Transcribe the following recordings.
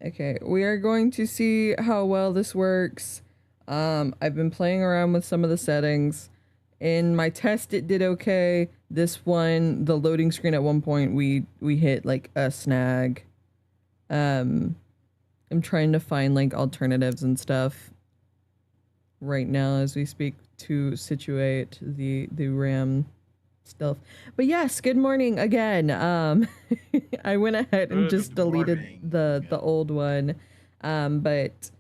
Okay, we are going to see how well this works. I've been playing around with some of the settings, In my test, it did okay. This one, the loading screen at one point, we hit like a snag. I'm trying to find like alternatives and stuff right now as we speak to situate the RAM stuff. But yes, good morning again. I went ahead and just deleted the old one. But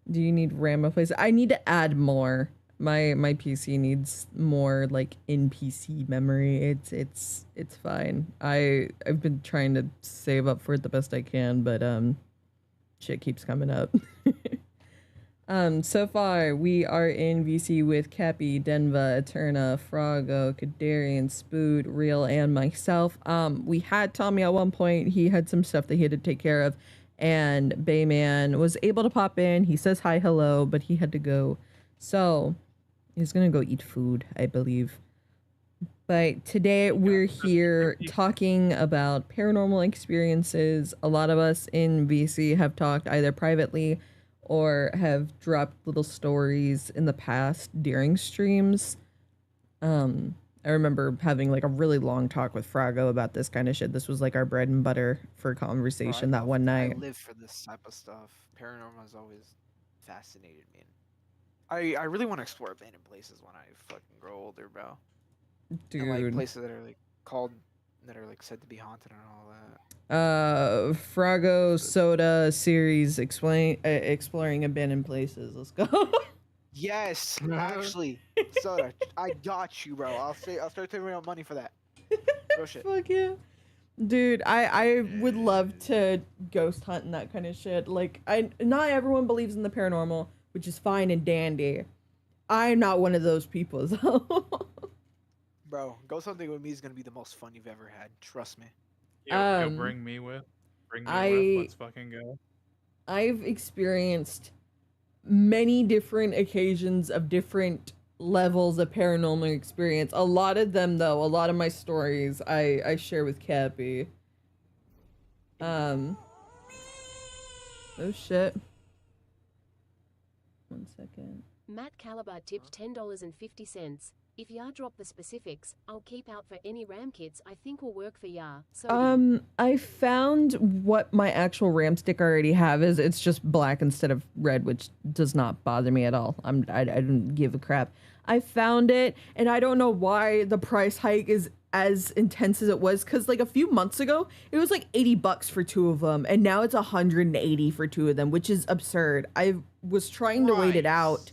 do you need RAM replacement? I need to add more. My PC needs more like in PC memory. It's fine. I've been trying to save up for it the best I can, but shit keeps coming up. So far we are in VC with Cappy, Denva, Eterna, Frogo, Kadarian, Spood, Real, and myself. We had Tommy at one point. He had some stuff that he had to take care of, and Bayman was able to pop in. He says hi, hello, but he had to go. So he's gonna go eat food, I believe. But today we're here talking about paranormal experiences. A lot of us in VC have talked either privately or have dropped little stories in the past during streams. I remember having like a really long talk with Frago about this kind of shit. This was like our bread and butter for conversation that one night. I live for this type of stuff. Paranormal has always fascinated me. I really want to explore abandoned places when I fucking grow older, bro. Dude. And like places that are like called, that are like said to be haunted and all that. Frago Soda series exploring abandoned places. Let's go. Yes, actually, Soda, I got you, bro. I'll start taking out money for that. Real shit. Fuck yeah. Dude, I would love to ghost hunt and that kind of shit. Like, not everyone believes in the paranormal, which is fine and dandy. I'm not one of those people, though. Bro, ghost hunting with me is gonna be the most fun you've ever had. Trust me. Yo, bring me with. Let's fucking go. I've experienced many different occasions of different levels of paranormal experience. A lot of them, though, a lot of my stories I share with Cappy. Oh shit. 1 second. Matt Caliber tipped $10.50. If ya drop the specifics, I'll keep out for any RAM kits I think will work for ya. So I found what my actual RAM stick I already have is. It's just black instead of red, which does not bother me at all. I didn't give a crap. I found it, and I don't know why the price hike is as intense as it was, because like a few months ago it was like $80 for two of them, and now it's $180 for two of them, which is absurd. I was trying to wait it out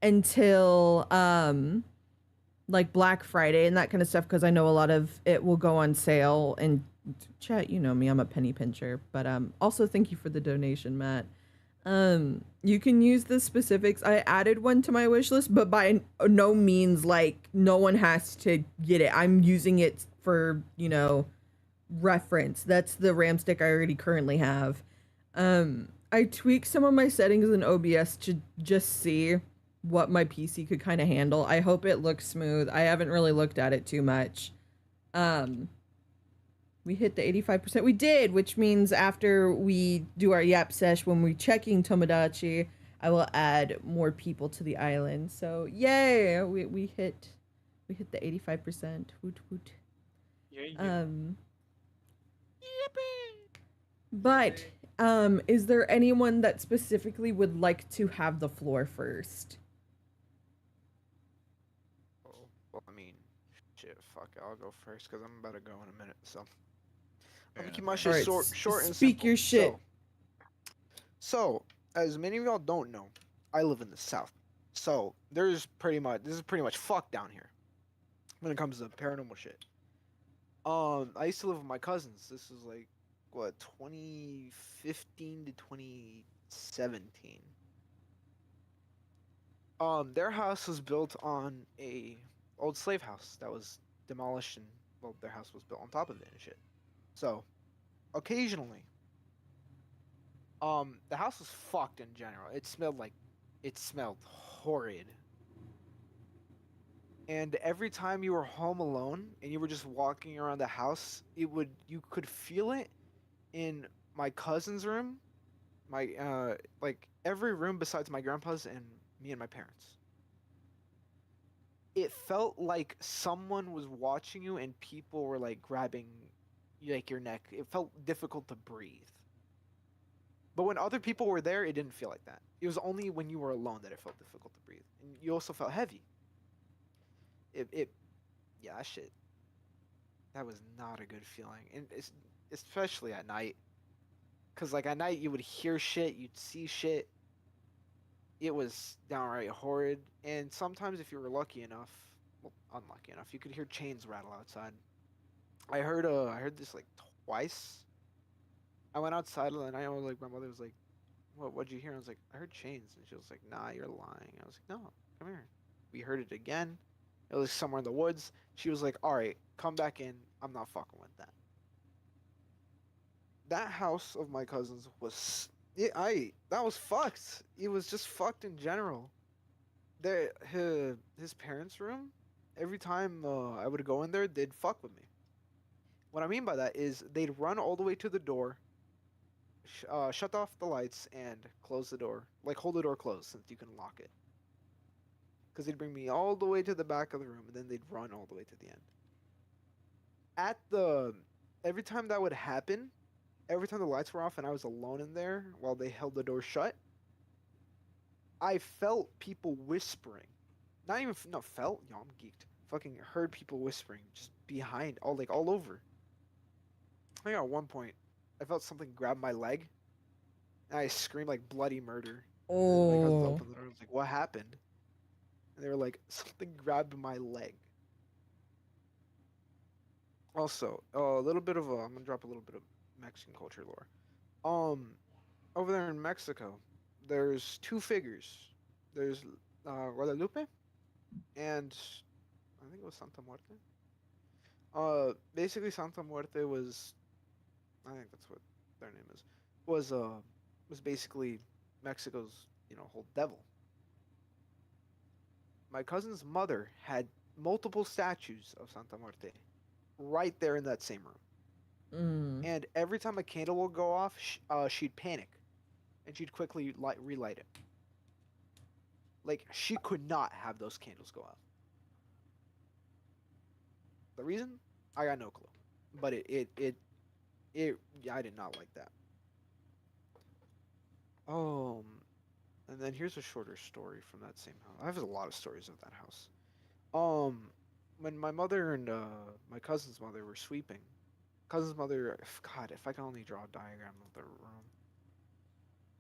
until like Black Friday and that kind of stuff, because I know a lot of it will go on sale. And chat, you know me, I'm a penny pincher. But also thank you for the donation, Matt. You can use the specifics. I added one to my wish list, but by no means like no one has to get it. I'm using it for, you know, reference. That's the RAM stick I already currently have. I tweaked some of my settings in OBS to just see what my PC could kind of handle. I hope it looks smooth. I haven't really looked at it too much. We hit the 85%. We did, which means after we do our yap sesh, when we're checking Tomodachi, I will add more people to the island. So yay, we hit the 85%. Woot woot. Yeah. But is there anyone that specifically would like to have the floor first? Well, I mean, shit, fuck it, I'll go first because I'm about to go in a minute, so I'm gonna keep my shit short and simple. Speak your shit. So, as many of y'all don't know, I live in the South, so this is pretty much fucked down here when it comes to paranormal shit. I used to live with my cousins. This was like what, 2015 to 2017. Their house was built on a old slave house that was demolished, and well, their house was built on top of it and shit. So, occasionally, the house was fucked in general. It smelled horrid. And every time you were home alone and you were just walking around the house, you could feel it in my cousin's room, like every room besides my grandpa's and me and my parents. it felt like someone was watching you and people were like grabbing like your neck. It felt difficult to breathe. But when other people were there, it didn't feel like that. It was only when you were alone that it felt difficult to breathe. And you also felt heavy. Yeah, that shit. That was not a good feeling. And especially at night. Because, like, at night you would hear shit, you'd see shit. It was downright horrid. And sometimes if you were lucky enough, well, unlucky enough, you could hear chains rattle outside. I heard this, like, twice. I went outside and I know, like, my mother was like, what'd you hear? I was like, I heard chains. And she was like, nah, you're lying. I was like, no, come here. We heard it again. It was somewhere in the woods. She was like, all right, come back in. I'm not fucking with that. That house of my cousin's was, that was fucked. It was just fucked in general. His parents' room, every time I would go in there, they'd fuck with me. What I mean by that is they'd run all the way to the door, shut off the lights and close the door. Like, hold the door closed since you can lock it. Because they'd bring me all the way to the back of the room and then they'd run all the way to the end. Every time that would happen, every time the lights were off and I was alone in there while they held the door shut, I felt people whispering. Not even, no, felt? Yo, I'm geeked. Fucking heard people whispering just behind, all over. I think at one point, I felt something grab my leg, and I screamed like bloody murder. And my cousins opened the door. I was like, "What happened?" And they were like, "Something grabbed my leg." Also, I'm gonna drop a little bit of Mexican culture lore. Over there in Mexico, there's two figures. There's Guadalupe, and I think it was Santa Muerte. Basically, Santa Muerte was, I think that's what their name is, was basically Mexico's, whole devil. My cousin's mother had multiple statues of Santa Muerte right there in that same room. And every time a candle would go off, she'd panic, and she'd quickly relight it. Like, she could not have those candles go out. The reason? I got no clue. But I did not like that. And then here's a shorter story from that same house. I have a lot of stories of that house. When my mother and my cousin's mother were sweeping, cousin's mother, God, if I can only draw a diagram of their room.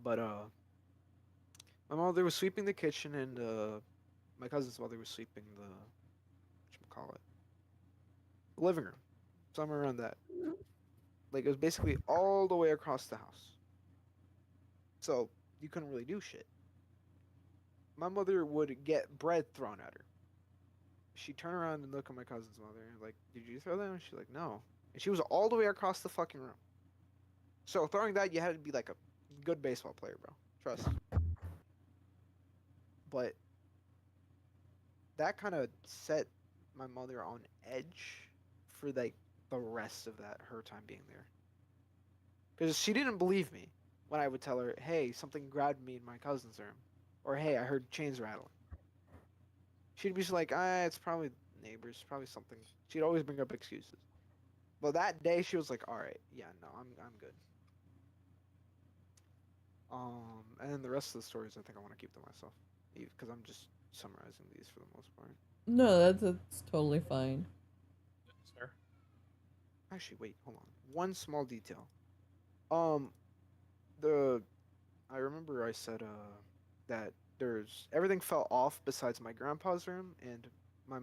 But my mother was sweeping the kitchen, and my cousin's mother was sweeping the living room, somewhere around that. Like, it was basically all the way across the house. So you couldn't really do shit. My mother would get bread thrown at her. She'd turn around and look at my cousin's mother, like, "Did you throw that?" And she's like, "No." And she was all the way across the fucking room. So throwing that, you had to be like a good baseball player, bro. Trust. But that kind of set my mother on edge for like the rest of her time being there. Because she didn't believe me when I would tell her, "Hey, something grabbed me in my cousin's room," or "Hey, I heard chains rattling." She'd be just like, "It's probably neighbors, probably something." She'd always bring up excuses. But that day, she was like, "All right, yeah, no, I'm good." And then the rest of the stories, I think I want to keep to myself, because I'm just summarizing these for the most part. No, that's totally fine. Sir? Actually, wait, hold on. One small detail. I remember I said that everything fell off besides my grandpa's room and my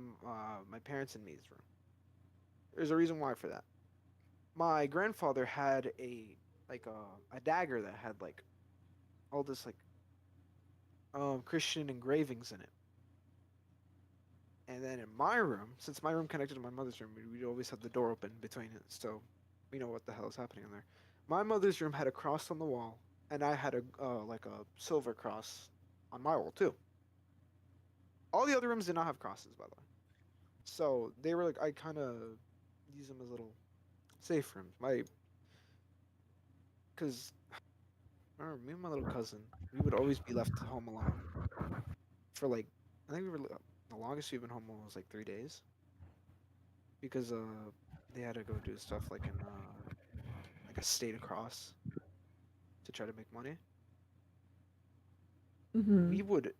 parents and me's room. There's a reason why for that. My grandfather had a dagger that had like all this like Christian engravings in it. And then in my room, since my room connected to my mother's room, we'd always have the door open between it, so we know what the hell is happening in there. My mother's room had a cross on the wall, and I had a silver cross on my wall too. All the other rooms did not have crosses, by the way. So they were like, I kind of use them as little safe rooms. Because I remember me and my little cousin, we would always be left home alone for like, I think we were the longest we've been home was like 3 days. Because they had to go do stuff like in like a state across to try to make money. We would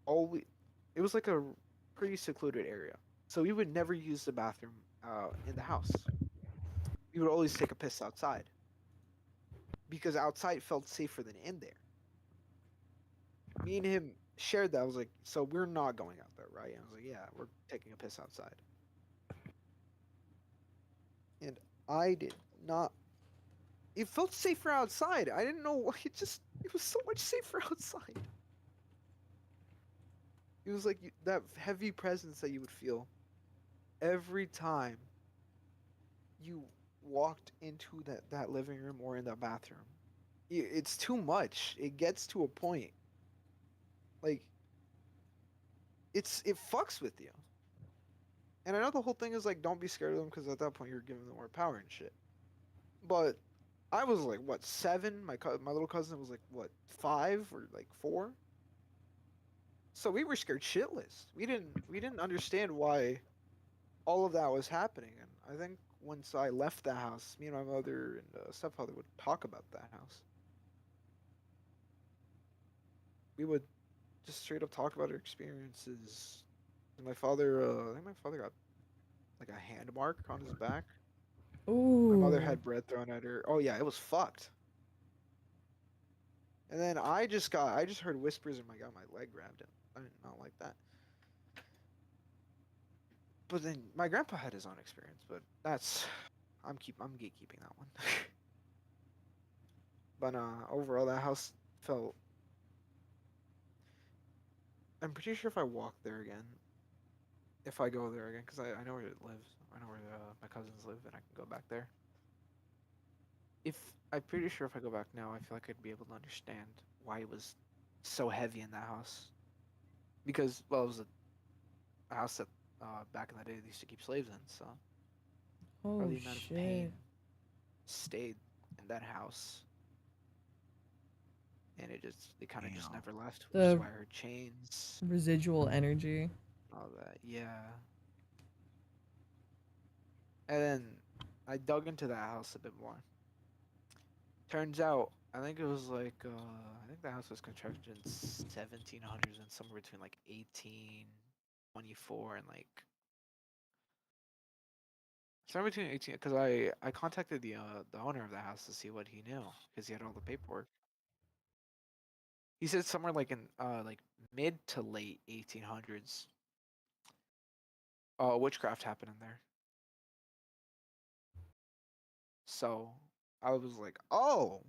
always, it was like a pretty secluded area, so we would never use the bathroom in the house. We would always take a piss outside because outside felt safer than in there. Me and him shared that. I was like, so we're not going out there, right? And I was like, yeah, we're taking a piss outside. And I did not. It felt safer outside. I didn't know why. It was so much safer outside. It was like that heavy presence that you would feel every time you walked into that living room or in that bathroom. It's too much. It gets to a point. Like, it fucks with you. And I know the whole thing is like, don't be scared of them, because at that point you're giving them more power and shit. But I was like, what, 7? My little cousin was like, what, 5 or like 4? So we were scared shitless. We didn't understand why all of that was happening. And I think once I left the house, me and my mother and stepfather would talk about that house. We would just straight up talk about our experiences. And my father, I think my father got like a hand mark on his back. Ooh. My mother had bread thrown at her. Oh yeah, it was fucked. And then I just heard whispers and got my leg grabbed, and I did not like that. But then my grandpa had his own experience, but I'm gatekeeping that one. But overall, that house felt. I'm pretty sure if I walk there again, if I go there again, because I know where it lives, I know where my cousins live, and I can go back there. I'm pretty sure if I go back now, I feel like I'd be able to understand why it was so heavy in that house. Because, well, it was a house that back in the day they used to keep slaves in, so Oh the amount of pain shit. stayed in that house, and it kind of just never left. Which is why I heard chains, Residual energy. all that. Yeah. And then I dug into that house a bit more. Turns out, I think it was like I think the house was constructed in 1700s and somewhere between like 1824 and like somewhere between 18, because I contacted the owner of the house to see what he knew, because he had all the paperwork. He said somewhere like in like mid to late 1800s, witchcraft happened in there. So I was like, oh,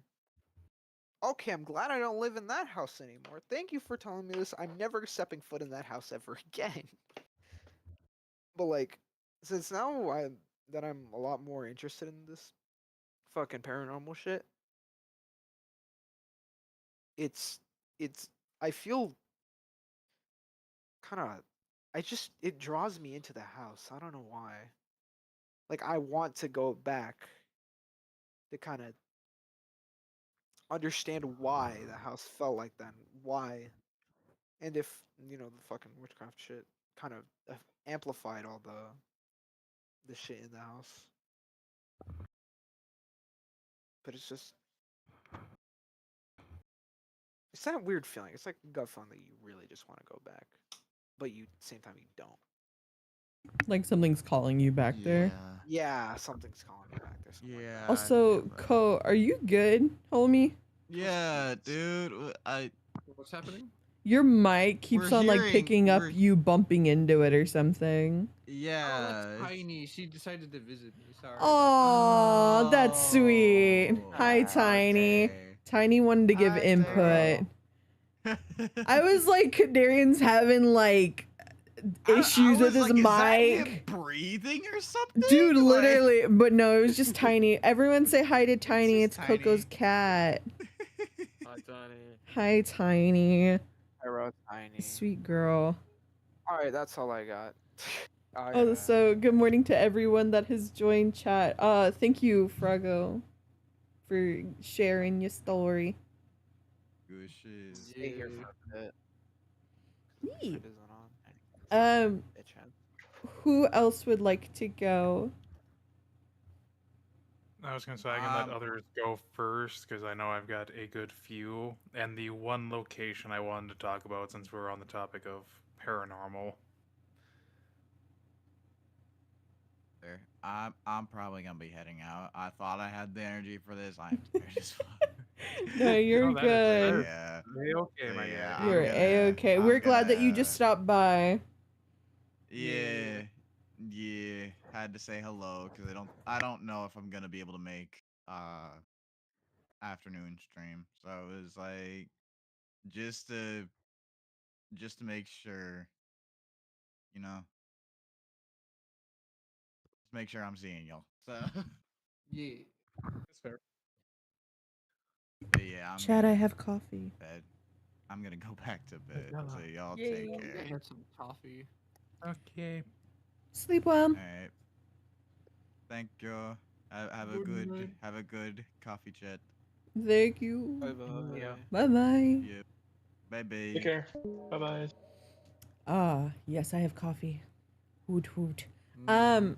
okay, I'm glad I don't live in that house anymore. Thank you for telling me this. I'm never stepping foot in that house ever again. But like, since now I'm a lot more interested in this fucking paranormal shit, it's I feel kind of it draws me into the house. I don't know why. Like, I want to go back to kind of understand why the house felt like that, why, and if the fucking witchcraft shit kind of amplified all the shit in the house. But it's that weird feeling. It's like a gut feeling that you really just want to go back, but at the same time you don't. Like something's calling you back there. Yeah, something's calling me back there. Yeah. Also, Ko, are you good, homie? Yeah, dude. What's happening? Your mic keeps on like picking up you bumping into it or something. Yeah. Oh, Tiny. She decided to visit me. Sorry. Oh, that's sweet. Hi, Tiny. Okay. Tiny wanted to give input. I was like, Kadarian's having like issues with his mic. Is that him breathing or something? Dude, literally. But no, it was just Tiny. Everyone say hi to Tiny. It's Tiny. Coco's cat. Hi, Tiny. Hi, Tiny. I wrote Tiny. Sweet girl. All right, that's all I got. Oh, so good morning to everyone that has joined chat. Thank you, Frago, for sharing your story. Good shit. Stay here for a bit. Neat. It isn't on. Bitch ass. Who else would like to go? I was gonna say I can let others go first because I know I've got a good few, and the one location I wanted to talk about since we're on the topic of paranormal. I'm probably gonna be heading out. I thought I had the energy for this. I'm tired as fuck. No, you're Oh, that is fair. good. Yeah. Okay, my Yeah, guy. You're A-okay. We're glad that you just stopped by. Yeah. Yeah. Had to say hello because I don't know if I'm gonna be able to make afternoon stream. So it was like just to make sure, you know, just make sure I'm seeing y'all. So Yeah. That's fair. but yeah, I'm Chad, gonna I have coffee. bed. I'm gonna go back to bed. Yeah. So y'all Yeah, take I'm care. gonna have some coffee. Okay. Sleep well. All right. Thank you. Have a Good good night. coffee chat. Thank you. Bye bye. Yeah. Bye-bye. Yep. Bye bye. Take care. Bye bye. Ah, yes, I have coffee. Hoot hoot. Coffee.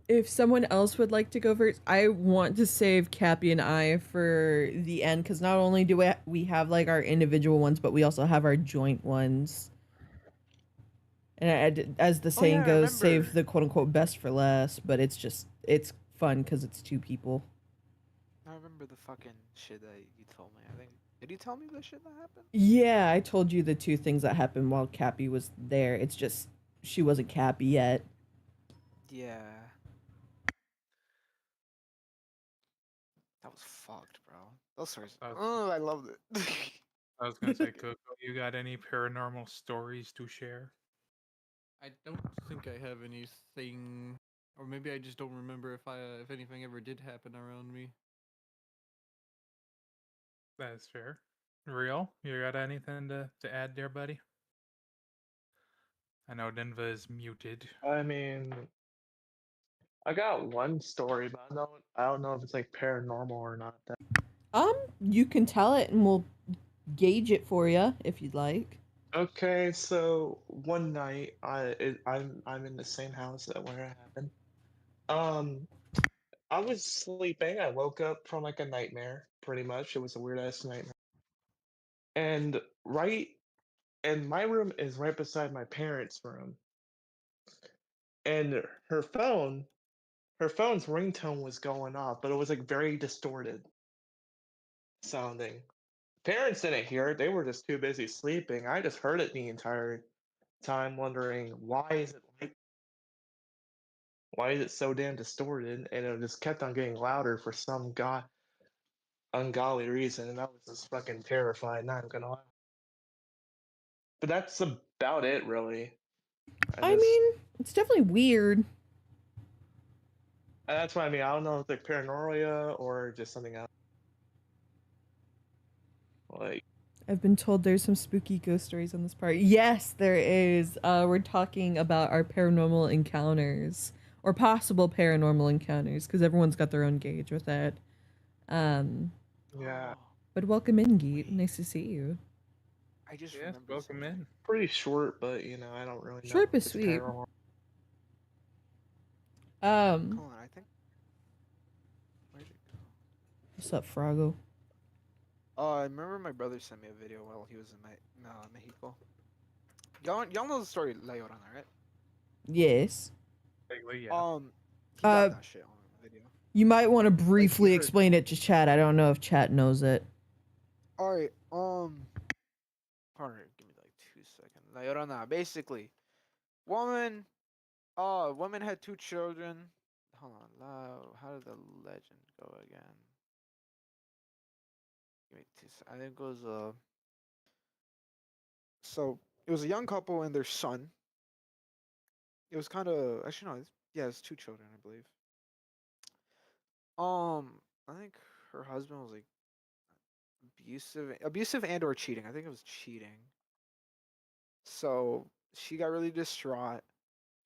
If someone else would like to go first, I want to save Cappy and I for the end because not only do we have like our individual ones, but we also have our joint ones. And as the saying yeah, I goes, save remember. the quote unquote best for last. But it's fun because it's two people. I remember the fucking shit that you told me. I think did you tell me the shit that happened? Yeah, I told you the two things that happened while Cappy was there. It's just she wasn't Cappy yet. Yeah. That was fucked, bro. Those stories. Oh, I loved it. I was gonna say, Coco, you got any paranormal stories to share? I don't think I have anything, or maybe I just don't remember if anything ever did happen around me. That is fair. Real? You got anything to add there, buddy? I know Denva is muted. I mean, I got one story, but I don't know if it's like paranormal or not. You can tell it and we'll gauge it for you if you'd like. Okay, so one night I'm in the same house that where it happened. I was sleeping. I woke up from like a nightmare, pretty much. It was a weird ass nightmare. And my room is right beside my parents' room. And her phone's ringtone was going off, but it was like very distorted sounding. Parents didn't hear it; they were just too busy sleeping. I just heard it the entire time, wondering why is it so damn distorted, and it just kept on getting louder for some ungodly reason, and that was just fucking terrifying. Not gonna lie, but that's about it, really. I mean, it's definitely weird. That's what I mean. I don't know if it's like paranoia or just something else. Like, I've been told there's some spooky ghost stories on this part. Yes, there is. We're talking about our paranormal encounters or possible paranormal encounters because everyone's got their own gauge with that. yeah, But welcome in, Geet. Nice to see you. I just Yes, remember welcome something. in. pretty short, but I don't really know. Short but if it's sweet. paranormal. Hold on, I think. Where'd it go? What's up, Froggo? Oh, I remember my brother sent me a video while he was in Mexico. Y'all know the story La Llorona, right? Yes. Vaguely, yeah. He got that shit on video. You might want to briefly explain it to chat. I don't know if chat knows it. All right. Partner, give me like 2 seconds. La Llorona, basically, woman had 2 children. Hold on. How did the legend go again? Give me 2 seconds. I think it was So it was a young couple and their son. It was kind of actually no. It's 2 children, I believe. I think her husband was like abusive and or cheating. I think it was cheating. So she got really distraught.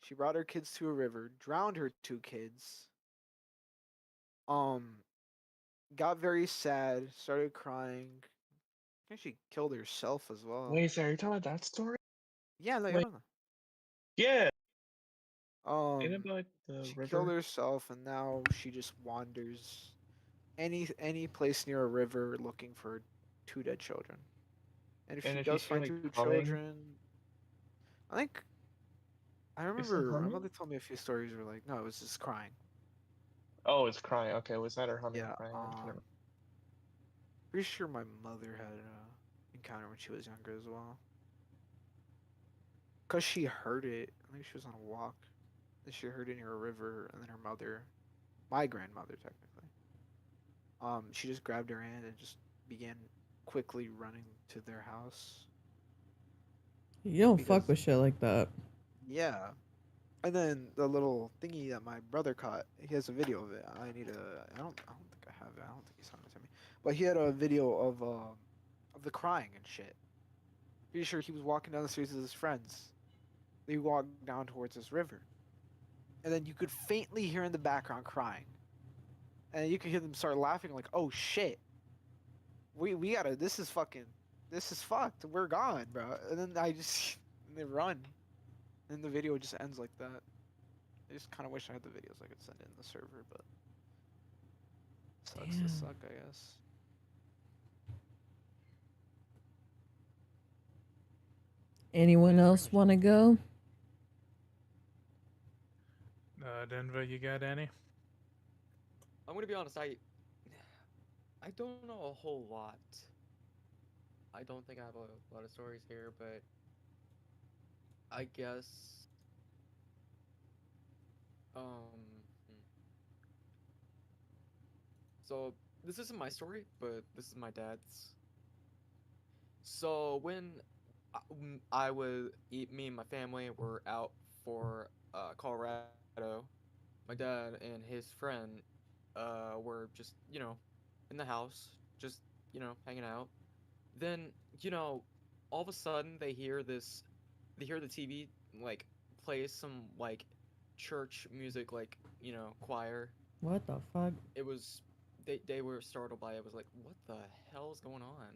She brought her kids to a river, drowned her 2 kids. Got very sad, started crying. I think she killed herself as well. Wait, so are you talking about that story? Yeah, La Wait. Llorona. Yeah. Um, Ain't it about the she river? killed herself, and now she just wanders any place near a river looking for 2 dead children. And if And she if you does see find like 2 humming, children, I think I is it remember my humming? mother told me a few stories were like, no, it was just crying. Oh, it's crying. Okay, was that her humming or Yeah. crying? I couldn't- Pretty sure my mother had a encounter when she was younger as well. Cause she heard it. I think she was on a walk. And she heard it near a river, and then her mother, my grandmother technically, she just grabbed her hand and just began quickly running to their house. You don't Because fuck with shit like that. yeah. And then the little thingy that my brother caught, he has a video of it. I don't think I have it. I don't think he sent it to me. But he had a video of the crying and shit. Pretty sure he was walking down the streets with his friends. They walked down towards this river. And then you could faintly hear in the background crying. And you could hear them start laughing like, "Oh shit. We gotta this is fucked. We're gone, bro." And then and they run. And the video just ends like that. I just kind of wish I had the videos I could send it in the server, but sucks Damn. to suck, I guess. Anyone else want to go? Denver, you got any? I'm gonna be honest, I don't know a whole lot. I don't think I have a lot of stories here, but I guess so this isn't my story, but this is my dad's. So when me and my family were out for Colorado, my dad and his friend were just, in the house, just, hanging out. Then, all of a sudden they hear the TV, like, play some, like, church music, like, choir. What the fuck? It was, they were startled by it. It was like, what the hell is going on?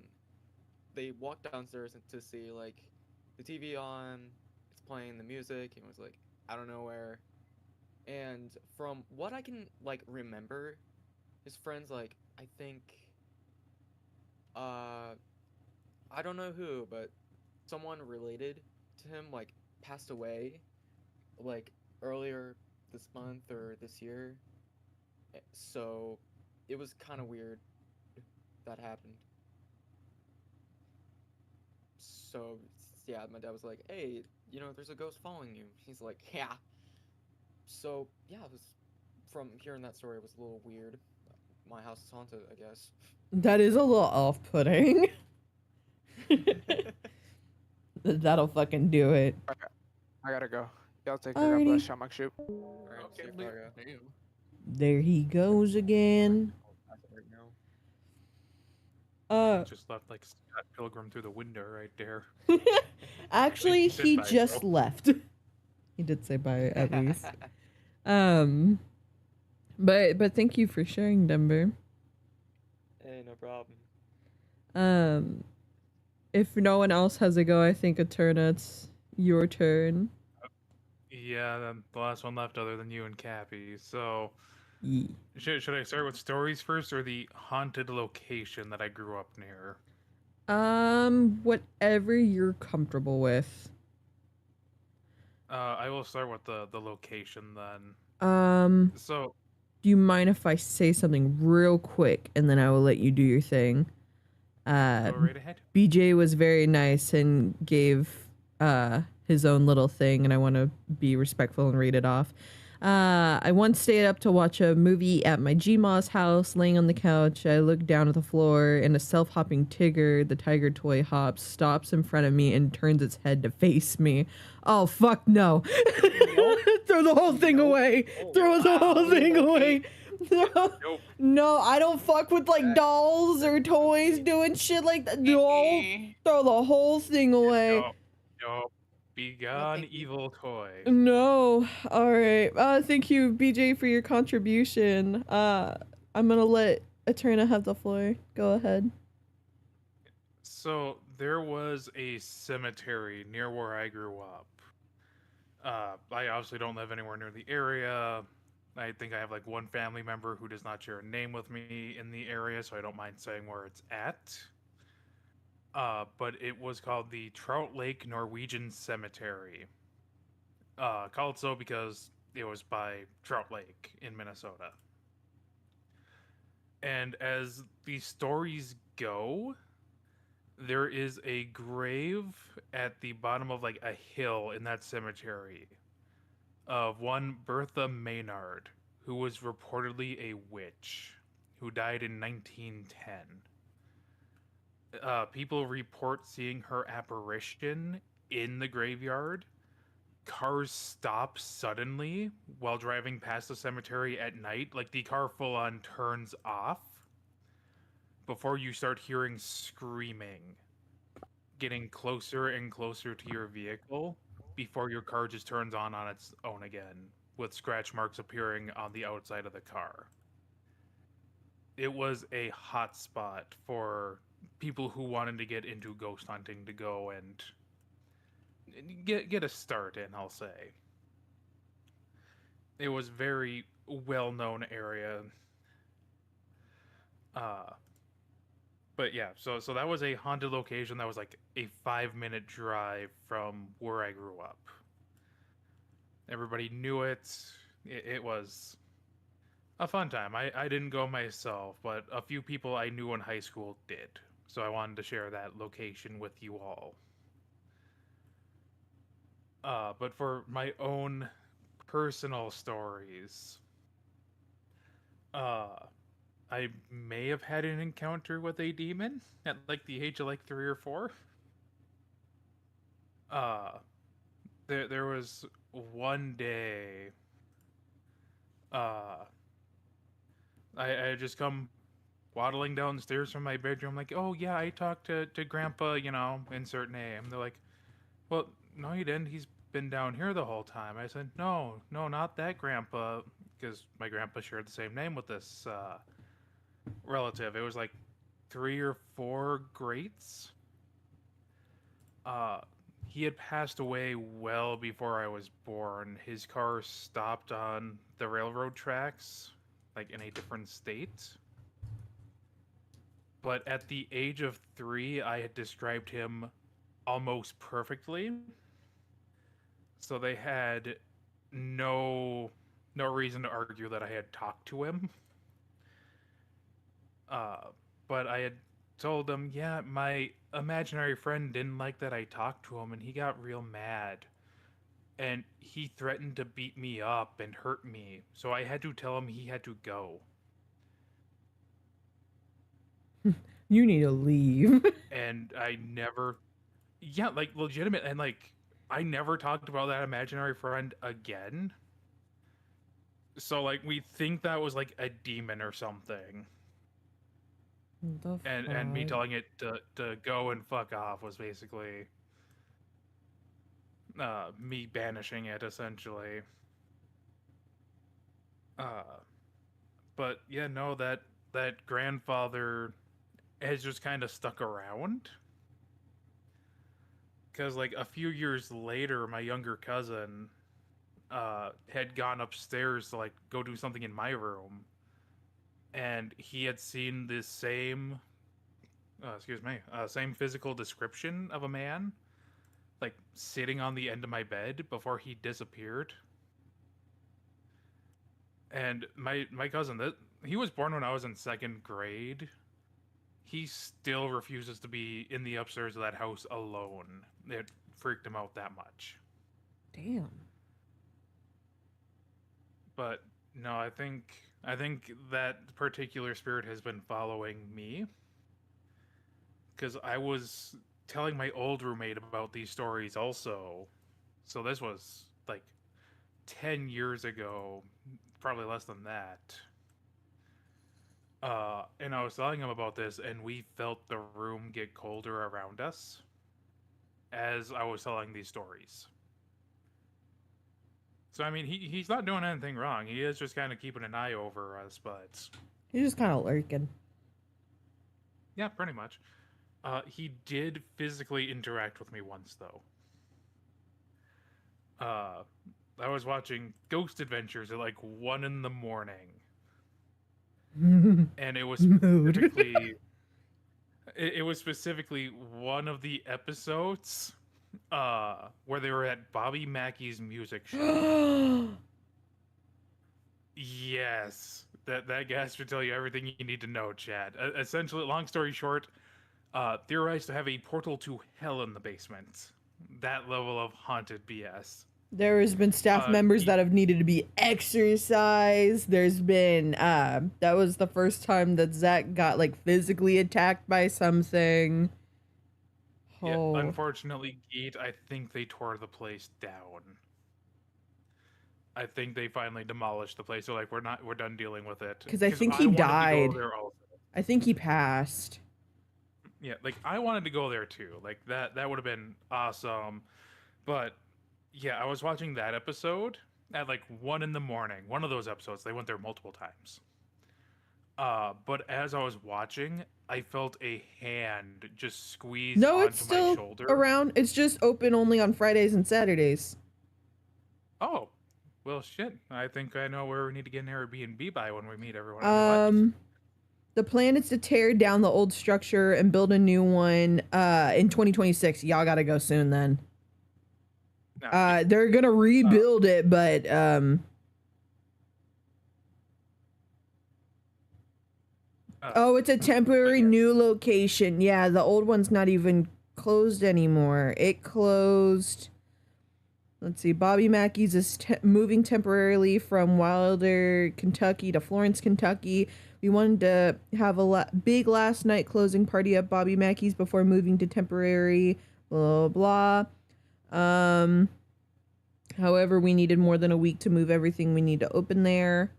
They walked downstairs to see, like, the TV on, it's playing the music, and it was like, out of nowhere. And from what I can, like, remember, his friends, like, I think, I don't know who, but someone related to him, like, passed away, like, earlier this month or this year. So, it was kind of weird that happened. So, yeah, my dad was like, hey, there's a ghost following you. He's like, yeah. So, yeah, it was, from hearing that story, it was a little weird. My house is haunted, I guess. That is a little off-putting. That'll fucking do it. I gotta go. Y'all take care. God bless. 𝗪𝗪𝗓𝗏. Alright, see you, Okay, Fargo. damn. There he goes again. Right now. Just left like Scott Pilgrim through the window right there. Actually, Said he bye, just bro. left. He did say bye at least. But thank you for sharing, Denver. Hey, no problem. If no one else has a go, I think 𝗏𝗏, it's your turn. Yeah, then the last one left other than you and Cappy. So, Ye- should I start with stories first or the haunted location that I grew up near? Whatever you're comfortable with. I will start with the location then. So, Do you mind if I say something real quick and then I will let you do your thing? go right ahead. BJ was very nice and gave his own little thing, and I want to be respectful and read it off. I once stayed up to watch a movie at my Gma's house. Laying on the couch, I looked down at the floor, and a self-hopping Tigger, the tiger toy hops, stops in front of me and turns its head to face me. Oh, fuck no. Throw the whole thing away. Throw the whole thing away. Nope. No, I don't fuck with like dolls or toys doing shit like that. No, throw the whole thing away. Yo, be gone, evil toy. No, all right. Thank you, BJ, for your contribution. I'm gonna let 𝗏𝗏 have the floor. Go ahead. So there was a cemetery near where I grew up. I obviously don't live anywhere near the area. I think I have like one family member who does not share a name with me in the area, so I don't mind saying where it's at. But it was called the Trout Lake Norwegian Cemetery. Called so because it was by Trout Lake in Minnesota. And as the stories go, there is a grave at the bottom of like a hill in that cemetery of one Bertha Maynard, who was reportedly a witch who died in 1910. People report seeing her apparition in the graveyard. Cars stop suddenly while driving past the cemetery at night. Like the car full on turns off before you start hearing screaming, getting closer and closer to your vehicle before your car just turns on its own again, with scratch marks appearing on the outside of the car. It was a hot spot for people who wanted to get into ghost hunting to go and get a start in, I'll say. It was very well-known area. But yeah, so that was a haunted location that was like a 5-minute drive from where I grew up. Everybody knew it. It was a fun time. I didn't go myself, but a few people I knew in high school did. So I wanted to share that location with you all. But for my own personal stories, I may have had an encounter with a demon at like the age of like 3 or 4. There was one day, I had just come waddling downstairs from my bedroom, like, oh yeah, I talked to Grandpa, insert name. They're like, well, no, you didn't. He's been down here the whole time. I said, no, not that Grandpa, because my grandpa shared the same name with this relative. It was like 3 or 4 greats. He had passed away well before I was born. His car stopped on the railroad tracks, like in a different state. But at the age of 3, I had described him almost perfectly. So they had no reason to argue that I had talked to him. But I had told them, yeah, my imaginary friend didn't like that I talked to him, and he got real mad. And he threatened to beat me up and hurt me, so I had to tell him he had to go. You need to leave. And I never... Yeah, like, legitimate, and, like, I never talked about that imaginary friend again. So, like, we think that was, like, a demon or something. And me telling it to go and fuck off was basically me banishing it, essentially. But yeah, no, that grandfather has just kind of stuck around. Because like a few years later, my younger cousin had gone upstairs to like go do something in my room. And he had seen this same physical description of a man, like sitting on the end of my bed before he disappeared. And my cousin, he was born when I was in 2nd grade. He still refuses to be in the upstairs of that house alone. It freaked him out that much. Damn. But no, I think that particular spirit has been following me. Because I was telling my old roommate about these stories also. So this was like 10 years ago, probably less than that. And I was telling him about this, and we felt the room get colder around us as I was telling these stories. So, I mean, he's not doing anything wrong. He is just kind of keeping an eye over us, but... He's just kind of lurking. Yeah, pretty much. He did physically interact with me once, though. I was watching Ghost Adventures at like 1 in the morning, and it was Mood. specifically it was specifically one of the episodes where they were at Bobby Mackey's music show. Yes, that guy should tell you everything you need to know, Chad. Essentially, long story short, theorized to have a portal to hell in the basement. That level of haunted BS. There has been staff members that have needed to be exorcised. There's been that was the first time that Zach got like physically attacked by something. Yeah, unfortunately, Geet, I think they tore the place down. I think they finally demolished the place. So like, we're done dealing with it. Because I think he died. There also. I think he passed. Yeah, like I wanted to go there too. Like that would have been awesome. But yeah, I was watching that episode at like 1 in the morning. One of those episodes, they went there multiple times. But as I was watching, I felt a hand just squeeze onto it's still my shoulder. Around. It's just open only on Fridays and Saturdays. Oh, well, shit. I think I know where we need to get an Airbnb by when we meet everyone. The plan is to tear down the old structure and build a new one in 2026. Y'all gotta go soon then. No, they're gonna rebuild it, but oh, it's a temporary new location. Yeah, the old one's not even closed anymore. It closed. Let's see. Bobby Mackey's is moving temporarily from Wilder, Kentucky to Florence, Kentucky. We wanted to have a big last night closing party at Bobby Mackey's before moving to temporary. Blah blah. However, we needed more than a week to move everything we need to open there.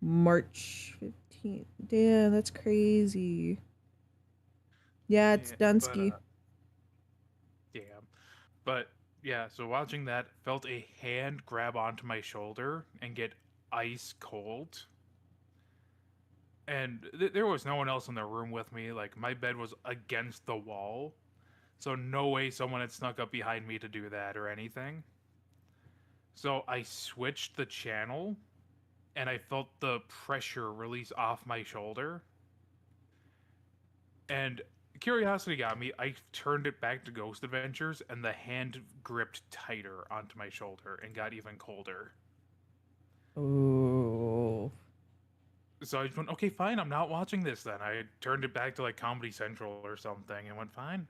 March 15th. Damn, that's crazy. Yeah, it's Dunsky. Damn. But yeah, so watching that, felt a hand grab onto my shoulder and get ice cold. And there was no one else in the room with me. Like, my bed was against the wall. So no way someone had snuck up behind me to do that or anything. So I switched the channel, and I felt the pressure release off my shoulder. And curiosity got me. I turned it back to Ghost Adventures, and the hand gripped tighter onto my shoulder and got even colder. Ooh. So I just went, okay, fine, I'm not watching this then. I turned it back to like Comedy Central or something and went, fine.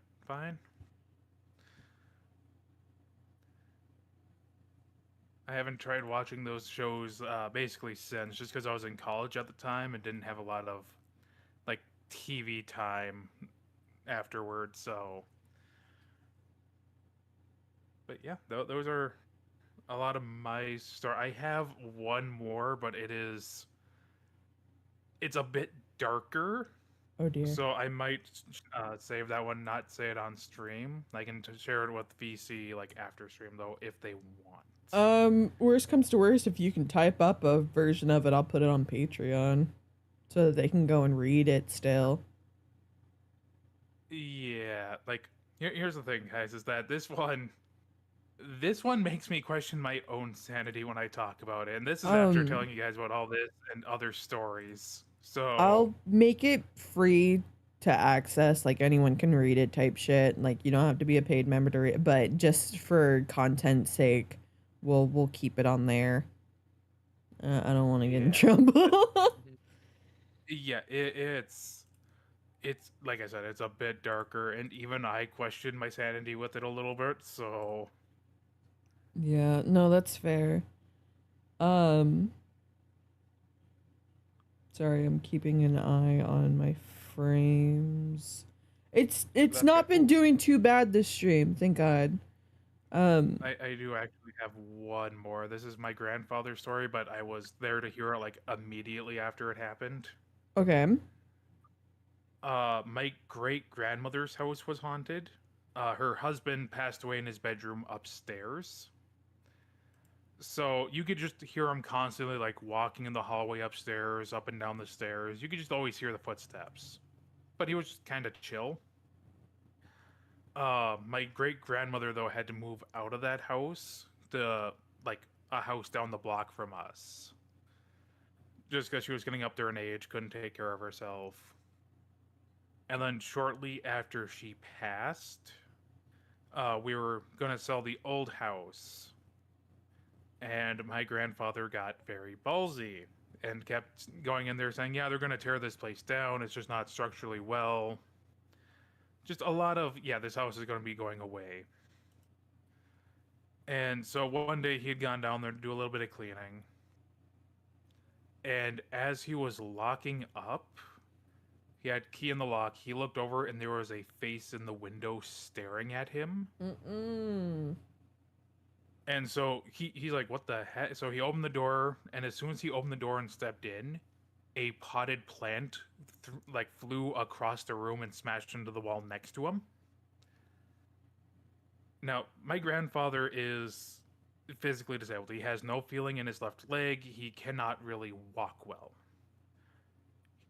I haven't tried watching those shows basically since, just because I was in college at the time and didn't have a lot of like TV time afterwards. So, but yeah, those are a lot of my story. I have one more, but it's a bit darker. Oh dear. So I might save that one, not say it on stream. I can share it with VC like after stream though, if they want. Worst comes to worst, if you can type up a version of it, I'll put it on Patreon so that they can go and read it still. Yeah, like here's the thing, guys, is that this one makes me question my own sanity when I talk about it, and this is after telling you guys about all this and other stories. So I'll make it free to access, like anyone can read it type shit. Like you don't have to be a paid member to read it, but just for content's sake, we'll keep it on there. I don't want to get in trouble. Yeah, it's like I said, it's a bit darker, and even I question my sanity with it a little bit. So yeah, no, that's fair. Sorry, I'm keeping an eye on my frames. It's not been doing too bad this stream, thank God. I do actually have one more. This is my grandfather's story, but I was there to hear it like immediately after it happened. Okay. My great grandmother's house was haunted. Her husband passed away in his bedroom upstairs. So you could just hear him constantly like walking in the hallway upstairs, up and down the stairs. You could just always hear the footsteps. But he was just kind of chill. My great grandmother though had to move out of that house to like a house down the block from us, just because she was getting up there in age, couldn't take care of herself. And then shortly after she passed, we were gonna sell the old house, and my grandfather got very ballsy and kept going in there saying, "Yeah, they're gonna tear this place down. It's just not structurally well." Just a lot of, "Yeah, this house is gonna be going away." And so one day he had gone down there to do a little bit of cleaning. And as he was locking up, he had key in the lock. He looked over and there was a face in the window staring at him. Mm-mm. And so he's like, "What the heck?" So he opened the door, and as soon as he opened the door and stepped in, a potted plant flew across the room and smashed into the wall next to him. Now, my grandfather is physically disabled. He has no feeling in his left leg. He cannot really walk well.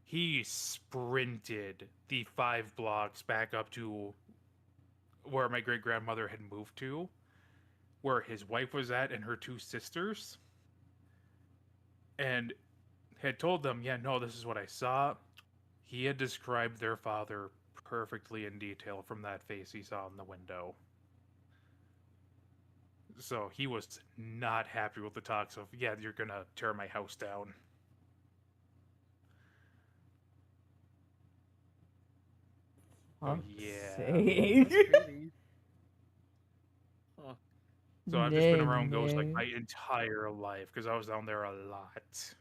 He sprinted the 5 blocks back up to where my great grandmother had moved to, where his wife was at and her 2 sisters, and had told them, "Yeah, no, this is what I saw." He had described their father perfectly in detail from that face he saw in the window. So he was not happy with the talks of, "Yeah, you're gonna tear my house down." Oh, yeah. That's crazy. Huh. So I've just been around ghosts like my entire life because I was down there a lot.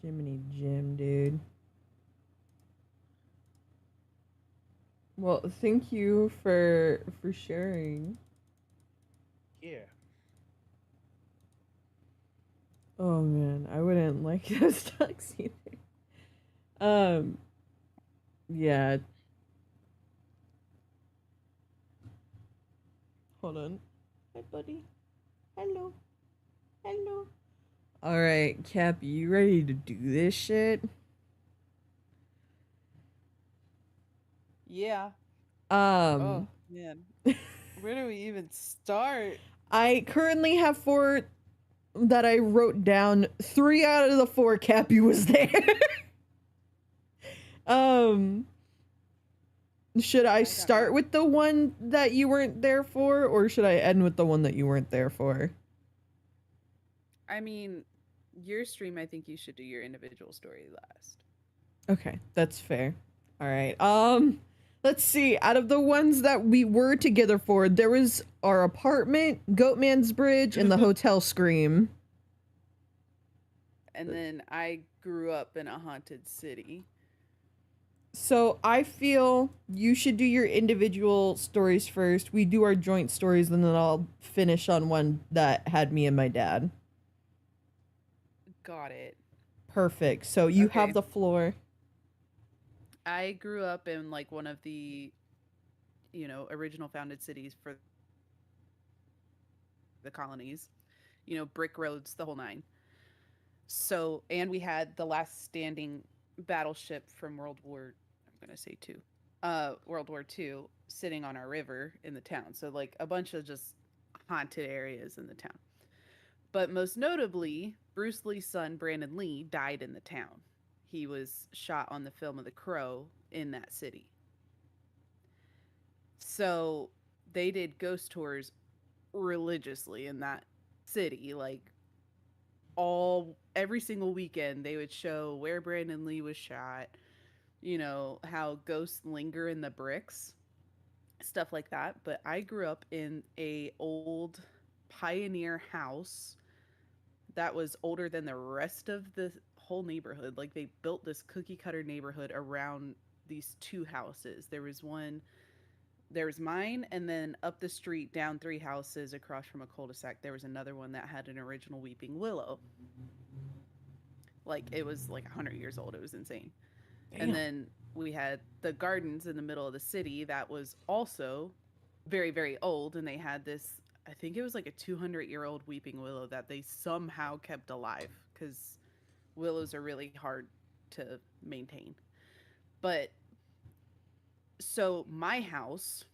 Jiminy Jim, dude. Well, thank you for sharing. Yeah. Oh man, I wouldn't like those ducks either. Yeah. Hold on. Hi, buddy. Hello. Hello. All right, Cap, you ready to do this shit? Yeah. Oh man, where do we even start? I currently have 4 that I wrote down. 3 out of the 4, Cappy was there. Should I start with the one that you weren't there for, or should I end with the one that you weren't there for? I mean, your stream, I think you should do your individual story last. Okay, that's fair. All right. Let's see. Out of the ones that we were together for, there was our apartment, Goatman's Bridge, and the hotel Scream. And then I grew up in a haunted city. So I feel you should do your individual stories first. We do our joint stories, and then I'll finish on one that had me and my dad. Got it. Perfect. So you have the floor. I grew up in like one of the, original founded cities for the colonies, brick roads, the whole 9. So, and we had the last standing battleship from World War II sitting on our river in the town. So like a bunch of just haunted areas in the town. But most notably, Bruce Lee's son, Brandon Lee, died in the town. He was shot on the film of The Crow in that city. So they did ghost tours religiously in that city. Like every single weekend they would show where Brandon Lee was shot, how ghosts linger in the bricks, stuff like that. But I grew up in a old pioneer house that was older than the rest of the whole neighborhood. Like they built this cookie cutter neighborhood around these 2 houses. There was mine, and then up the street, down 3 houses across from a cul-de-sac, there was another one that had an original weeping willow. Like it was like 100 years old. It was insane. Damn. And then we had the gardens in the middle of the city that was also very, very old, and they had this, I think it was like a 200-year-old weeping willow that they somehow kept alive, because willows are really hard to maintain. But so my house,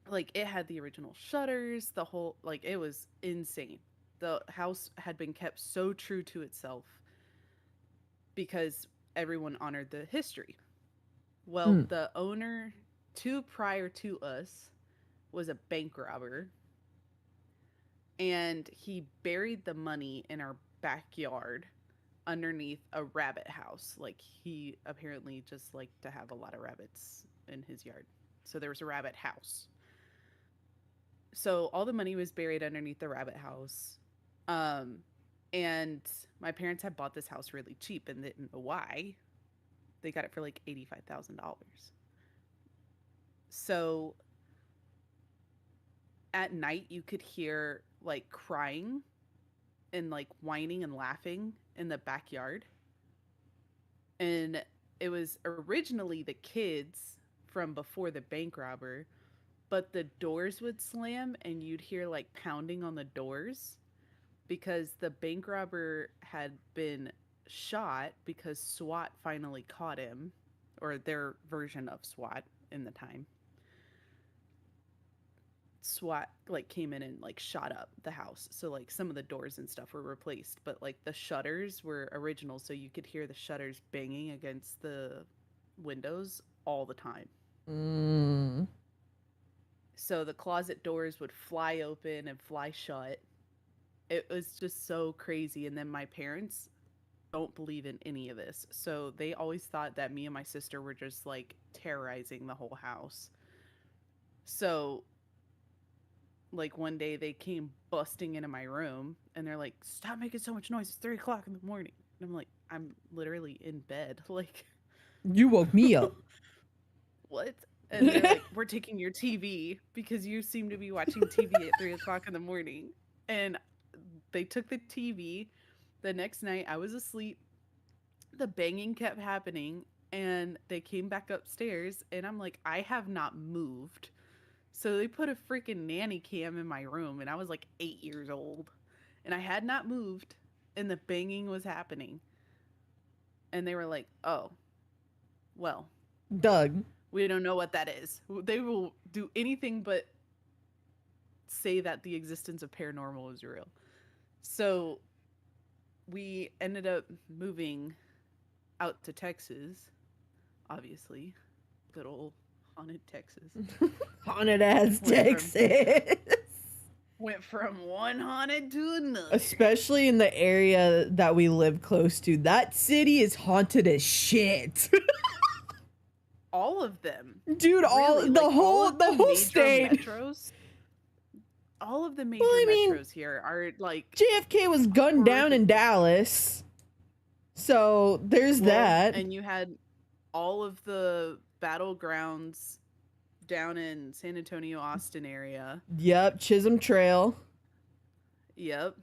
like, it had the original shutters, the whole, like, it was insane. The house had been kept so true to itself because everyone honored the history. Well, the owner prior to us was a bank robber, and he buried the money in our backyard underneath a rabbit house. Like, he apparently just liked to have a lot of rabbits in his yard. So there was a rabbit house. So all the money was buried underneath the rabbit house. And my parents had bought this house really cheap and didn't know why. They got it for like $85,000. So at night you could hear like crying and like whining and laughing in the backyard. And it was originally the kids from before the bank robber, but the doors would slam and you'd hear like pounding on the doors because the bank robber had been shot because SWAT finally caught him, or their version of SWAT in the time. SWAT like came in and like shot up the house. So like some of the doors and stuff were replaced, but like the shutters were original, so you could hear the shutters banging against the windows all the time. So the closet doors would fly open and fly shut. It was just so crazy. And then my parents don't believe in any of this, so they always thought that me and my sister were just like terrorizing the whole house. So like one day they came busting into my room and they're like, "Stop making so much noise, it's 3 o'clock in the morning." And I'm like, "I'm literally in bed." Like, you woke me up. What? And they're like, "We're taking your TV because you seem to be watching TV at 3 o'clock in the morning." And they took the TV. The next night I was asleep. The banging kept happening and they came back upstairs and I'm like, I have not moved. So they put a freaking nanny cam in my room and I was like 8 years old and I had not moved and the banging was happening. And they were like, "Oh, well, Doug, we don't know what that is." They will do anything but say that the existence of paranormal is real. So we ended up moving out to Texas, obviously. Good old haunted Texas. Haunted ass Texas. Went from one haunted to another. Especially in the area that we live close to. That city is haunted as shit. All of them. Dude, Really, the like, whole major state. Metros, all of the major metros here are like JFK was gunned down in Dallas. So there's that. And you had all of the battlegrounds down in San Antonio, Austin area. Yep, Chisholm Trail. Yep.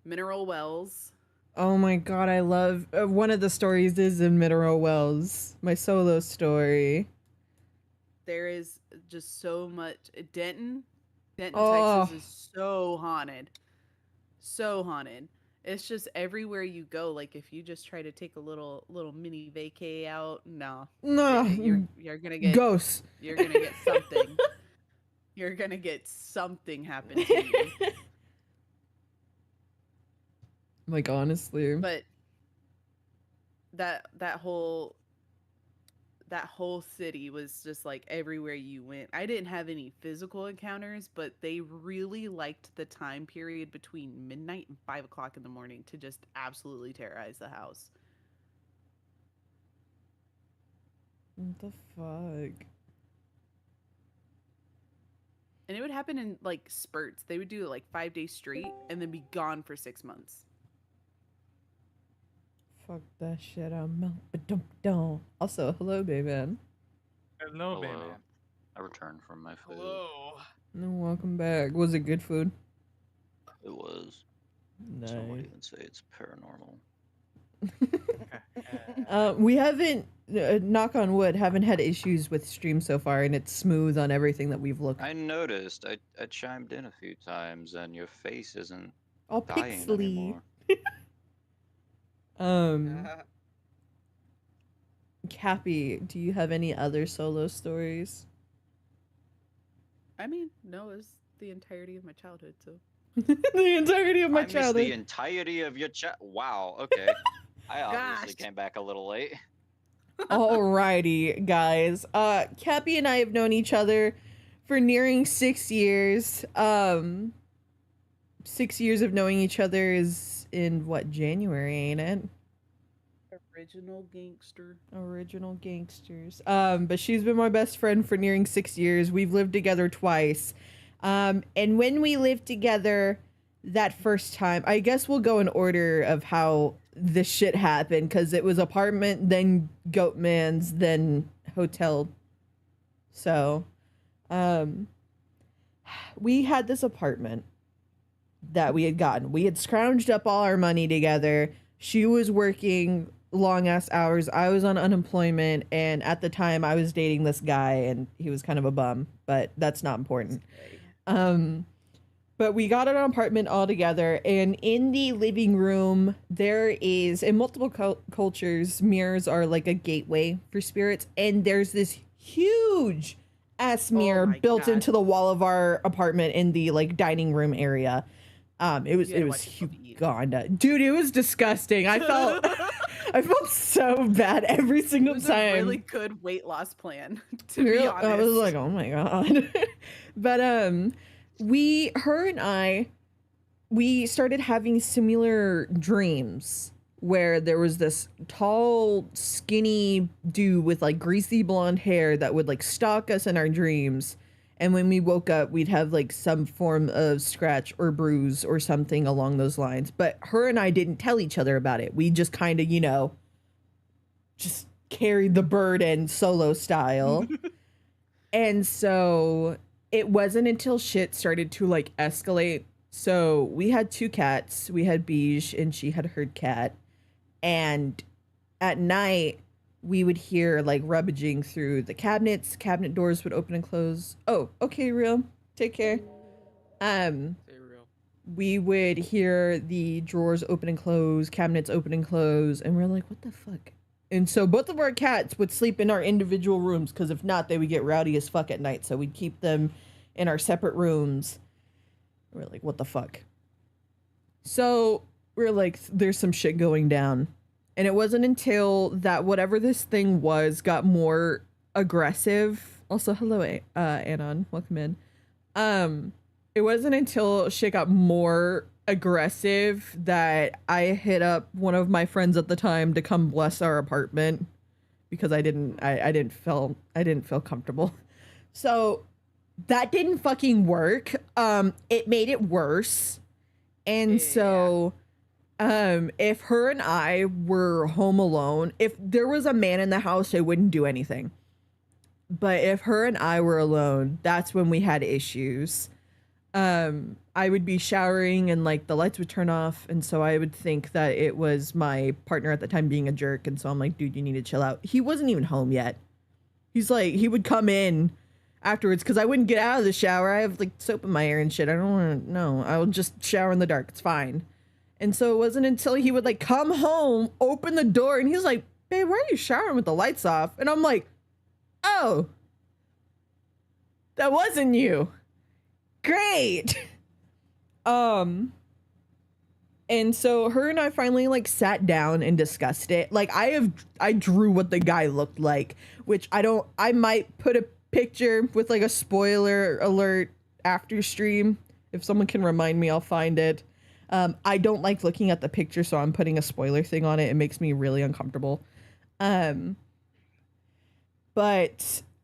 Mineral Wells. Oh my god, I love one of the stories is in Mineral Wells, my solo story. There is just so much. Denton, Texas is so haunted. So haunted. It's just everywhere you go. Like if you just try to take a little mini vacay out, no, you're gonna get ghosts. You're gonna get something. You're gonna get something happen to you. Like honestly, but that whole city was just like everywhere you went. I didn't have any physical encounters, but they really liked the time period between midnight and 5 o'clock in the morning to just absolutely terrorize the house. What the fuck? And it would happen in like spurts. They would do it like 5 days straight and then be gone for 6 months. Fuck that shit. I'm also, hello, baby. Hello, baby. I returned from my food. Hello. No, welcome back. Was it good food? It was. Nice. Some would even say it's paranormal. We haven't, knock on wood, haven't had issues with stream so far, and it's smooth on everything that we've looked. I noticed. I chimed in a few times, and your face isn't all dying pixely. anymore. Cappy, do you have any other solo stories? I mean, no, it's the entirety of my childhood, so. The entirety of my I missed childhood. the entirety of your chat. Wow. Okay. I obviously Gosh. came back a little late. Alrighty, guys. Cappy and I have known each other for nearing 6 years. 6 years of knowing each other is in what, January, ain't it? Original gangster. Original gangsters. But she's been my best friend for nearing 6 years. We've lived together twice. And when we lived together that first time, I guess we'll go in order of how this shit happened, because it was apartment, then Goatman's, then hotel. So, we had this apartment that we had gotten. We had scrounged up all our money together. She was working long ass hours. I was on unemployment, and at the time I was dating this guy, and he was kind of a bum, but that's not important. But we got an apartment all together, and in the living room there is, in multiple cultures, mirrors are like a gateway for spirits, and there's this huge ass mirror built into the wall of our apartment in the like dining room area. It was Uganda. Dude, it was disgusting. I felt I felt so bad every single time. A really good weight loss plan, to be honest. I was like, oh my god. But her and I started having similar dreams where there was this tall, skinny dude with like greasy blonde hair that would like stalk us in our dreams. And when we woke up, we'd have like some form of scratch or bruise or something along those lines. But her and I didn't tell each other about it. We just kind of, just carried the burden solo style. And so it wasn't until shit started to like escalate. So we had 2 cats. We had Beige and she had her cat. And at night, we would hear like rummaging through the cabinets. Cabinet doors would open and close. Oh, okay, real. Take care. We would hear the drawers open and close, cabinets open and close, and we're like, what the fuck? And so both of our cats would sleep in our individual rooms, because if not, they would get rowdy as fuck at night. So we'd keep them in our separate rooms. We're like, what the fuck? So we're like, there's some shit going down. And it wasn't until that whatever this thing was got more aggressive. Also, hello, Anon. Welcome in. It wasn't until shit got more aggressive that I hit up one of my friends at the time to come bless our apartment, because I didn't feel comfortable. So that didn't fucking work. It made it worse. And so if her and I were home alone, if there was a man in the house, I wouldn't do anything. But if her and I were alone, that's when we had issues. I would be showering and like the lights would turn off, and so I would think that it was my partner at the time being a jerk, and so I'm like, dude, you need to chill out. He wasn't even home yet. He's like, he would come in afterwards, because I wouldn't get out of the shower. I have like soap in my hair and shit. I don't want to, no, I'll just shower in the dark. It's fine. And so it wasn't until he would like come home, open the door, and he's like, babe, why are you showering with the lights off? And I'm like, oh, that wasn't you. Great. And so her and I finally like sat down and discussed it. Like I drew what the guy looked like, which I might put a picture with like a spoiler alert after stream. If someone can remind me, I'll find it. I don't like looking at the picture, so I'm putting a spoiler thing on it. It makes me really uncomfortable. But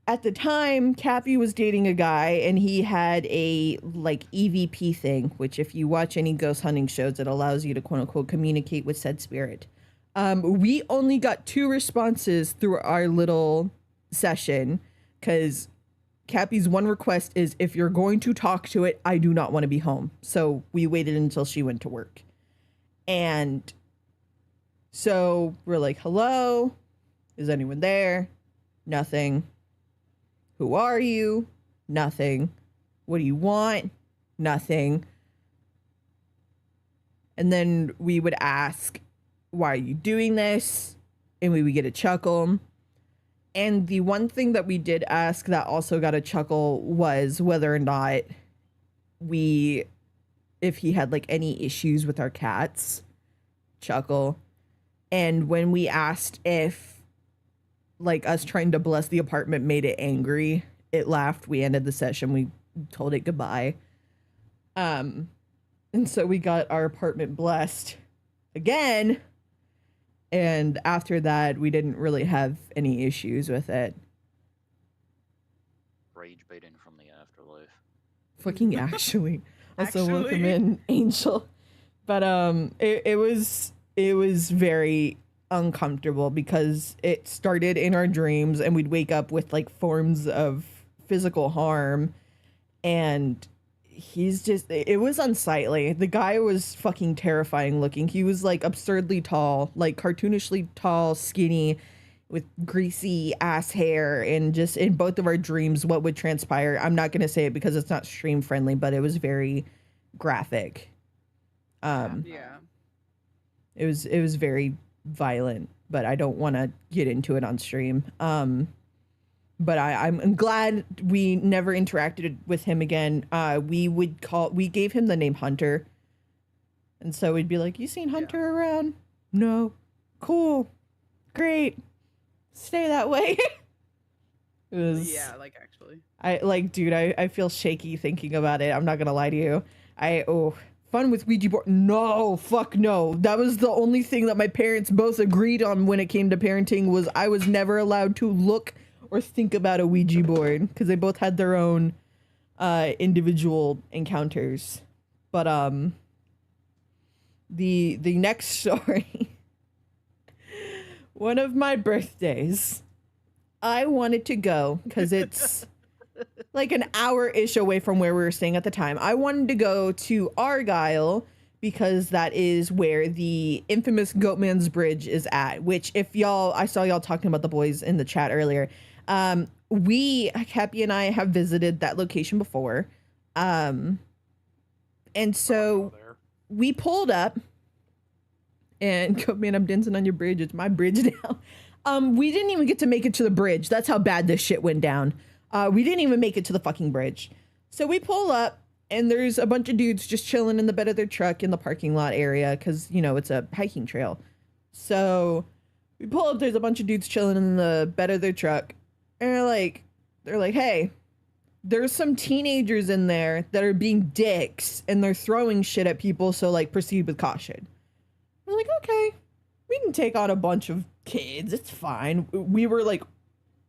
at the time, Cappy was dating a guy, and he had a like EVP thing, which if you watch any ghost hunting shows, it allows you to quote unquote communicate with said spirit. We only got 2 responses through our little session, because Cappy's one request is, if you're going to talk to it, I do not want to be home. So we waited until she went to work. And so we're like, hello? Is anyone there? Nothing. Who are you? Nothing. What do you want? Nothing. And then we would ask, why are you doing this? And we would get a chuckle. And the one thing that we did ask that also got a chuckle was whether or not if he had like any issues with our cats. Chuckle. And when we asked if like us trying to bless the apartment made it angry, it laughed. We ended the session. We told it goodbye. And so we got our apartment blessed again. And after that, we didn't really have any issues with it. Rage baiting from the afterlife. Fucking actually. Also welcome Actually. in, Angel. But it was very uncomfortable because it started in our dreams and we'd wake up with like forms of physical harm, and it was unsightly. The guy was fucking terrifying looking. He was like absurdly tall, like cartoonishly tall, skinny, with greasy ass hair, and just in both of our dreams what would transpire. I'm not going to say it because it's not stream friendly, but it was very graphic. Yeah. It was very violent, but I don't want to get into it on stream. But I'm glad we never interacted with him again. We gave him the name Hunter. And so we'd be like, you seen Hunter around? No. Cool. Great. Stay that way. It was, Yeah, like actually. I feel shaky thinking about it. I'm not gonna lie to you. Fun with Ouija board. No, fuck no. That was the only thing that my parents both agreed on when it came to parenting, was I was never allowed to look or think about a Ouija board because they both had their own individual encounters. But the next story, one of my birthdays, I wanted to go because it's like an hour-ish away from where we were staying at the time. I wanted to go to Argyle because that is where the infamous Goatman's Bridge is at, which I saw y'all talking about the boys in the chat earlier. Cappy and I have visited that location before. And so we pulled up and Goatman, I'm dancing on your bridge. It's my bridge now. We didn't even get to make it to the bridge. That's how bad this shit went down. We didn't even make it to the fucking bridge. So we pull up and there's a bunch of dudes just chilling in the bed of their truck in the parking lot area because, it's a hiking trail. So we pull up, there's a bunch of dudes chilling in the bed of their truck. And they're like, hey, there's some teenagers in there that are being dicks and they're throwing shit at people. So like proceed with caution. We're like, okay, we can take on a bunch of kids. It's fine. We were like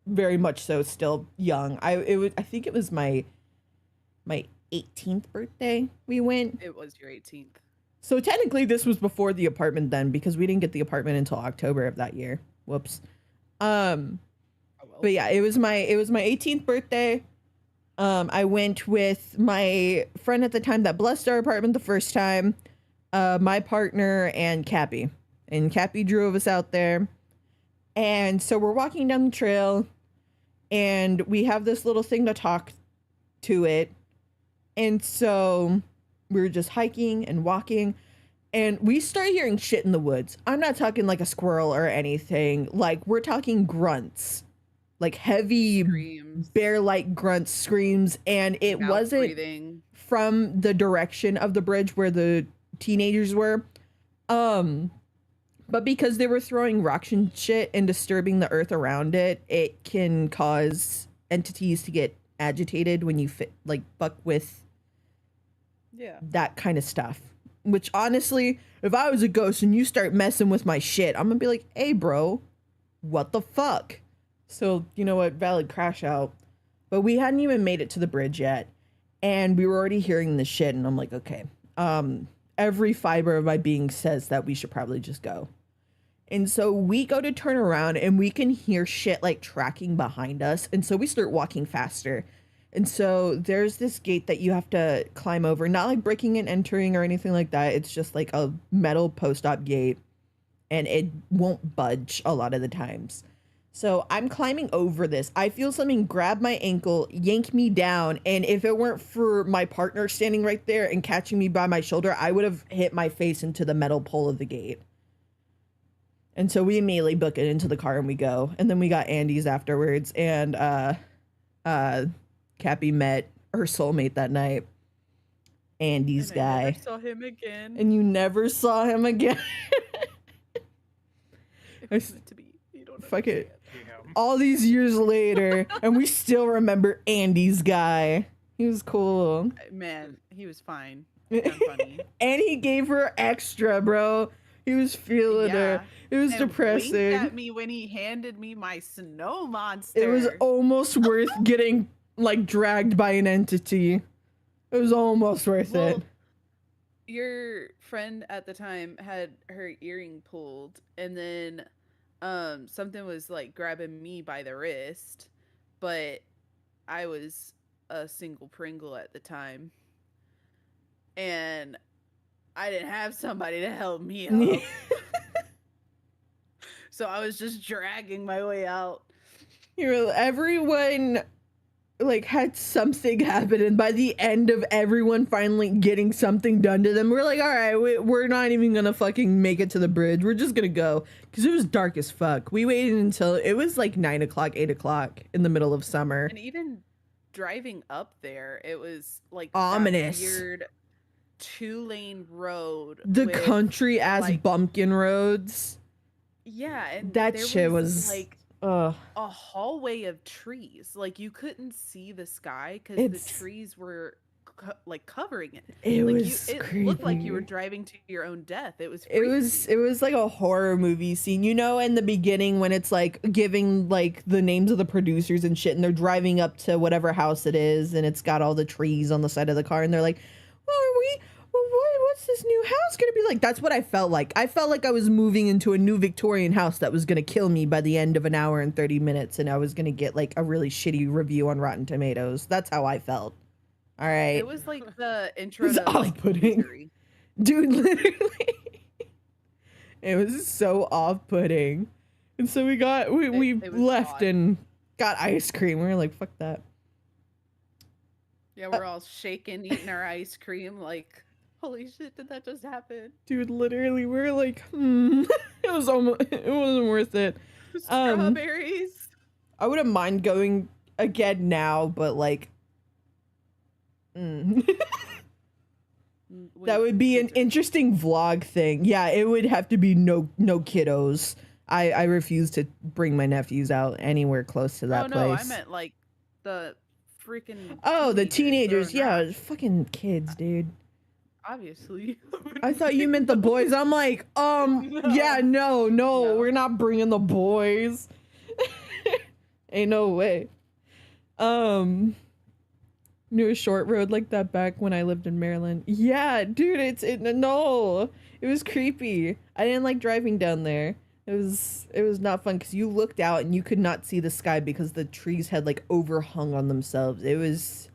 very much so still young. I think it was my 18th birthday we went. It was your 18th. So technically this was before the apartment then, because we didn't get the apartment until October of that year. Whoops. But yeah, it was my 18th birthday. I went with my friend at the time that blessed our apartment the first time, my partner and Cappy. And Cappy drove us out there. And so we're walking down the trail and we have this little thing to talk to it. And so we were just hiking and walking and we start hearing shit in the woods. I'm not talking like a squirrel or anything. Like we're talking grunts. Like heavy bear-like grunts, screams, and it wasn't from the direction of the bridge where the teenagers were. But because they were throwing rocks and shit and disturbing the earth around it, it can cause entities to get agitated when you fuck with that kind of stuff. Which honestly, if I was a ghost and you start messing with my shit, I'm gonna be like, hey bro, what the fuck? So, you know what, valid crash out. But we hadn't even made it to the bridge yet. And we were already hearing the shit. And I'm like, okay. Every fiber of my being says that we should probably just go. And so we go to turn around and we can hear shit like tracking behind us. And so we start walking faster. And so there's this gate that you have to climb over. Not like breaking and entering or anything like that. It's just like a metal post-op gate. And it won't budge a lot of the times. So I'm climbing over this. I feel something grab my ankle, yank me down. And if it weren't for my partner standing right there and catching me by my shoulder, I would have hit my face into the metal pole of the gate. And so we immediately book it into the car and we go. And then we got Andy's afterwards. And Cappy met her soulmate that night. Andy's and guy. I never saw him again. And you never saw him again. It was meant to be. You don't Fuck it. Damn. All these years later, and we still remember Andy's guy. He was cool. Man, he was fine. And funny. And he gave her extra, bro. He was feeling her. It was And depressing. winked at me when he handed me my snow monster. It was almost worth getting like dragged by an entity. It was almost worth it. Your friend at the time had her earring pulled, and then something was like grabbing me by the wrist, but I was a single Pringle at the time, and I didn't have somebody to help me up. So I was just dragging my way out. Everyone like had something happen, and by the end of everyone finally getting something done to them, we're like, all right, we're not even gonna fucking make it to the bridge. We're just gonna go, because it was dark as fuck. We waited until it was like 9 o'clock, 8 o'clock in the middle of summer. And even driving up there, it was like Ominous. that weird 2-lane road. The with, country ass like, bumpkin roads. Yeah, and That there shit was like ugh. a hallway of trees. Like you couldn't see the sky because the It's- trees were like covering it. It Like was it looked like you were creepy. driving to your own death. It was. It was like a horror movie scene, you know, in the beginning when it's like giving like the names of the producers and shit, and they're driving up to whatever house it is, and it's got all the trees on the side of the car, and they're like, what's this new house gonna be like? That's what I felt like. I felt like I was moving into a new Victorian house that was gonna kill me by the end of an hour and 30 minutes, and I was gonna get like a really shitty review on Rotten Tomatoes. That's how I felt. All right. It was like the intro It's to like, off-putting. Misery. Dude, literally. It was so off-putting. And so we It was left odd. and got ice cream. We were like, fuck that. Yeah, we're all shaking, eating our ice cream. Like, holy shit, did that just happen? Dude, literally, we were like, it wasn't worth it. Strawberries. I wouldn't mind going again now, but like, that would be an interesting vlog thing. Yeah, it would have to be no kiddos. I refuse to bring my nephews out anywhere close to that Oh no, place. I meant like the freaking. Oh, the teenagers. They're not- Yeah, fucking kids, dude. Obviously. I thought you meant the boys. I'm like, yeah, no, we're not bringing the boys. Ain't no way. Knew a short road like that back when I lived in Maryland. Yeah, dude, no, it was creepy. I didn't like driving down there. It was not fun because you looked out and you could not see the sky because the trees had like overhung on themselves. It was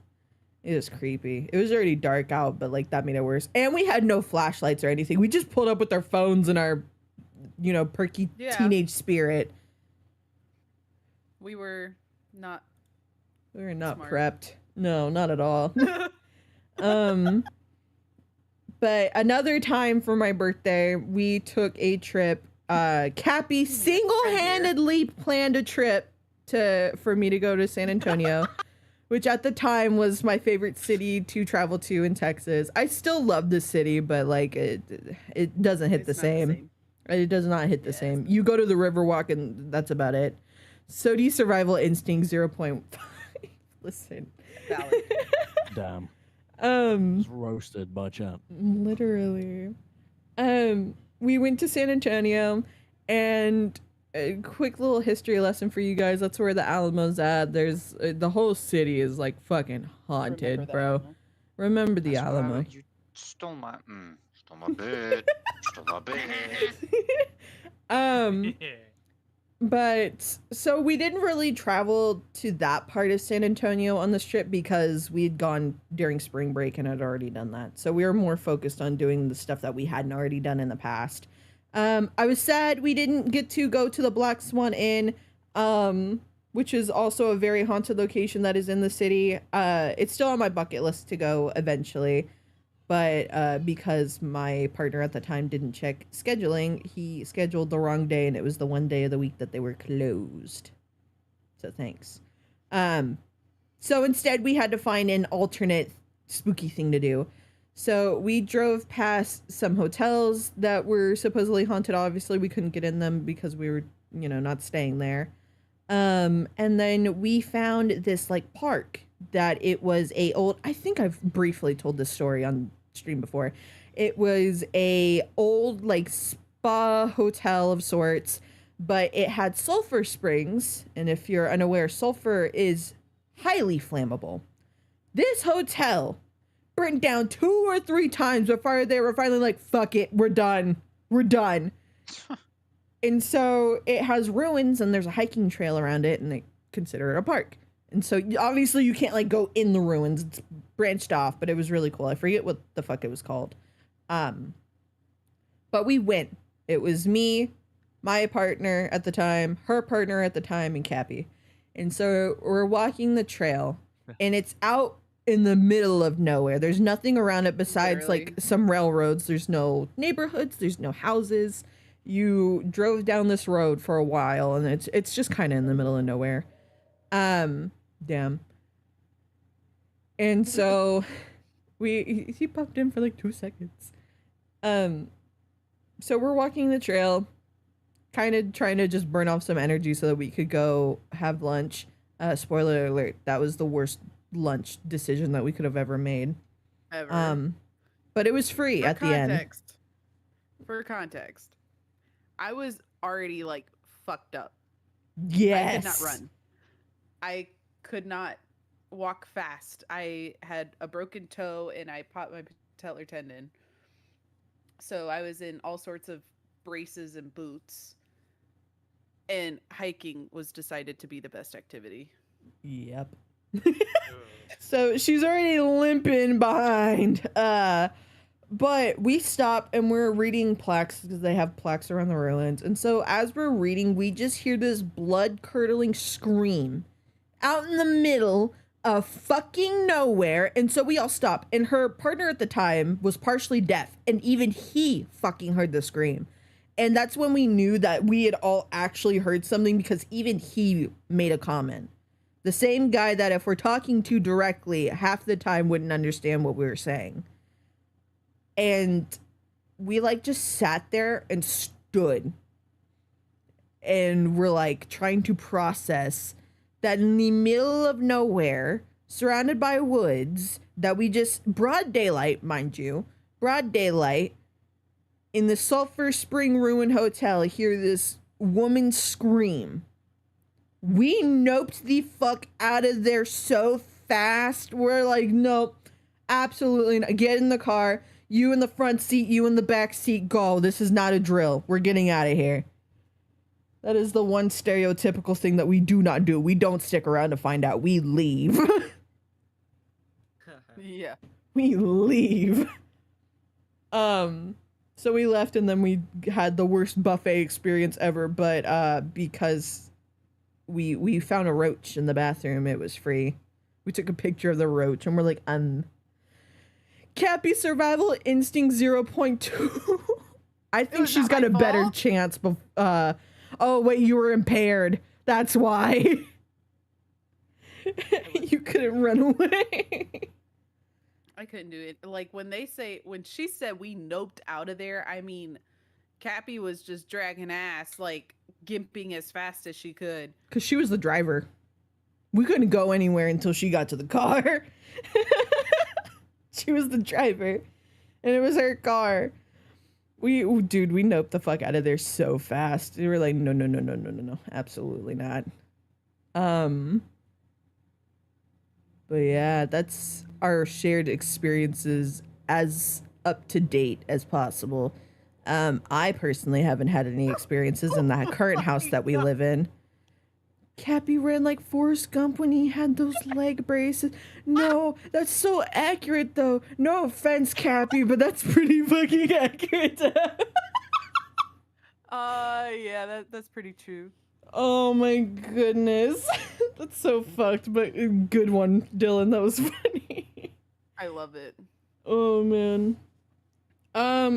creepy. It was already dark out, but like that made it worse. And we had no flashlights or anything. We just pulled up with our phones and our, perky teenage spirit. We were not not smart. prepped. No, not at all. But another time for my birthday, we took a trip. Cappy single-handedly planned a trip for me to go to San Antonio, which at the time was my favorite city to travel to in Texas. I still love the city, but like it doesn't hit the It's not the same. same. It does not hit the same. You go to the Riverwalk and that's about it. SOTY survival instinct 0.5. Listen. valid. Damn. It's roasted by Champ. Literally. We went to San Antonio, and a quick little history lesson for you guys. That's where the Alamo's at. There's the whole city is like fucking haunted, Remember the bro. Alamo. Remember the That's why Alamo. You stole my bed. Stole my bed. But so we didn't really travel to that part of San Antonio on this trip because we'd gone during spring break and had already done that. So we were more focused on doing the stuff that we hadn't already done in the past. I was sad we didn't get to go to the Black Swan Inn, which is also a very haunted location that is in the city. It's still on my bucket list to go eventually. But because my partner at the time didn't check scheduling, he scheduled the wrong day, and it was the one day of the week that they were closed. So thanks. So instead, we had to find an alternate spooky thing to do. So we drove past some hotels that were supposedly haunted. Obviously, we couldn't get in them because we were, not staying there. And then we found this like park that it was a old, I think I've briefly told this story on stream before. It was a old like spa hotel of sorts, but it had sulfur springs. And if you're unaware, sulfur is highly flammable. This hotel burnt down 2 or 3 times before they were finally like, fuck it, we're done. And so it has ruins, and there's a hiking trail around it, and they consider it a park. And so obviously you can't like go in the ruins. It's branched off, but it was really cool. I forget what the fuck it was called. But we went. It was me, my partner at the time, her partner at the time, and Cappy. And so we're walking the trail, and it's out in the middle of nowhere. There's nothing around it besides like some railroads. There's no neighborhoods. There's no houses. You drove down this road for a while, and it's just kind of in the middle of nowhere. Damn. And so he popped in for like 2 seconds. So we're walking the trail, kind of trying to just burn off some energy so that we could go have lunch. Spoiler alert, that was the worst lunch decision that we could have ever made. Ever. But it was free at the end. For context, I was already like fucked up. Yes. I could not run. I could not walk fast. I had a broken toe and I popped my patellar tendon. So I was in all sorts of braces and boots. And hiking was decided to be the best activity. Yep. So she's already limping behind. But we stop and we're reading plaques because they have plaques around the ruins. And so as we're reading, we just hear this blood-curdling scream out in the middle of fucking nowhere. And so we all stop. And her partner at the time was partially deaf. And even he fucking heard the scream. And that's when we knew that we had all actually heard something, because even he made a comment. The same guy that if we're talking to directly, half the time wouldn't understand what we were saying. And we like just sat there and stood. And we're like trying to process that in the middle of nowhere, surrounded by woods, that we just, broad daylight, mind you, broad daylight, in the Sulphur Spring Ruin Hotel, hear this woman scream. We noped the fuck out of there so fast. We're like, nope, absolutely not. Get in the car. You in the front seat, you in the back seat, go. This is not a drill. We're getting out of here. That is the one stereotypical thing that we do not do. We don't stick around to find out. We leave. Yeah. We leave. So we left, and then we had the worst buffet experience ever, but because we found a roach in the bathroom, it was free. We took a picture of the roach, and we're like, Cappy survival instinct 0.2. I think she's got a better chance. Oh, wait, you were impaired. That's why. You couldn't run away. I couldn't do it. Like when she said we noped out of there, I mean, Cappy was just dragging ass, like gimping as fast as she could. Because she was the driver. We couldn't go anywhere until she got to the car. She was the driver, and it was her car. We noped the fuck out of there so fast. We were like, no, absolutely not. But yeah, that's our shared experiences as up to date as possible. I personally haven't had any experiences in the current house that we live in. Cappy ran like Forrest Gump when he had those leg braces. No, that's so accurate though. No offense, Cappy, but that's pretty fucking accurate. Yeah, that's pretty true. Oh my goodness. That's so fucked, but good one, Dylan. That was funny. I love it. Oh man.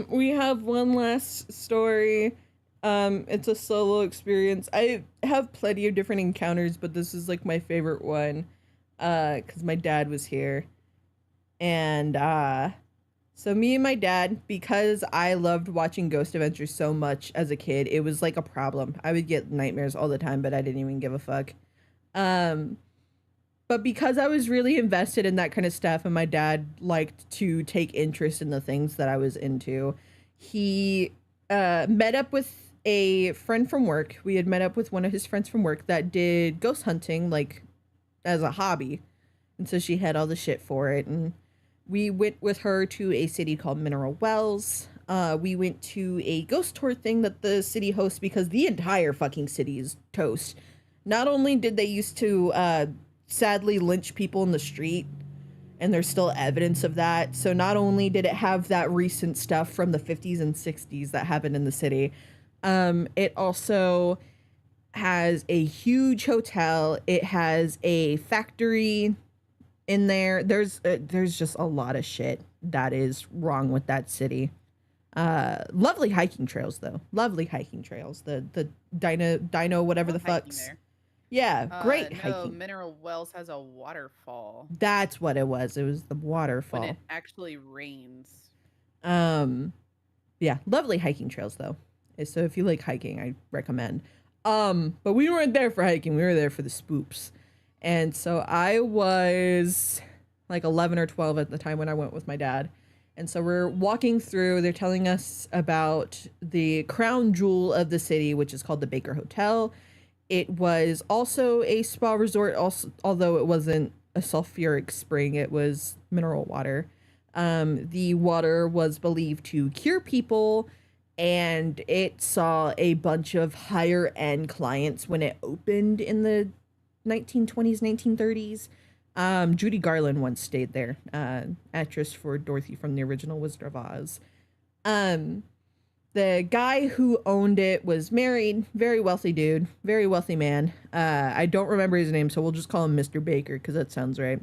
We have one last story. It's a solo experience. I have plenty of different encounters, but this is like my favorite one. Cause my dad was here. And so me and my dad, because I loved watching Ghost Adventures so much as a kid, it was like a problem. I would get nightmares all the time, but I didn't even give a fuck. But because I was really invested in that kind of stuff and my dad liked to take interest in the things that I was into, he met up with a friend from work. We had met up with one of his friends from work that did ghost hunting, like, as a hobby. And so she had all the shit for it. And we went with her to a city called Mineral Wells. We went to a ghost tour thing that the city hosts because the entire fucking city is toast. Not only did they used to sadly lynch people in the street, and there's still evidence of that. So not only did it have that recent stuff from the 50s and 60s that happened in the city, it also has a huge hotel. It has a factory in there. There's just a lot of shit that is wrong with that city. Lovely hiking trails though. Lovely hiking trails. The dino whatever the fucks. There. Yeah, great no, hiking. Mineral Wells has a waterfall. That's what it was. It was the waterfall. When it actually rains. Yeah, lovely hiking trails though. So if you like hiking, I recommend. But we weren't there for hiking. We were there for the spoops. And so I was like 11 or 12 at the time when I went with my dad. And so we're walking through, they're telling us about the crown jewel of the city, which is called the Baker Hotel. It was also a spa resort, also, although it wasn't a sulfuric spring, it was mineral water. The water was believed to cure people, and it saw a bunch of higher end clients when it opened in the 1920s, 1930s. Judy Garland once stayed there, actress for Dorothy from the original Wizard of Oz. The guy who owned it was married, very wealthy dude, very wealthy man. I don't remember his name, so we'll just call him Mr. Baker because that sounds right.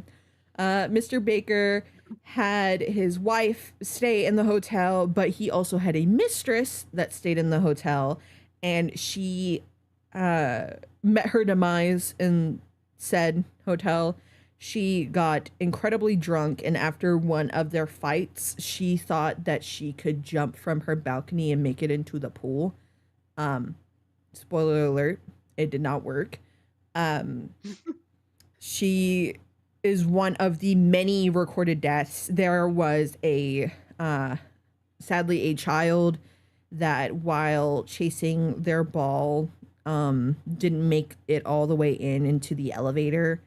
Mr. Baker had his wife stay in the hotel, but he also had a mistress that stayed in the hotel, and she met her demise in said hotel. She got incredibly drunk, and after one of their fights, she thought that she could jump from her balcony and make it into the pool. Spoiler alert, it did not work. She is one of the many recorded deaths. There was a, sadly, a child that while chasing their ball, didn't make it all the way into the elevator.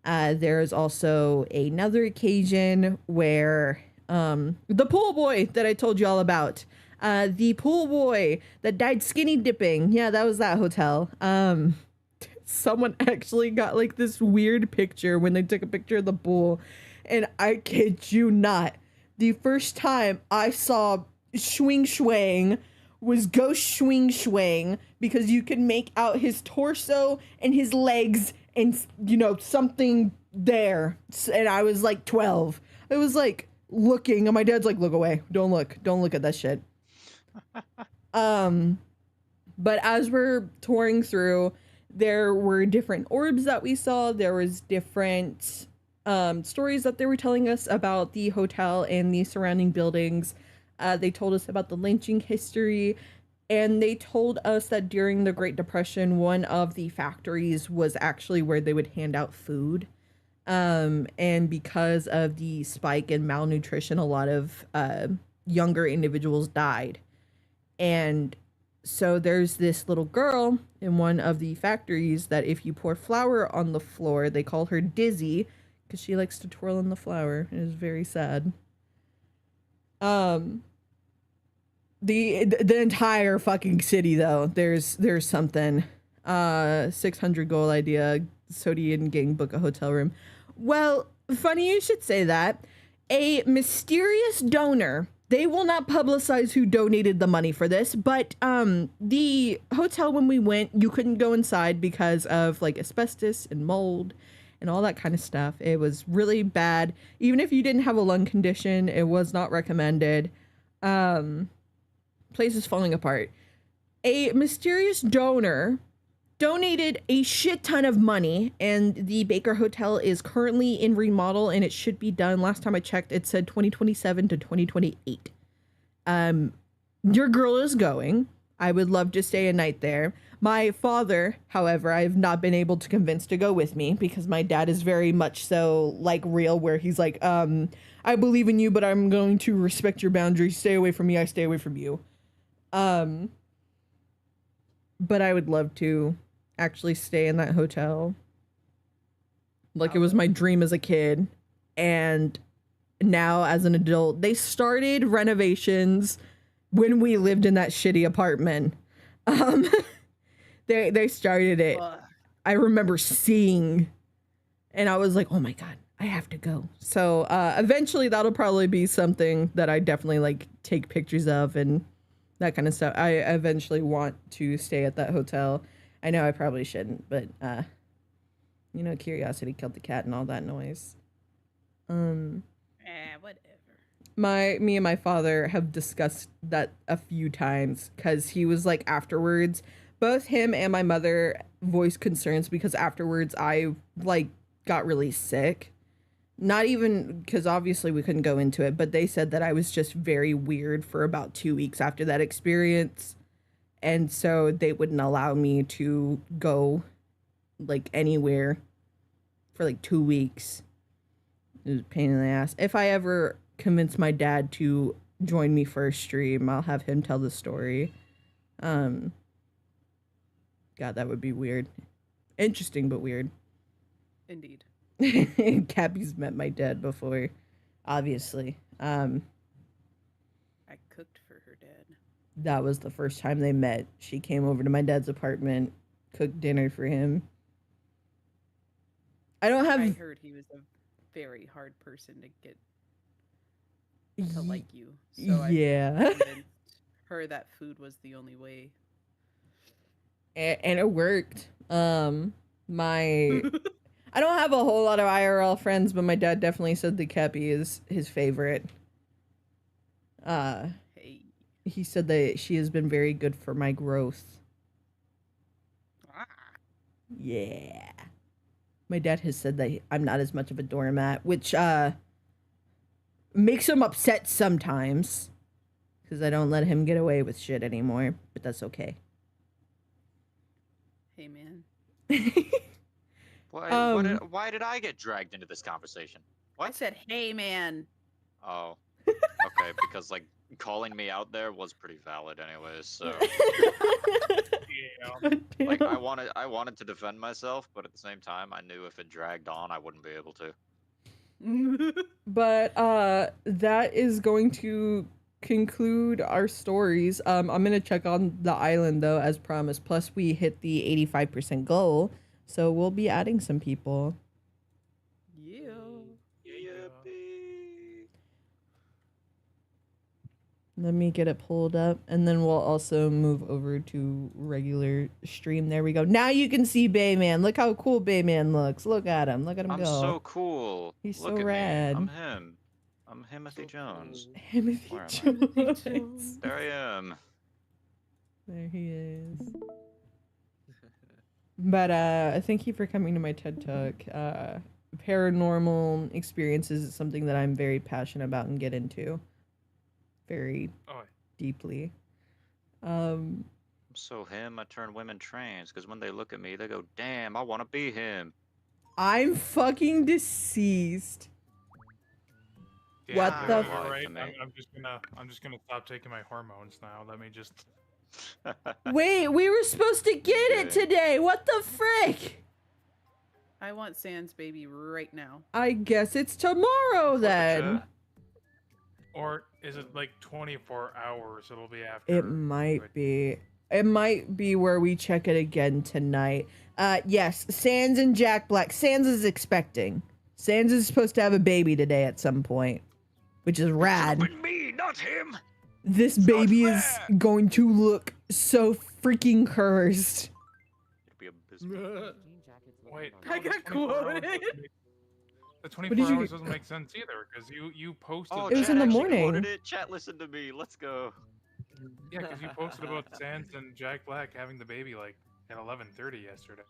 There's also another occasion where the pool boy that I told you all about, the pool boy that died skinny dipping. Yeah, that was that hotel. Someone actually got like this weird picture when they took a picture of the pool. And I kid you not, the first time I saw Swing Schwang was Ghost Swing Schwang, because you could make out his torso and his legs and, you know, something there. And I was like 12. I was like looking, and my dad's like, look away. Don't look at that shit. But as we're touring through, there were different orbs that we saw. There was different stories that they were telling us about the hotel and the surrounding buildings. They told us about the lynching history. And they told us that during the Great Depression, one of the factories was actually where they would hand out food. And because of the spike in malnutrition, a lot of younger individuals died. And so there's this little girl in one of the factories that if you pour flour on the floor, they call her Dizzy because she likes to twirl in the flour. It is very sad. The entire fucking city though, there's something. 600 gold idea, Sodian gang book a hotel room. Well, funny you should say that. A mysterious donor, they will not publicize who donated the money for this, but the hotel when we went, you couldn't go inside because of like asbestos and mold and all that kind of stuff. It was really bad. Even if you didn't have a lung condition, it was not recommended. Place is falling apart. A mysterious donor donated a shit ton of money, and the Baker Hotel is currently in remodel, and it should be done. Last time I checked, it said 2027 to 2028. Your girl is going. I would love to stay a night there. My father, however, I have not been able to convince to go with me because my dad is very much so like real, where he's like, I believe in you, but I'm going to respect your boundaries. Stay away from me. I stay away from you. But I would love to actually stay in that hotel. Like, it was my dream as a kid. And now as an adult, they started renovations when we lived in that shitty apartment. They started it. I remember seeing, and I was like, oh my God, I have to go. So eventually that'll probably be something that I definitely like take pictures of and that kind of stuff. I eventually want to stay at that hotel. I know I probably shouldn't, but you know, curiosity killed the cat and all that noise. Whatever. Me and my father have discussed that a few times, because he was like, afterwards, both him and my mother voiced concerns because afterwards I like got really sick. Not even because obviously we couldn't go into it, but they said that I was just very weird for about 2 weeks after that experience. And so they wouldn't allow me to go like anywhere for like 2 weeks. It was a pain in the ass. If I ever convince my dad to join me for a stream, I'll have him tell the story. God, that would be weird. Interesting, but weird. Indeed. Cappy's met my dad before, obviously. I cooked for her dad. That was the first time they met. She came over to my dad's apartment, cooked dinner for him. I heard he was a very hard person to get to like you. So yeah. I convinced her that food was the only way. And it worked. I don't have a whole lot of IRL friends, but my dad definitely said the Cappy is his favorite. He said that she has been very good for my growth. Yeah. My dad has said that I'm not as much of a doormat, which makes him upset sometimes, because I don't let him get away with shit anymore, but that's okay. Hey, man. Why did I get dragged into this conversation? What? I said, hey, man. Oh. Okay, because, like, calling me out there was pretty valid anyways, so... Yeah. Like, I wanted to defend myself, but at the same time, I knew if it dragged on, I wouldn't be able to. But, that is going to conclude our stories. I'm gonna check on the island, though, as promised. Plus, we hit the 85% goal. So we'll be adding some people. Yeah. Let me get it pulled up, and then we'll also move over to regular stream. There we go. Now you can see Bayman. Look how cool Bayman looks. Look at him. Look at him go. I'm so cool. He's Look so at rad. Me. I'm him. I'm ภิmothy Jones. ภิmothy Jones. There I am. There he is. But thank you for coming to my TED Talk. Paranormal experiences is something that I'm very passionate about and get into very deeply. I'm so him, I turn women trans, because when they look at me, they go, damn, I want to be him. I'm fucking deceased. Yeah, What the you're right. I'm just gonna stop taking my hormones now. Let me just... Wait, we were supposed to get it today. What the frick? I want Sans baby right now. I guess it's tomorrow then. Or is it like 24 hours? It'll be after. It might be. It might be where we check it again tonight. Yes, Sans and Jack Black. Sans is expecting. Sans is supposed to have a baby today at some point, which is rad. Me, not him. This baby is going to look so freaking cursed. It'll be a Wait, I no, the got 24 hours quoted. doesn't make- The did 24 you hours get- doesn't make sense either, because you posted. Oh, It was chat in the actually morning. quoted it. Chat, listen to me. Let's go. Yeah, because you posted about Sans and Jack Black having the baby like at 11:30 yesterday.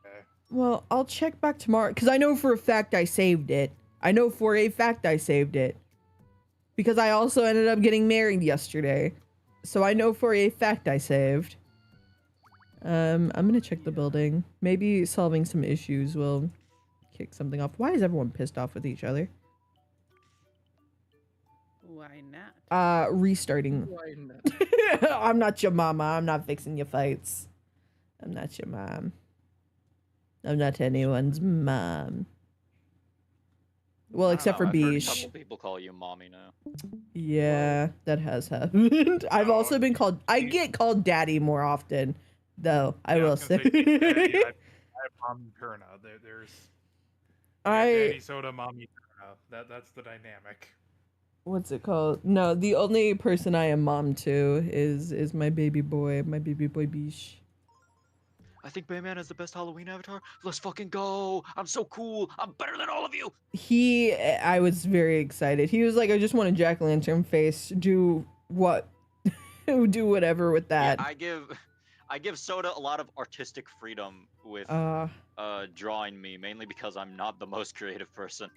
Well, I'll check back tomorrow because I know for a fact I saved it. I know for a fact I saved it. Because I also ended up getting married yesterday. So I know for a fact I saved. I'm gonna check the building. Maybe solving some issues will kick something off. Why is everyone pissed off with each other? Why not? Restarting. Why not? I'm not your mama. I'm not fixing your fights. I'm not your mom. I'm not anyone's mom. Well, I don't except for know, I've heard a Bish. couple people call you mommy now. Yeah, that has happened. I've also been called. I get called daddy more often, though. I Yeah, will was gonna say. Daddy, I have mommy Perna. There's Daddy Soda, mommy Perna. That's the dynamic. What's it called? No, the only person I am mom to is my baby boy Bish. I think Bayman is the best Halloween avatar. Let's fucking go. I'm so cool. I'm better than all of you. I was very excited. He was like, I just want a jack-o'-lantern face. Do what? Do whatever with that. Yeah, I give Soda a lot of artistic freedom with drawing me, mainly because I'm not the most creative person.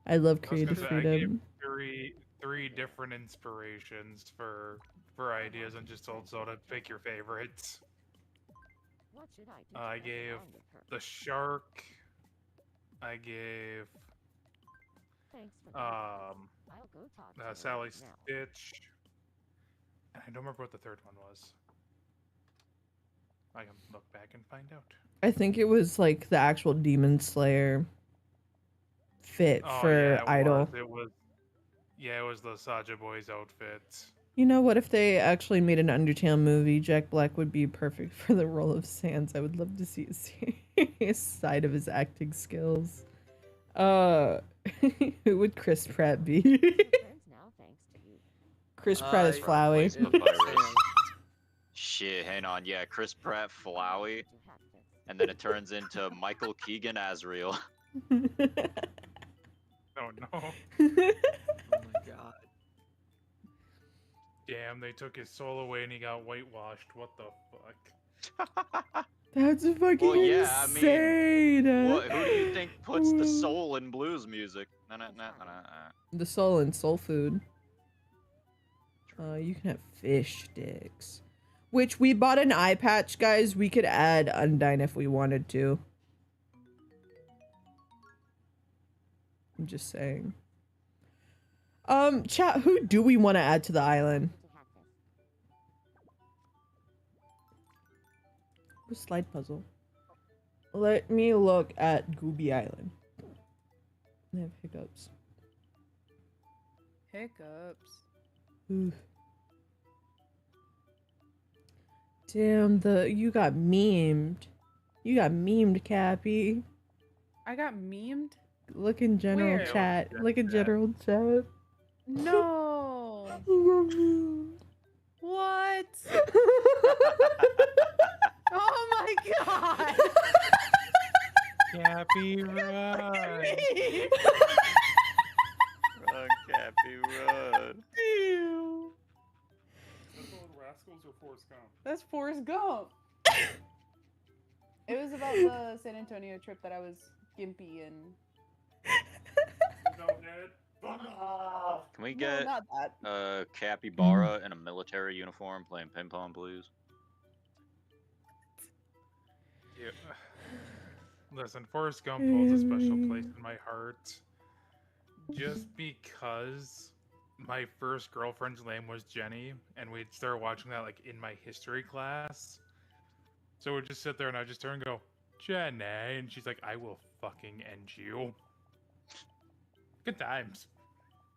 I love I was creative gonna say, I gave freedom. three different inspirations for ideas and just told Soda pick your favorites. I gave the shark. I gave Sally Stitch. And I don't remember what the third one was. I can look back and find out. I think it was like the actual Demon Slayer fit for Idol. It was the Saja Boys outfit. You know what? If they actually made an Undertale movie, Jack Black would be perfect for the role of Sans. I would love to see a serious side of his acting skills. Who would Chris Pratt be? Chris Pratt is Flowey. Shit, hang on. Yeah, Chris Pratt, Flowey. And then it turns into Michael Keegan Asriel. Oh no. Oh my god. Damn, they took his soul away and he got whitewashed. What the fuck? That's fucking Well, yeah, insane. I mean, who do you think puts the soul in blues music? The soul in soul food. You can have fish sticks. Which we bought an eye patch, guys. We could add Undyne if we wanted to. I'm just saying. Chat, who do we want to add to the island? Slide puzzle. Let me look at Gooby Island. They have hiccups. Hiccups. Oof. Damn, you got memed. You got memed, Cappy. I got memed? Look in general Where? chat. Look in general chat. No. What? Oh my god. Cappy, run. Run, Cappy, run. Ew. That's old Rascals or Forrest Gump? That's Forrest Gump. It was about the San Antonio trip that I was gimpy and. Can we No, get not that. Capybara in a military uniform playing ping pong blues? Yeah. Listen, Forrest Gump holds a special place in my heart. Just because my first girlfriend's name was Jenny, and we'd start watching that like in my history class. So we'd just sit there and I'd just turn and go, Jenny, and she's like, I will fucking end you. Good times.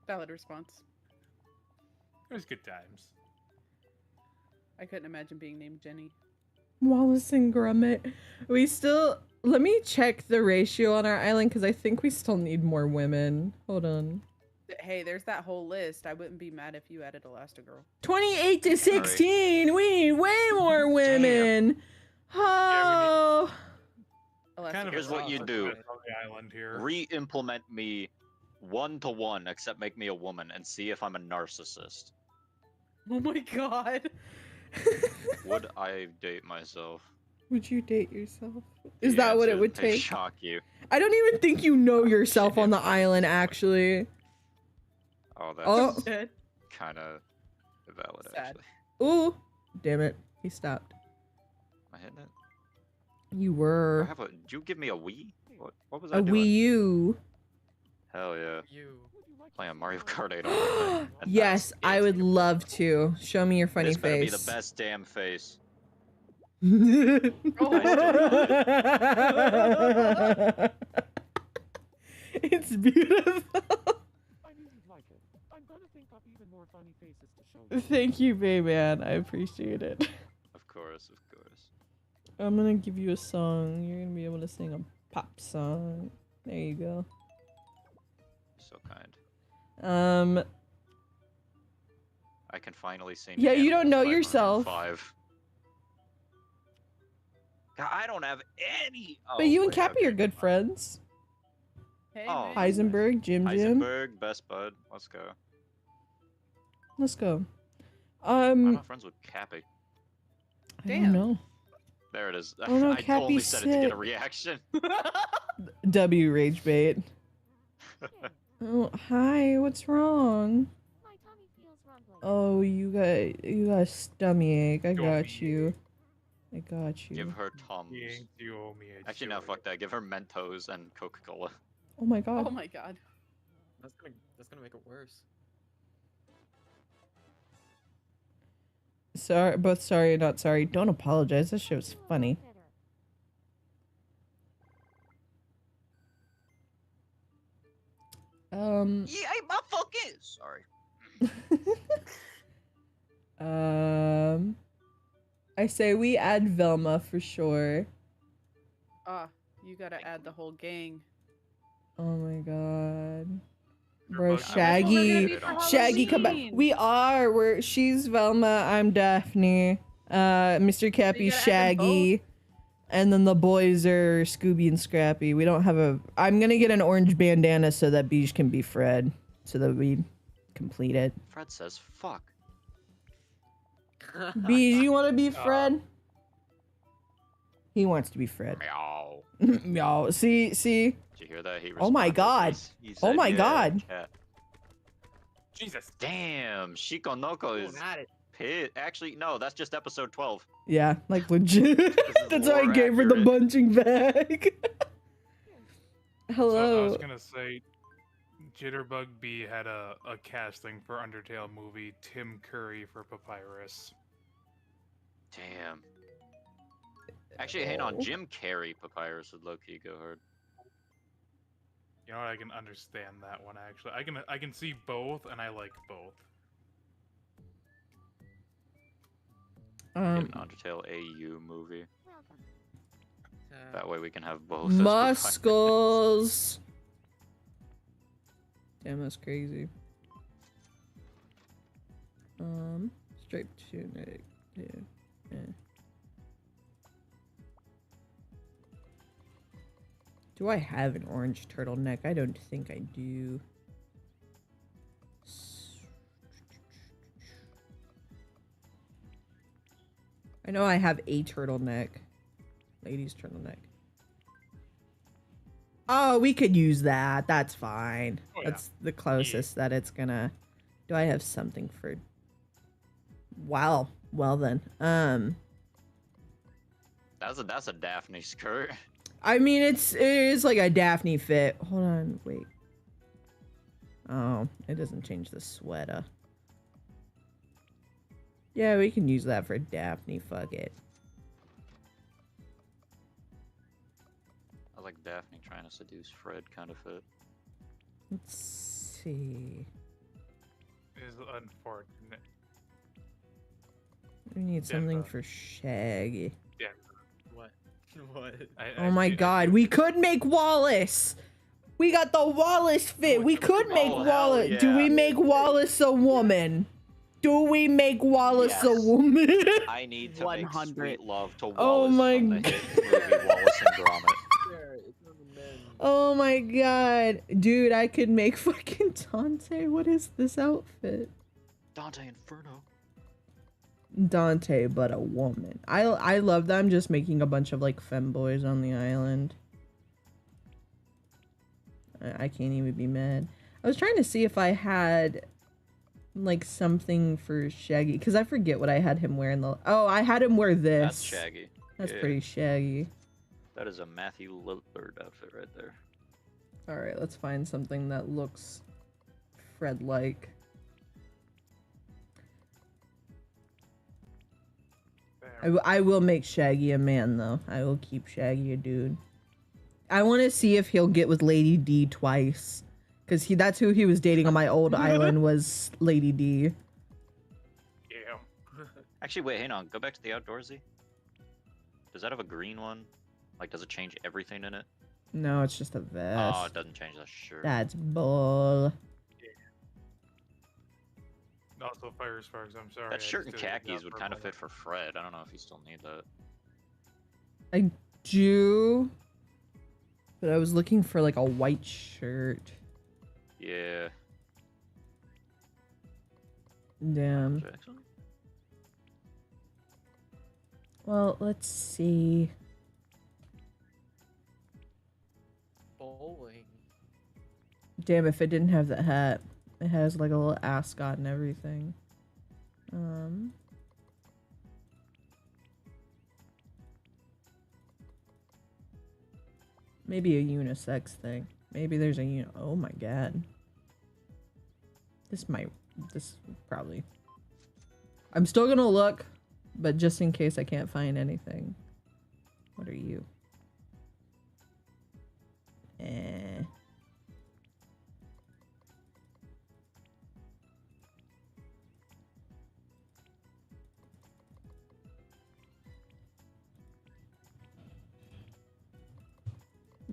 Valid response. It was good times. I couldn't imagine being named Jenny. Wallace and Gromit. We still... Let me check the ratio on our island because I think we still need more women. Hold on. Hey, there's that whole list. I wouldn't be mad if you added Elastigirl. 28 to 16. We need way more women. Oh. Here's what you do. On the island here. Re-implement me 1-to-1, except make me a woman, and see if I'm a narcissist. Oh my god. Would I date myself? Would you date yourself? Is The that what it answer would may take? shock you. I don't even think you know yourself on the island, actually. Oh, Oh. that's Dead. kind of valid, Sad. actually. Ooh. Damn it. He stopped. Am I hitting it? You Do were. I have a? Did you give me a Wii? What was A I doing? Wii U. Hell yeah. You. Playing Mario Kart 8 all day. And Yes, that's I it. would love to. Show me your funny This better be face. the best damn face. It's beautiful. Thank you, Bayman. I appreciate it. Of course, of course. I'm gonna give you a song. You're gonna be able to sing a pop song. There you go. So kind. I can finally sing. Yeah, you don't know Animals by yourself. Maroon 5. God, I don't have any. Oh, But you and wait, Cappy okay. are good friends. Hey, Oh. man. Heisenberg, Jim. Heisenberg, best bud. Let's go. Let's go. I'm not friends with Cappy. I don't know. There it is. Oh, no, I only Cappy's said it to get a sick. reaction. W rage bait. Oh, hi. What's wrong? Oh, you got a stomach ache. I got you. I got you. Give her Tums. Actually, no, fuck that. Give her Mentos and Coca-Cola. Oh my god. Oh my god. That's gonna make it worse. Sorry, both sorry and not sorry. Don't apologize. This show's funny. Yeah, my fuck is. Sorry. I say we add Velma for sure. Ah, you gotta add the whole gang. Oh my god. Bro, Well, Shaggy. Shaggy, come back. We are. She's Velma. I'm Daphne. Mr. Cappy's gotta add them Shaggy. And then the boys are Scooby and Scrappy. We don't have a. I'm gonna get an orange bandana so that Beige can be Fred. So that we complete it. Fred says fuck. Beige, you want to be Fred? He wants to be Fred. Meow. Meow. See? Did you hear that? He Oh my responded. god. He Oh said, my "Yeah, god. cat." Jesus. Damn, Shikonoko is pissed. Actually, no, that's just episode 12. Yeah, like legit. That's why I more gave her the accurate. bunching bag. So I Hello. was gonna say, Jitterbug B had a casting for Undertale movie. Tim Curry for Papyrus. Damn. Actually, hang on. Oh. Jim Carrey Papyrus would low-key go hard. You know what? I can understand that one actually. I can see both, and I like both. Get an Undertale AU movie. That way we can have both. as Muscles. Damn, that's crazy. Striped tunic. Yeah. Do I have an orange turtleneck? I don't think I do. I know I have a turtleneck. Ladies turtleneck. Oh, we could use that. That's fine. Oh, yeah. That's the closest that it's gonna. Do I have something for? Wow. Well then. That's a Daphne skirt. I mean, it is like a Daphne fit. Hold on, wait. Oh, it doesn't change the sweater. Yeah, we can use that for Daphne. Fuck it. I like Daphne trying to seduce Fred kind of fit. Let's see. Is unfortunate. We need something Denver. for Shaggy. Yeah. What? What? Oh my god, we could make Wallace! We got the Wallace fit! We could make hell Wallace! Do yeah. we make Wallace a woman? Do we make Wallace a Yes. woman? I need to make 100. sweet love to Wallace Oh my from the hit movie Wallace and Gromit. Oh my god. Dude, I could make fucking Dante. What is this outfit? Dante Inferno. Dante, but a woman. I love that I'm just making a bunch of like femboys on the island. I can't even be mad. I was trying to see if I had like something for Shaggy, because I forget what I had him wear in the. Oh, I had him wear this. That's Shaggy. That's Yeah. pretty Shaggy. That is a Matthew Lillard outfit right there. All right, let's find something that looks Fred-like. I will make Shaggy a man, though. I will keep Shaggy a dude. I want to see if he'll get with Lady D twice. Because that's who he was dating on my old island, was Lady D. Yeah. Actually, wait, hang on. Go back to the outdoorsy. Does that have a green one? Like, does it change everything in it? No, it's just a vest. Oh, it doesn't change that shirt. That's bull. Also, Fire Sparks, I'm sorry. That shirt and just did it khakis up would for kind of my- fit for Fred. I don't know if you still need that. I do. But I was looking for like a white shirt. Yeah. Damn. Jackson? Well, let's see. Bowling. Damn, if it didn't have the hat. It has like a little ascot and everything. Maybe a unisex thing. Maybe there's a oh my god. This probably. I'm still gonna look, but just in case I can't find anything. What are you?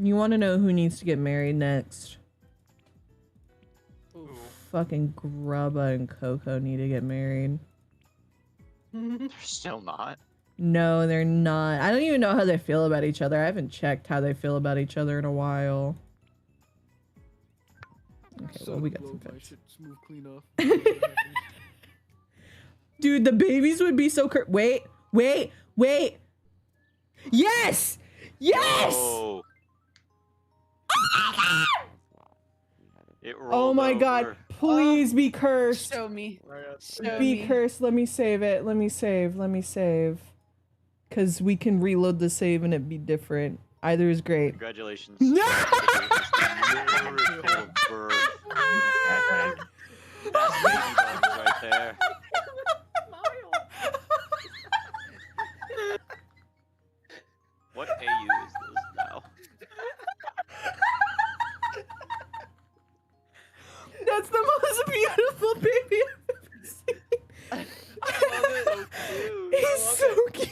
You want to know who needs to get married next? Ooh. Fucking Grubba and Coco need to get married. They're still not. No, they're not. I don't even know how they feel about each other. I haven't checked how they feel about each other in a while. Okay, well, we got some I facts. should smooth clean off. Dude, the babies would be so wait. Yes! Yes! Oh. It Oh my god, over. please be cursed. Show me. Be cursed. Let me save it. Let me save. Because we can reload the save and it be different. Either is great. Congratulations. No! Miracle of birth. That's baby bones right there. What AU is this now? That's the most beautiful baby I've ever seen. He's so cute.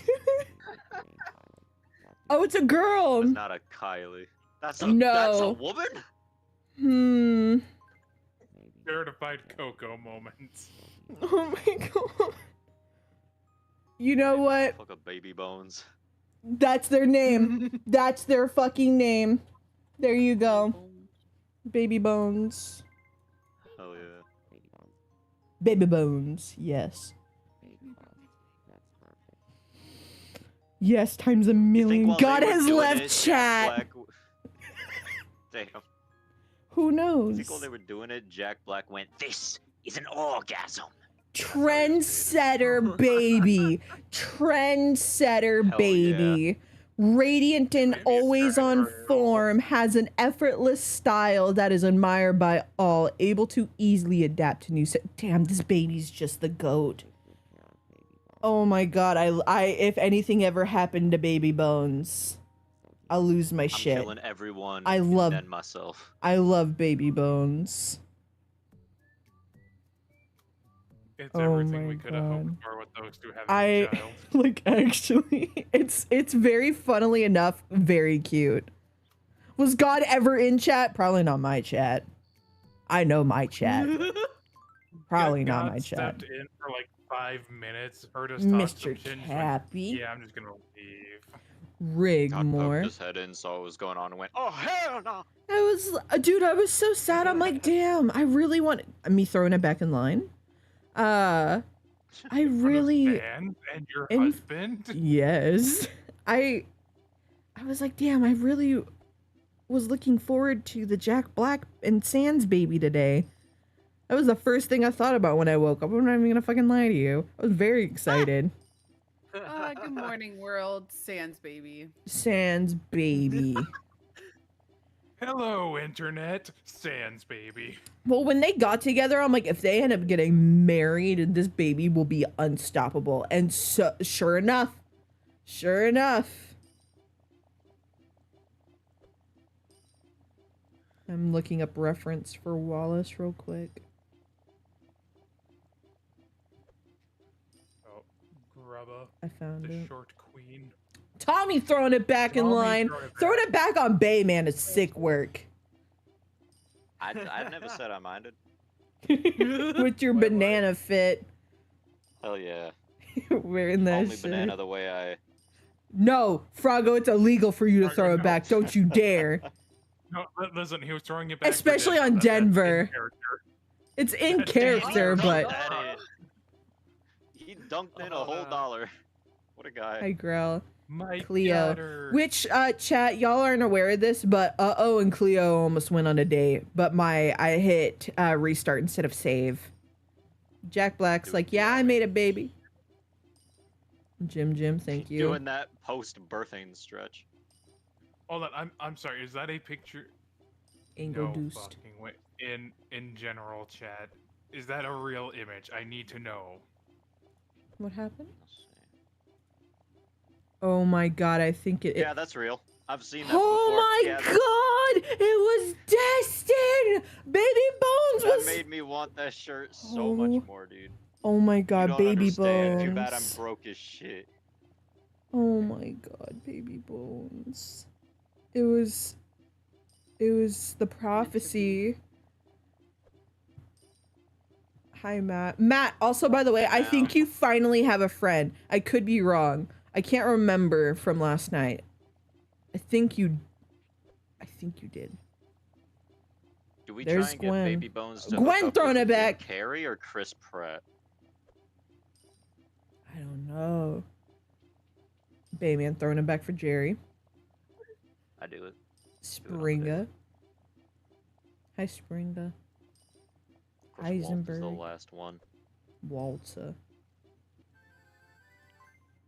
Oh, it's a girl. That's not a Kylie. That's a woman? Certified Coco moments. Oh my god. You know what? Fuck a baby bones. That's their name. That's their fucking name. There you go. Baby Bones. Hell yeah. Baby Bones. Yes. Yes, times a million. God has left chat. Damn. Who I knows? think while they were doing it, Jack Black went, "This is an orgasm." Trendsetter baby. Trendsetter Hell baby. Radiant and always on form, has an effortless style that is admired by all, able to easily adapt to new damn, this baby's just the GOAT. Oh my god, I if anything ever happened to Baby Bones, I'll lose my shit. I'm killing everyone. I love and myself. I love Baby Bones. It's Oh everything my we could have hoped God. for with those two having I a child. like actually it's very funnily enough very cute. Was God ever in chat? Probably not my chat. I know my chat. Probably not God my chat. stepped in for like 5 minutes, heard us talk Mr. some shit, and just went, Cappy. yeah, I'm just gonna leave. Rigmore. Poked his head in, saw what was going on, and went, "Oh hell no!" Dude, I was so sad. I'm like, damn, I really want me throwing it back in line. I really and your husband. Yes, I was like, damn, I really was looking forward to the Jack Black and Sans baby today. That was the first thing I thought about when I woke up. I'm not even gonna fucking lie to you. I was very excited. Good morning, world. Sans baby. Sans baby. Hello, internet. Sans baby. Well, when they got together, I'm like, if they end up getting married, this baby will be unstoppable. And so, sure enough. I'm looking up reference for Wallace real quick. Oh, Grubba. I found the it. short queen. Tommy throwing it back in line. Throwing it back on Bayman is sick work. I never said I minded. With your banana fit. Hell yeah. Wearing that Only shit. banana the way I. No, Froggo, it's illegal for you to throw it back. Don't you dare. No, listen, he was throwing it back. Especially on Denver. It's in character, but. He dunked in a whole $1. What a guy. Hi, girl. My Cleo. daughter. Which, chat, y'all aren't aware of this, but Uh-Oh and Cleo almost went on a date, but I hit restart instead of save. Jack Black's like, yeah, I made a baby. Jim, thank you. Doing that post-birthing stretch. Hold on, I'm sorry. Is that a picture? Angle No deuced. fucking way. In general chat, is that a real image? I need to know. What happened? Oh my god, I think it. Yeah, that's real. I've seen that Oh before. my god! It was destined! Baby Bones That was. made me want that shirt so much more, dude. Oh my god, You don't Baby understand. Bones. Too bad I'm broke as shit. Oh my god, Baby Bones. It was the prophecy. Hi, Matt. Matt, also, by the way, I think you finally have a friend. I could be wrong. I can't remember from last night. I think you did. Do we There's try and get Gwen. Baby Bones to Gwen hook up throwing with it back. Jim Carrey or Chris Pratt? I don't know. Bayman throwing it back for Jerry. I do it. Springa. Hi, Springa. Walt is the Heisenberg. last one. Waltza.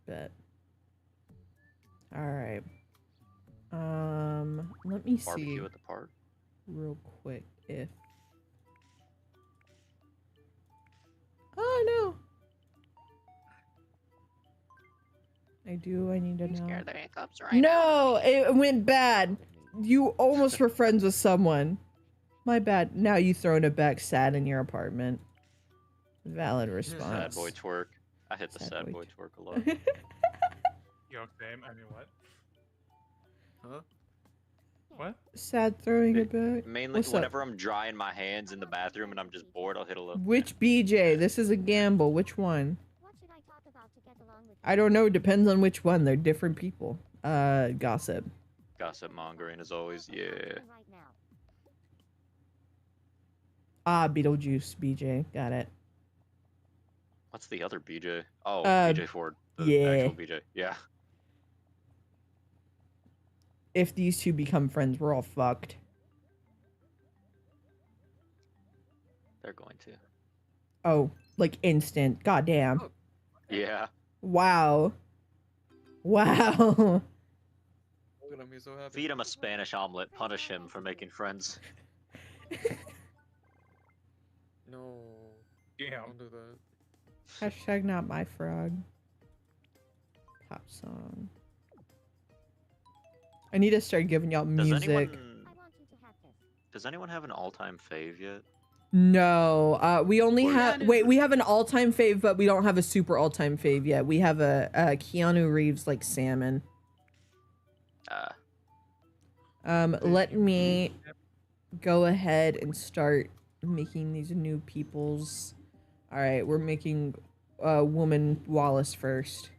Bet. Alright. Let me Barbecue see at the park. real quick if... Oh, no! I need to know. Scare the hiccups right No! It went bad! You almost were friends with someone. My bad. Now you throwing it back sad in your apartment. Valid response. Sad boy twerk. I hit the sad boy twerk a lot. Yo, same. I mean, what? Huh? What? Sad throwing it back. Mainly What's up? whenever I'm drying my hands in the bathroom and I'm just bored, I'll hit a little. Which BJ? This is a gamble. Which one? I don't know. Depends on which one. They're different people. Gossip. Gossip mongering as always. Yeah. Beetlejuice BJ. Got it. What's the other BJ? Oh, Uh, BJ Ford. The yeah. actual BJ. Yeah. If these two become friends, we're all fucked. They're going to. Oh, like instant. Goddamn. Yeah. Wow. Wow. Gonna be so happy. Feed him a Spanish omelet. Punish him for making friends. No. Yeah. Don't do that. Hashtag not my frog. Pop song. I need to start giving y'all music. Does anyone have an all-time fave yet? No, we only have. Wait, we have an all-time fave, but we don't have a super all-time fave yet. We have a Keanu Reeves like salmon. Let me go ahead and start making these new peoples. All right, we're making woman Wallace first.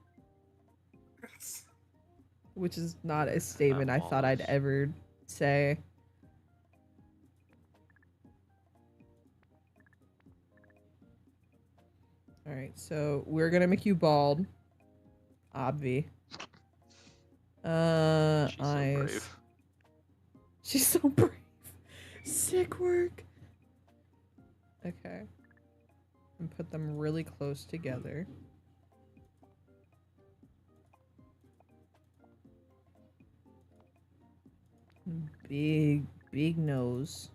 which is not a statement I thought I'd ever say. All right, so we're gonna make you bald. Obvi. She's so Eyes. brave. She's so brave. Sick work. Okay. And put them really close together. Big nose.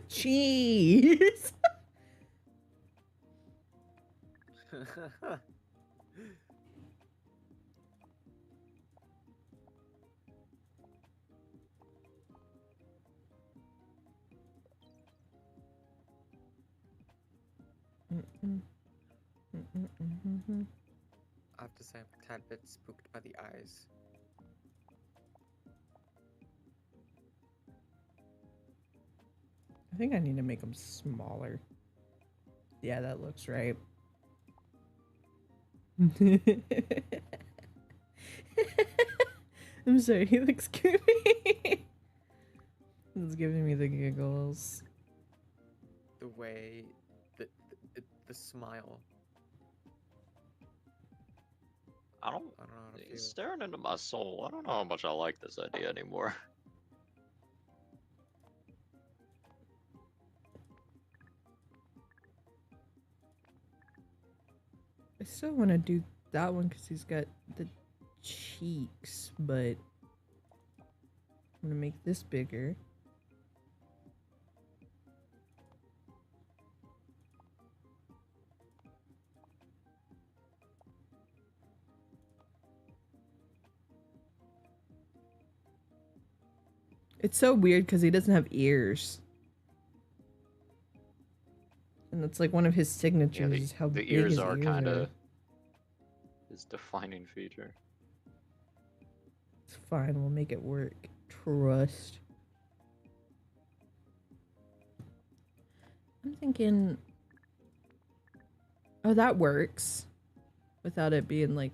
Cheese. I have to say I'm a tad bit spooked by the eyes. I think I need to make them smaller. Yeah, that looks right. I'm sorry, he looks goofy. It's giving me the giggles. The way, the smile. I don't know how to feel. He's staring into my soul. I don't know how much I like this idea anymore. I still want to do that one because he's got the cheeks, but I'm gonna make this bigger. It's so weird because he doesn't have ears. And that's like one of his signatures, is how the big ears his are ears kind are. of his defining feature. It's fine, we'll make it work. Trust. I'm thinking... Oh, that works. Without it being like...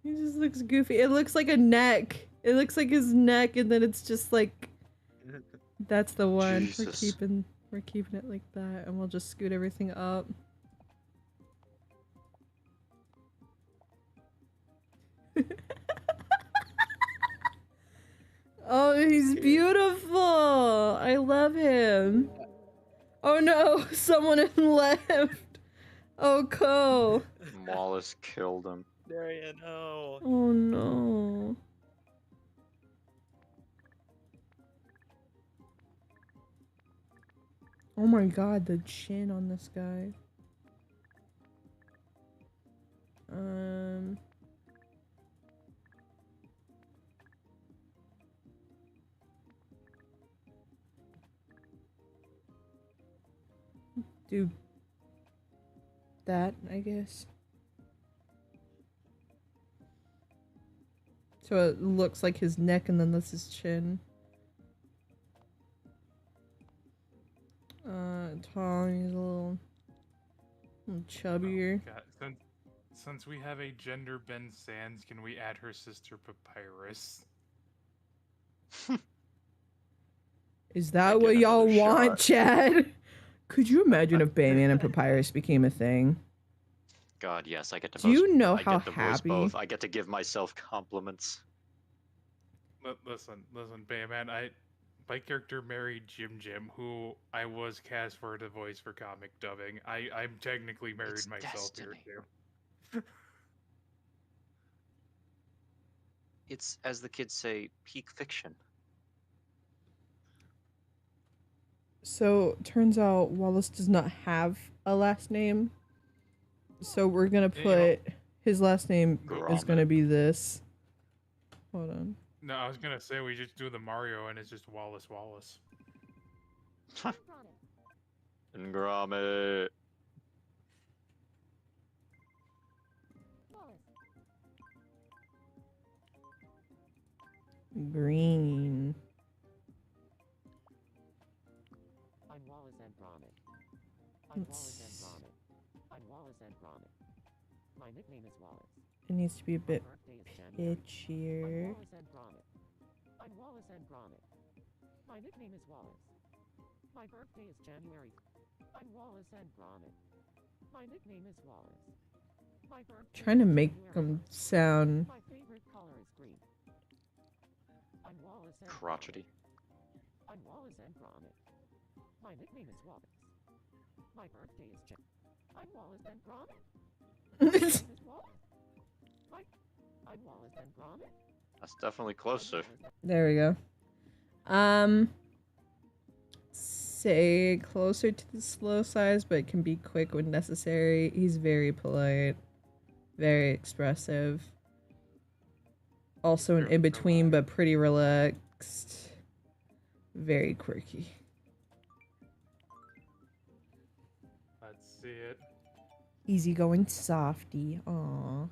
He just looks goofy. It looks like a neck. It looks like his neck, and then it's just like... That's the one. Jesus. We're keeping it like that, and we'll just scoot everything up. Oh, he's beautiful. I love him. Oh no, someone left. Oh, Ko. Wallace killed him. Darian, no. Oh no. Oh my god, the chin on this guy. Do that, I guess. So it looks like his neck and then that's his chin. Tall, he's a little chubbier. Oh, God. Since we have a gender Ben Sands, can we add her sister Papyrus? Is that what y'all want, Chad? Could you imagine if Bayman and Papyrus became a thing? God, yes, I get to. Do you know I how get to voice happy? both. I get to give myself compliments. Listen, Bayman. My character married Jim, who I was cast for the voice for comic dubbing. I'm technically married It's myself destiny. here too. It's, as the kids say, peak fiction. So turns out Wallace does not have a last name. So we're gonna put his last name is gonna be this. Hold on. No, I was gonna say we just do the Mario and it's just Wallace Wallace. And Gromit. Green. I'm Wallace and Gromit. I'm Wallace and Gromit. I'm Wallace and Gromit. My nickname is Wallace. It needs to be a bit I'm pitchier. Wallace and Gromit. I'm Wallace and Gromit. My nickname is Wallace. My birthday is January. I'm Wallace and Gromit. My nickname is Wallace. My birthday Trying to is make January. them sound. My favorite color is green. I'm Wallace and Crotchety. I'm Wallace and Gromit. My nickname is Wallace. My birthday is I'm Wallace and Gromit. My name is Wallace. I'm Wallace and Gromit. That's definitely closer. There we go. Say closer to the slow size, but can be quick when necessary. He's very polite, very expressive. Also an in-between, but pretty relaxed. Very quirky. Let's see it. Easygoing softy. Aww.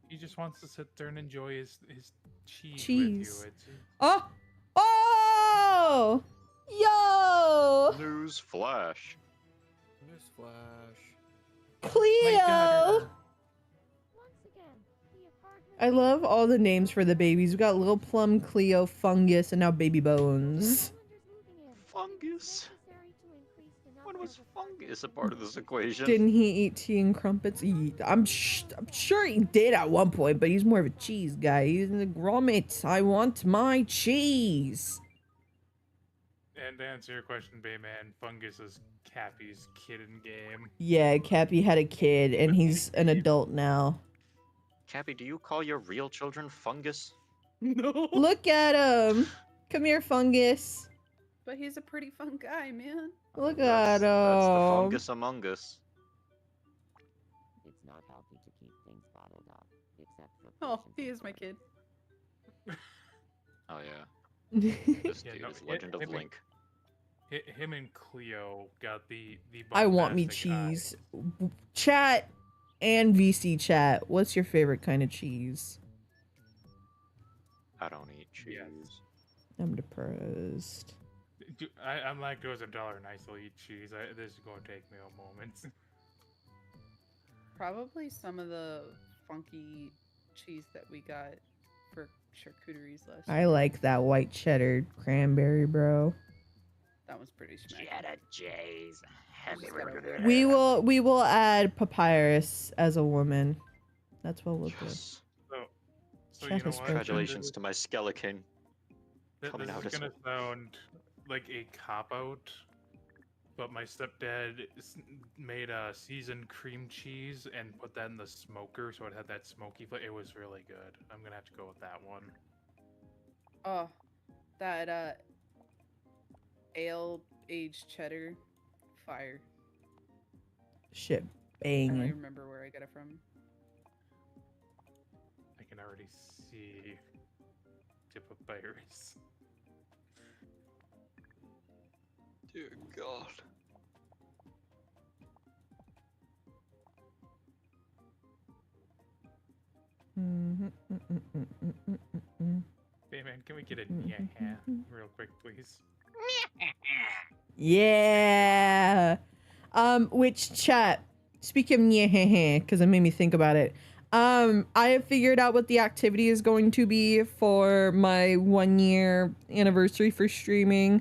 He just wants to sit there and enjoy his cheese, Cheese. with you. It's, Oh! Oh! Yo! News flash. Cleo! I love all the names for the babies. We got Lil Plum, Cleo, Fungus, and now Baby Bones. Fungus. When was fungus a part of this equation? Didn't he eat tea and crumpets? I'm sure he did at one point, but he's more of a cheese guy. He's in the grommet. I want my cheese. and to answer your question, Bayman, Fungus is Cappy's kid in game. Yeah, Cappy had a kid, and he's an adult now. Cappy, do you call your real children Fungus? No. Look at him. Come here, Fungus. But he's a pretty fun guy, man. Look at him. That's the fungus among us. It's not healthy to keep things bottled up, except for Oh, he is my kid. Oh yeah. This Yeah, dude no, is Legend of Link. Him and Cleo got the I want me bombastic eye. cheese. Chat and VC chat. What's your favorite kind of cheese? I don't eat cheese. I'm depressed. I'm lactose intolerant. I still eat cheese. This is going to take me a moment. Probably some of the funky cheese that we got for charcuteries last year. I like that white cheddar cranberry, bro. That was pretty smack. Cheddar cheese. We will add papyrus as a woman. That's what we'll do. Yes. So Chat you know is what? Congratulations to my skeleton. Coming This out is as gonna sound like a cop-out, but my stepdad made a seasoned cream cheese and put that in the smoker, so it had that smoky flavor. It was really good. I'm gonna have to go with that one. Oh, that ale-aged cheddar, fire. Shit, I don't even banging. remember where I got it from. I can already see tip of berries. Dear God. Hey man, can we get a yeah real quick, please? Yeah. Which chat? Speaking of yeah, because it made me think about it. I have figured out what the activity is going to be for my 1-year anniversary for streaming.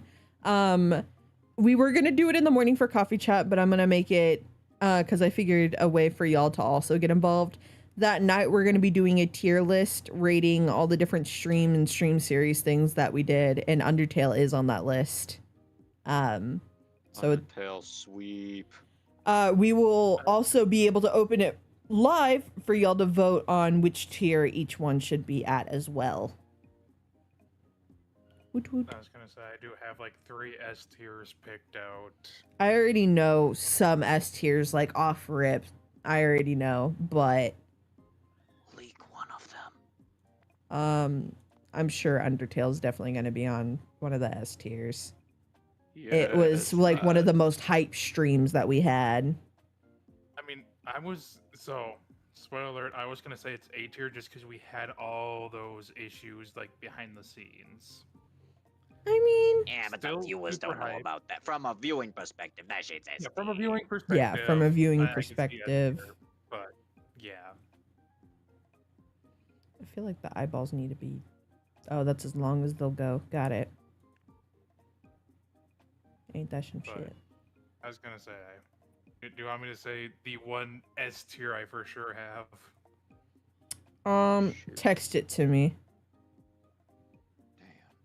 We were gonna do it in the morning for coffee chat, but I'm gonna make it because I figured a way for y'all to also get involved. That night we're gonna be doing a tier list rating all the different stream and stream series things that we did, and Undertale is on that list. So Undertale sweep. we will also be able to open it live for y'all to vote on which tier each one should be at as well. Woot woot. I was gonna say I do have like 3 S tiers picked out. I already know some S tiers like off rip. I already know, but Leak one of them. I'm sure Undertale's definitely going to be on one of the S tiers. It was like one of the most hype streams that we had. I mean, spoiler alert, I was gonna say it's A tier just because we had all those issues like behind the scenes. I mean, Yeah, but still the viewers super don't know hype. about that. From a viewing perspective, that shit's Yeah, SD. from a viewing perspective. yeah, from a viewing I can see S perspective. tier, but yeah. I feel like the eyeballs need to be... Oh, that's as long as they'll go. Got it. Ain't that some But shit. I was gonna say, do you want me to say the one S tier I for sure have? Text it to me.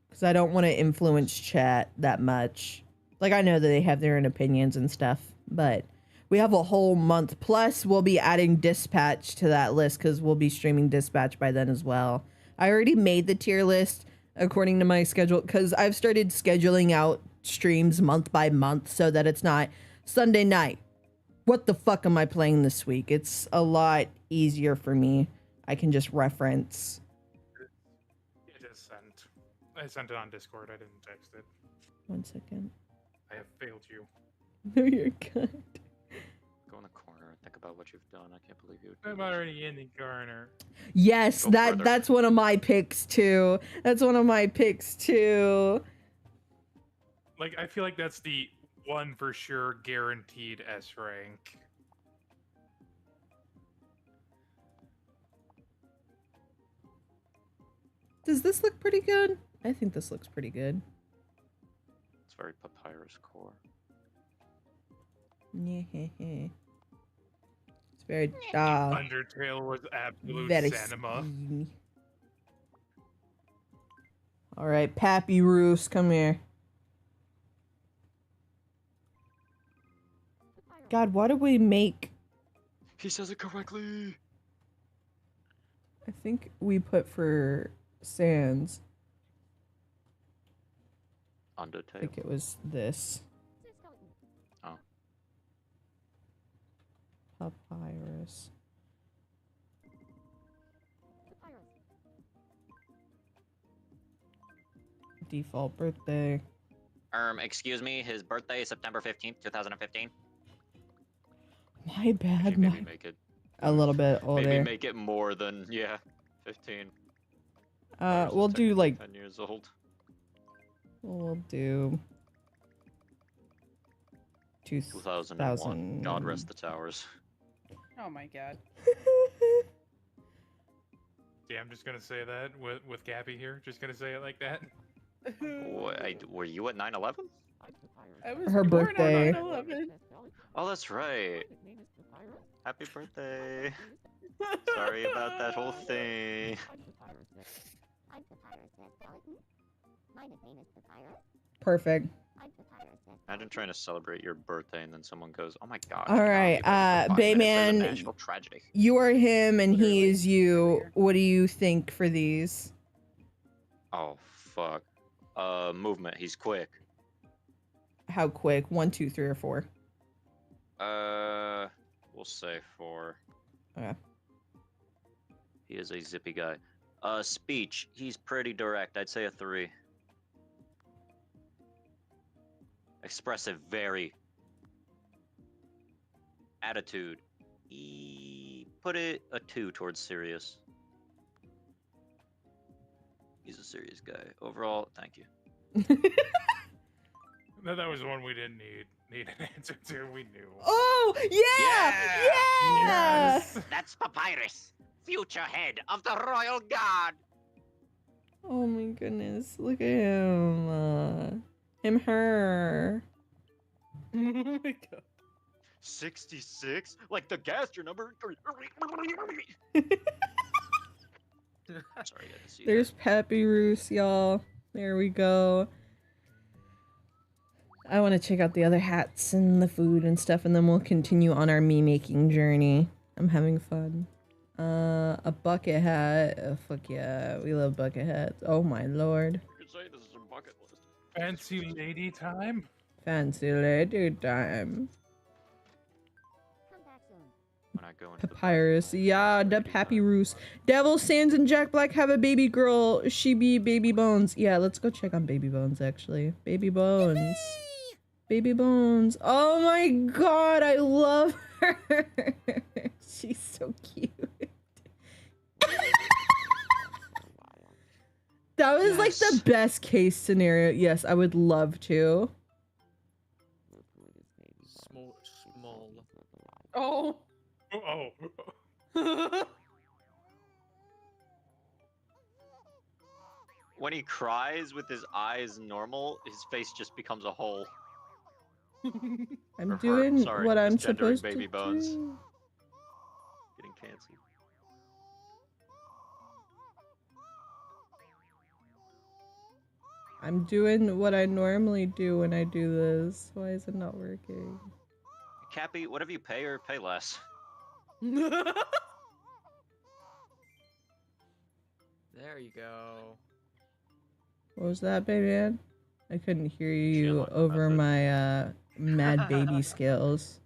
Because I don't want to influence chat that much. Like, I know that they have their own opinions and stuff, but we have a whole month. Plus, we'll be adding Dispatch to that list because we'll be streaming Dispatch by then as well. I already made the tier list according to my schedule because I've started scheduling out streams month by month so that it's not Sunday night. What the fuck am I playing this week? It's a lot easier for me. I can just reference. It is sent. I sent it on Discord. I didn't text it. 1 second. I have failed you. No, you're good. Go in the corner and think about what you've done. I can't believe you would do I'm this. already in the corner. Yes, Go further. that's one of my picks too. That's one of my picks too. Like, I feel like that's the one for sure guaranteed S rank. Does this look pretty good? I think this looks pretty good. It's very papyrus core. Yeah. It's very Undertale was absolute very cinema. schemy. All right, Pappy Roos, come here. God, why do we make... He says it correctly. I think we put for Sans. I Undertale. think it was this. Oh. Papyrus. Default birthday. Excuse me, his birthday is September 15th, 2015. My bad. Maybe make it A little bit older. maybe make it more than 15. We'll do like 10 years old. we'll do 2001. God rest the towers. Oh my god. Yeah, I'm just gonna say that with Gabby here. Just gonna say it like that. Were you at 9/11? I was Her born birthday. on 9/11. Oh, that's right. Happy birthday. Sorry about that whole thing. Perfect. Imagine trying to celebrate your birthday and then someone goes, "Oh my god." All right, Bayman, national tragedy. you are him and he is you. What do you think for these? Oh fuck. Movement. He's quick. How quick? 1, 2, 3, or 4? We'll say 4. Okay. He is a zippy guy. Speech. He's pretty direct. I'd say a 3. Expressive, very. Attitude. Put it a 2 towards serious. He's a serious guy. Overall, thank you. That was one we didn't need an answer to. We knew. Oh, yeah! Yes! That's Papyrus, future head of the Royal Guard. Oh my goodness, look at him. Her. Oh my god. 66? Like the Gaster number? Sorry, I didn't see There's Pappy Roos, y'all. There we go. I want to check out the other hats and the food and stuff, and then we'll continue on our me-making journey. I'm having fun. A bucket hat. Oh, fuck yeah. We love bucket hats. Oh my lord. You could say this is a bucket Fancy lady time. Fancy lady time. When I go into Papyrus, yeah, the Papyrus. Devil Sands and Jack Black have a baby girl. She be Baby Bones. Yeah, let's go check on Baby Bones, actually. Baby Bones. Baby Bones. Oh my god, I love her. She's so cute. That was like the best case scenario. Yes, I would love to. Small. Oh. Oh. When he cries with his eyes normal, his face just becomes a hole. I'm Or her, doing sorry, what I'm misgendering supposed baby to bones. do. Getting fancy. I'm doing what I normally do when I do this. Why is it not working? Cappy, whatever you pay or pay less. There you go. What was that, baby man? I couldn't hear you over my mad baby skills.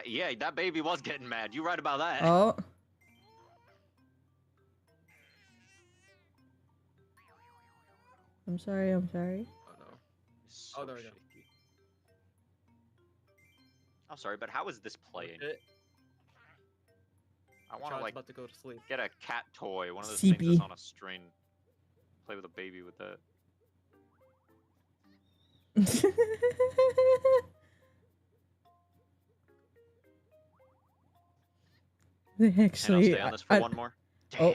Yeah, that baby was getting mad. You right about that. Oh. I'm sorry, I'm sorry. Oh no. So Oh, there we go. shaky. I'm sorry, but how is this playing? I want to Child's like about to go to sleep. get a cat toy, one of those CP. things that's on a string. Play with a baby with that. They actually. Stay on this for one more. Oh,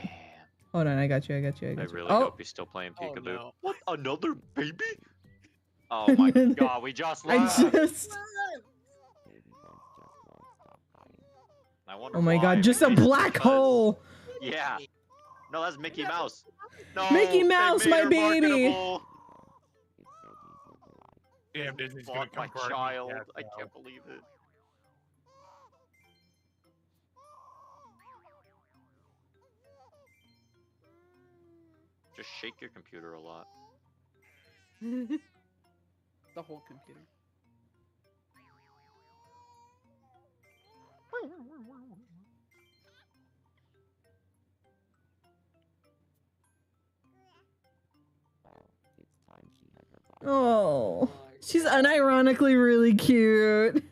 hold on, I got you. I really oh. hope he's still playing Oh, peekaboo. no. What? Another baby? Oh my god, we just left. I wonder Oh my why. god, just a Maybe it's black because- hole. Yeah. No, that's Mickey Mouse. No, Mickey they Mouse, made my her baby. marketable. Damn, Disney's gonna Bought my come for our child. cats I now. can't believe it. Just shake your computer a lot. The whole computer. Oh, she's unironically really cute.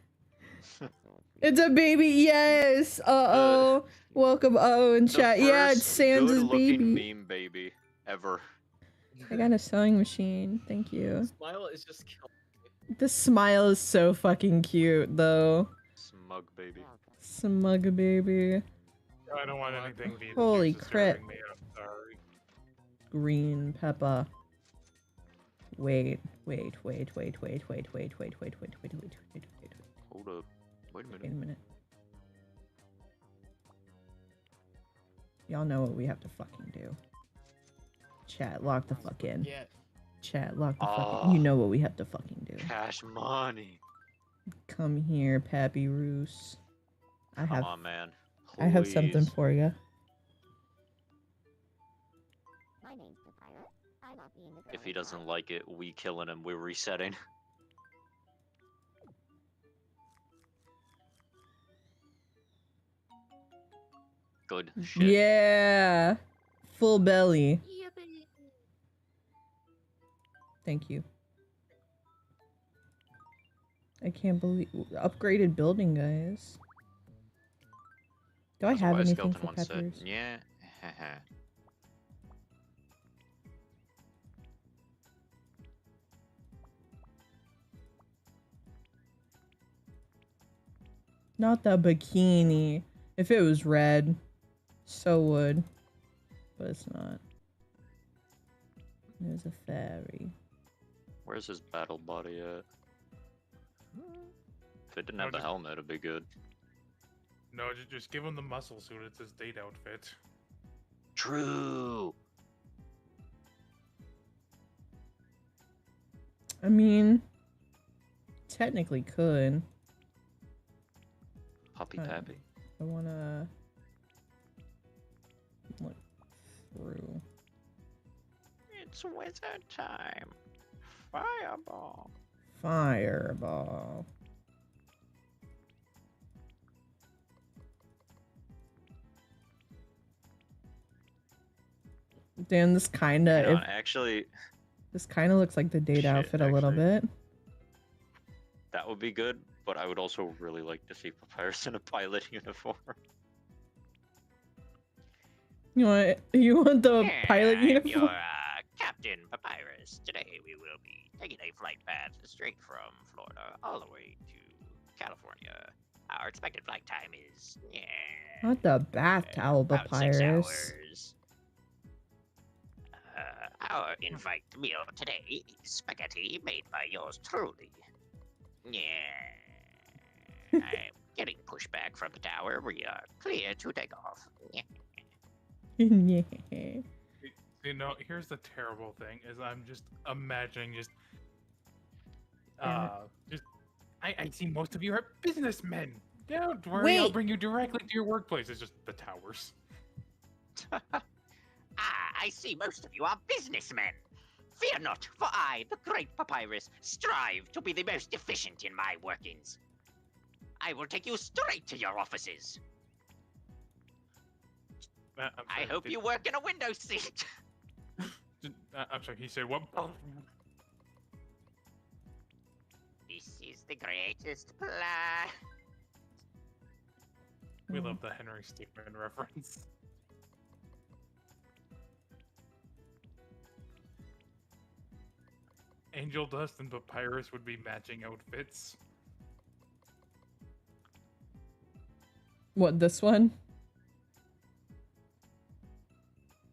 It's a baby, yes. Uh-oh. Welcome, in chat. Yeah, it's Sans' baby. Meme baby ever. I got a sewing machine. Thank you. Smile is just killing me. The smile is so fucking cute, though. Smug baby. Smug baby. I don't want anything to be Holy accused of crap. serving me, I'm sorry. Green pepper. Wait. Hold up. Wait a minute. Wait a minute. Y'all know what we have to fucking do. Chat, lock the fuck in. Yeah. Chat, lock the fuck in. You know what we have to fucking do. Cash money. Come here, Pappy Roos. Come on, man. I have something Please. for you. If he doesn't like it, we killing him. We're resetting. Good shit. Yeah. Full belly. Thank you. I can't believe upgraded building, guys. Do I That's have why anything Skeleton for once said, peppers? yeah. Not the bikini. If it was red, so would. But it's not. There's a fairy. Where's his battle body at? If it didn't No, have the just- helmet, it'd be good. No, just give him the muscle suit. It's his date outfit. True. I mean, technically could. Puppy Uh, Pappy. I wanna look through. It's wizard time. Fireball. Fireball. Damn, this kind You know, of actually, this kind of looks like the date Shit, outfit a little actually. bit. that would be good, but I would also really like to see Papyrus in a pilot uniform. You want the pilot I'm uniform? your Captain Papyrus. Today we will be taking a flight path straight from Florida all the way to California. Our expected flight time is Not the bath towel about 6 papyrus. hours. Our invite meal today is spaghetti made by yours truly. Yeah. I'm getting pushback from the tower. We are clear to take off. Yeah. Yeah. You know, here's the terrible thing: is I'm just imagining I see most of you are businessmen. Don't worry, I'll Wait. bring you directly to your workplace. It's just the towers. I see most of you are businessmen. Fear not, for I, the great Papyrus, strive to be the most efficient in my workings. I will take you straight to your offices. I hope you work in a window seat. I'm sorry, he said what? This is the greatest plan. We love the Henry Stickmin reference. Angel Dust and Papyrus would be matching outfits. What, this one?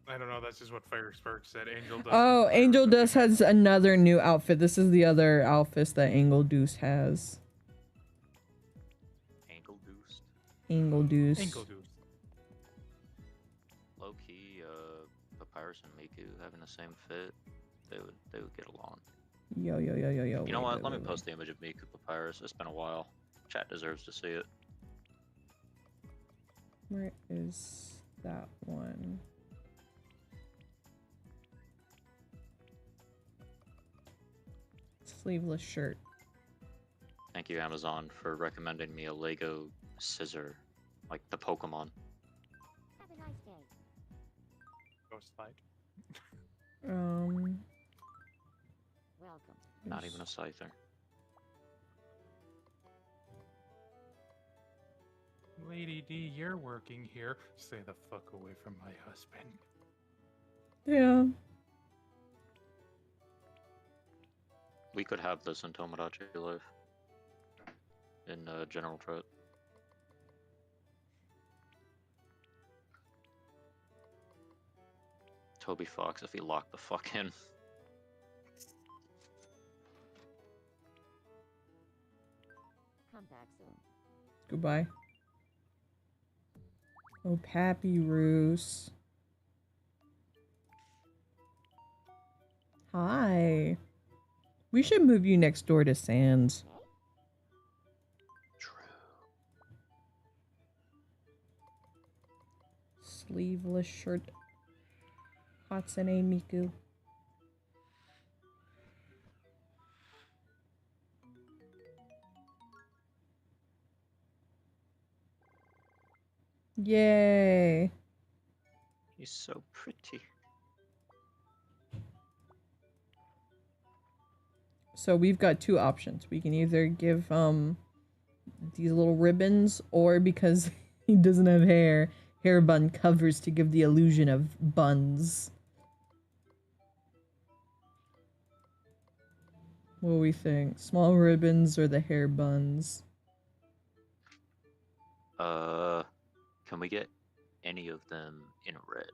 I don't know, that's just what Firespark said. Angel Dust. Oh, Angel Dust has another new outfit. This is the other outfit that Angel Deuce has. Ankle Deuce. Angel Deuce. Angel Deuce. Low key, Papyrus and Miku having the same fit, they would get along. Yo. You know what? Let me post the image of Miku Papyrus. It's been a while. Chat deserves to see it. Where is that one? Sleeveless shirt. Thank you, Amazon, for recommending me a Lego scissor, like the Pokemon. Have a nice day. Go slide. Welcome. Not even a Scyther. Lady D, you're working here. Stay the fuck away from my husband. Yeah. We could have this in Tomodachi Life. In General Tret. Toby Fox if he locked the fuck in. Come back soon. Goodbye. Oh, Papyrus. Hi. We should move you next door to Sans. True. Sleeveless shirt. Hatsune Miku. Yay. He's so pretty. So we've got two options. We can either give these little ribbons, or because he doesn't have hair bun covers to give the illusion of buns. What do we think? Small ribbons or the hair buns? Can we get any of them in red?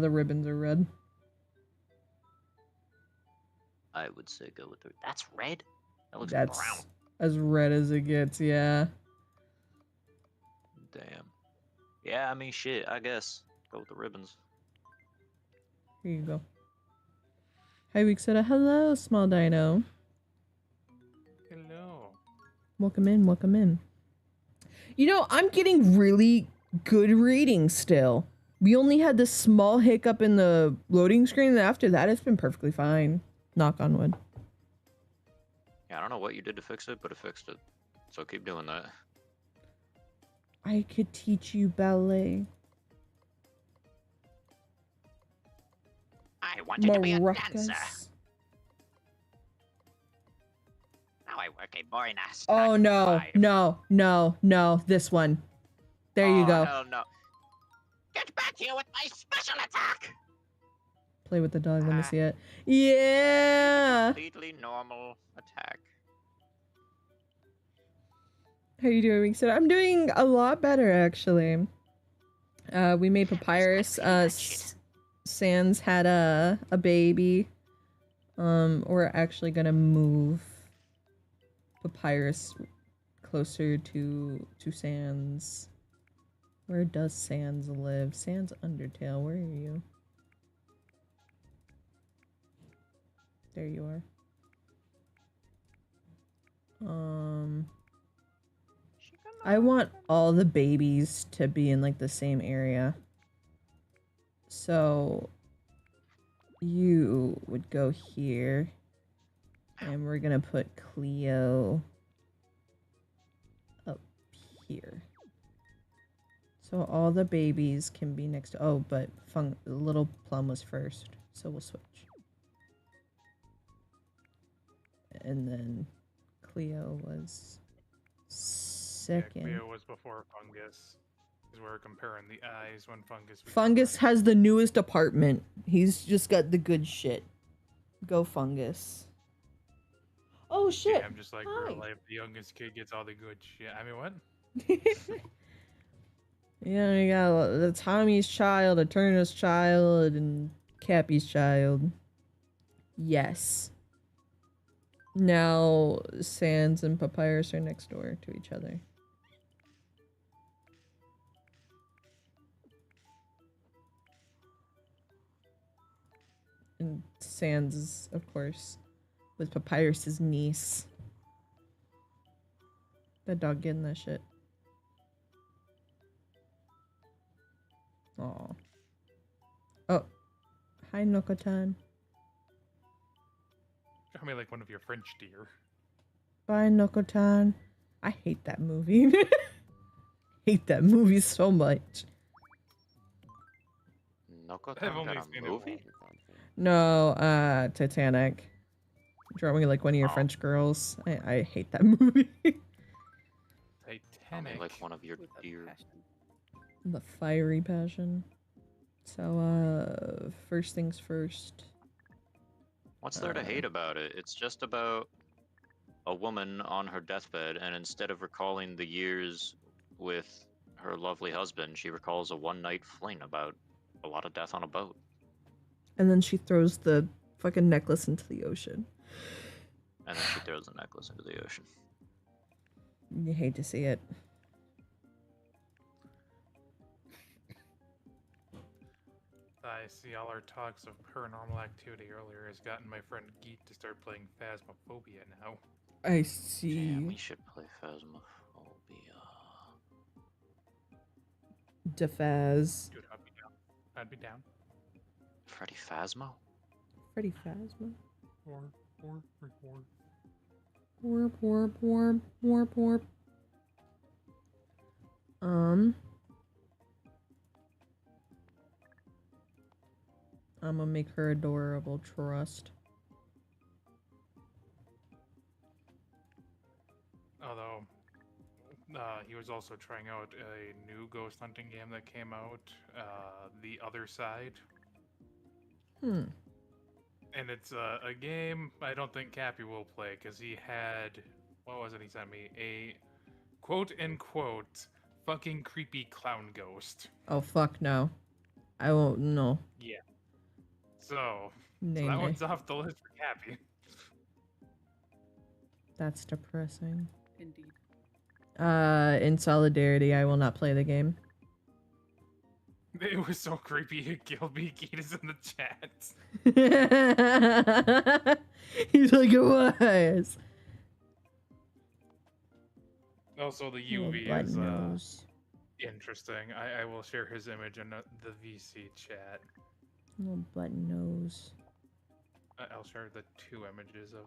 The ribbons are red. I would say go with the... That's red? That looks That's brown. as red as it gets, yeah. Damn. Yeah, I mean, shit, I guess. Go with the ribbons. Here you go. Hi, Weaksoda. Hello, small dino. Hello. Welcome in, welcome in. You know, I'm getting really good readings still. We only had this small hiccup in the loading screen, and after that, it's been perfectly fine. Knock on wood. Yeah, I don't know what you did to fix it, but it fixed it. So keep doing that. I could teach you ballet. I wanted to be a dancer. Maracas. Now I work a boring ass. Oh no, no, no, no, this one. There you go. Hell no. Get back here with my special attack! Play with the dog, let me see it. Yeah! Completely normal attack. How you doing, Weaksoda? I'm doing a lot better, actually. We made papyrus. Sans had a baby. We're actually gonna move papyrus closer to Sans. Where does Sans live? Sans Undertale, where are you? There you are. I want all the babies to be in like the same area. So you would go here. And we're gonna put Cleo up here. So all the babies can be next to, oh, but little Plum was first, so we'll switch. And then Cleo was second. Yeah, Cleo was before Fungus. Because we're comparing the eyes when Fungus... Fungus has the newest apartment. He's just got the good shit. Go Fungus. Oh shit! Yeah, I'm just like, real life, the youngest kid gets all the good shit. I mean, what? Yeah, you got the Tommy's child, Eterna's child, and Cappy's child. Yes. Now, Sans and Papyrus are next door to each other. And Sans is, of course, with Papyrus's niece. That dog getting that shit. Aw. Oh. Hi, Nokotan. Show me like one of your French deer. Bye, Nokotan. I hate that movie. Hate that movie so much. Nokotan got a movie? No, Titanic. Drawing like one of your Oh. French girls. I hate that movie. Titanic. Like one of your deer. The fiery passion. So, first things first. What's there to hate about it? It's just about a woman on her deathbed, and instead of recalling the years with her lovely husband, she recalls a one-night fling about a lot of death on a boat. And then she throws the fucking necklace into the ocean. And then she throws the necklace into the ocean. You hate to see it. I see all our talks of paranormal activity earlier has gotten my friend Geet to start playing Phasmophobia now. I see. Yeah, we should play Phasmophobia. Defaz. Dude, I'd be down. I'd be down. Freddy Phasmo? Freddy Phasma. Warp. Warp, warp, warp, warp, warp. I'm gonna make her adorable, trust. Although, he was also trying out a new ghost hunting game that came out, The Other Side. Hmm. And it's a game I don't think Cappy will play, because he had, what was it he sent me? A quote-unquote fucking creepy clown ghost. Oh, fuck no. I won't, no. Yeah. So Nay, that nay. one's off the list for Cappy. That's depressing. Indeed. In solidarity, I will not play the game. It was so creepy it killed me. Geet is in the chat. He's like, it was. Also, the Little UV button is nose. interesting. I will share his image in the VC chat. Little button nose. I'll share the 2 images of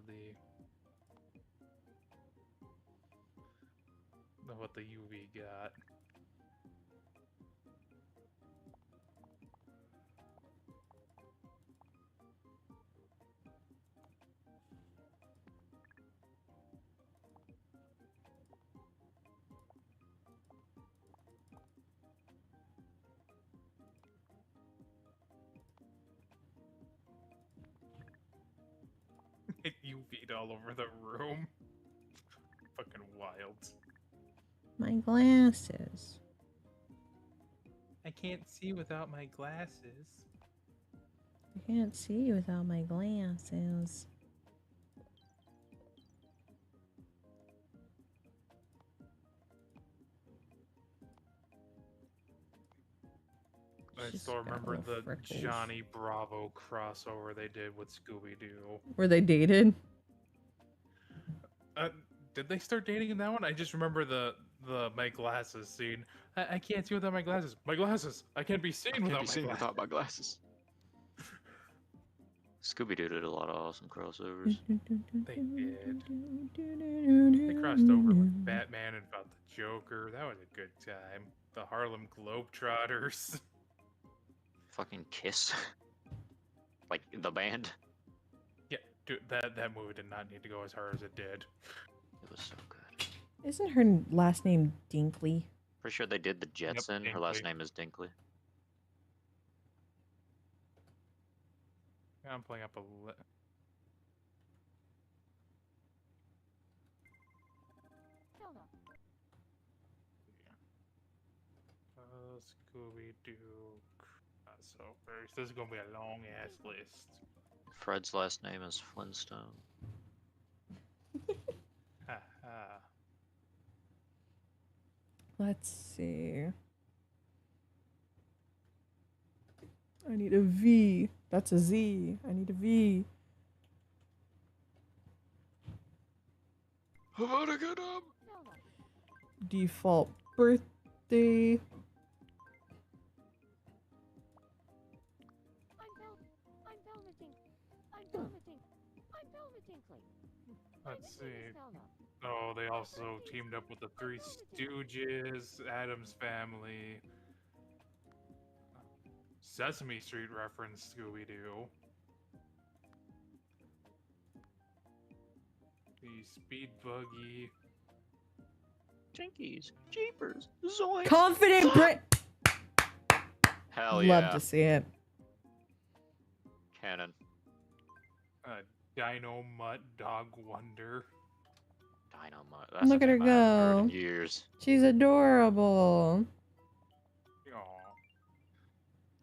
what the UV got. It UV'd all over the room. Fucking wild. My glasses. I can't see without my glasses. I can't see without my glasses. I She's still got remember little the freckles. Johnny Bravo crossover they did with Scooby-Doo. Were they dated? Did they start dating in that one? I just remember the my glasses scene. I can't see without my glasses. My glasses! I can't be seen without my glasses. Scooby-Doo did a lot of awesome crossovers. They did. They crossed over with Batman and fought the Joker. That was a good time. The Harlem Globetrotters. Fucking Kiss. Like the band. Yeah, dude, that movie did not need to go as hard as it did. It was so good. Isn't her last name Dinkley? Pretty sure they did the Jetson. Her last Dinkley. name is Dinkley. I'm pulling up a Scooby-Doo crossovers. This is gonna be a long ass list. Fred's last name is Flintstone. Ha ha. Let's see. I need a V. That's a Z. I need a V. How about a good Default birthday. Let's see. Oh, they also teamed up with the Three Stooges, Addams Family, Sesame Street reference Scooby-Doo, the Speed Buggy, Jinkies, Jeepers, Zoinks. Confident Brit. Hell yeah. Love to see it. Canon. Dino Mutt Dog Wonder. Dino Mutt. That's Look a at her name I haven't heard go. in years. She's adorable.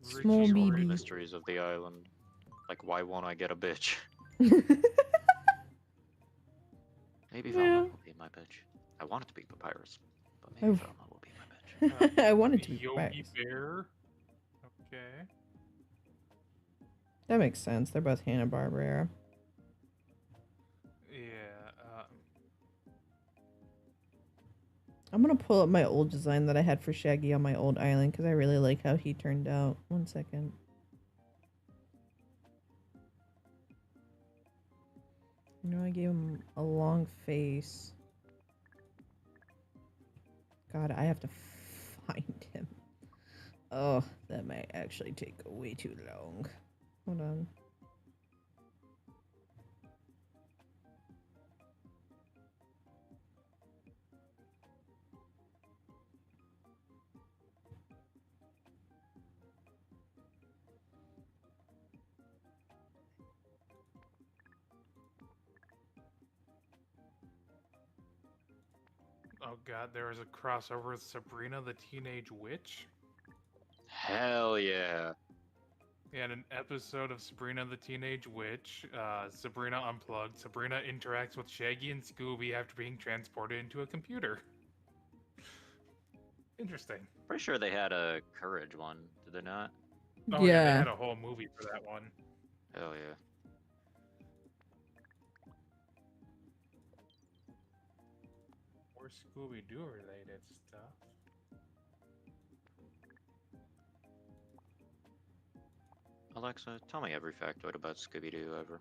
Small Richie Horror BB. Mysteries of the Island. Like, why won't I get a bitch? Maybe Velma will be my bitch. I want it to be Papyrus, but maybe Velma will be my bitch. I wanted to be Yogi Papyrus. Bear. Okay. That makes sense. They're both Hanna-Barbera. Yeah. I'm gonna pull up my old design that I had for Shaggy on my old island because I really like how he turned out. 1 second. You know, I gave him a long face. God, I have to find him. Oh, that might actually take way too long. Hold on. Oh god, there was a crossover with Sabrina the Teenage Witch. Hell yeah. In an episode of Sabrina the Teenage Witch, Sabrina Unplugged, Sabrina interacts with Shaggy and Scooby after being transported into a computer. Interesting. Pretty sure they had a Courage one, did they not? Oh yeah, they Yeah. had a whole movie for that one. Hell yeah. Or Scooby-Doo related stuff. Alexa, tell me every factoid about Scooby-Doo ever.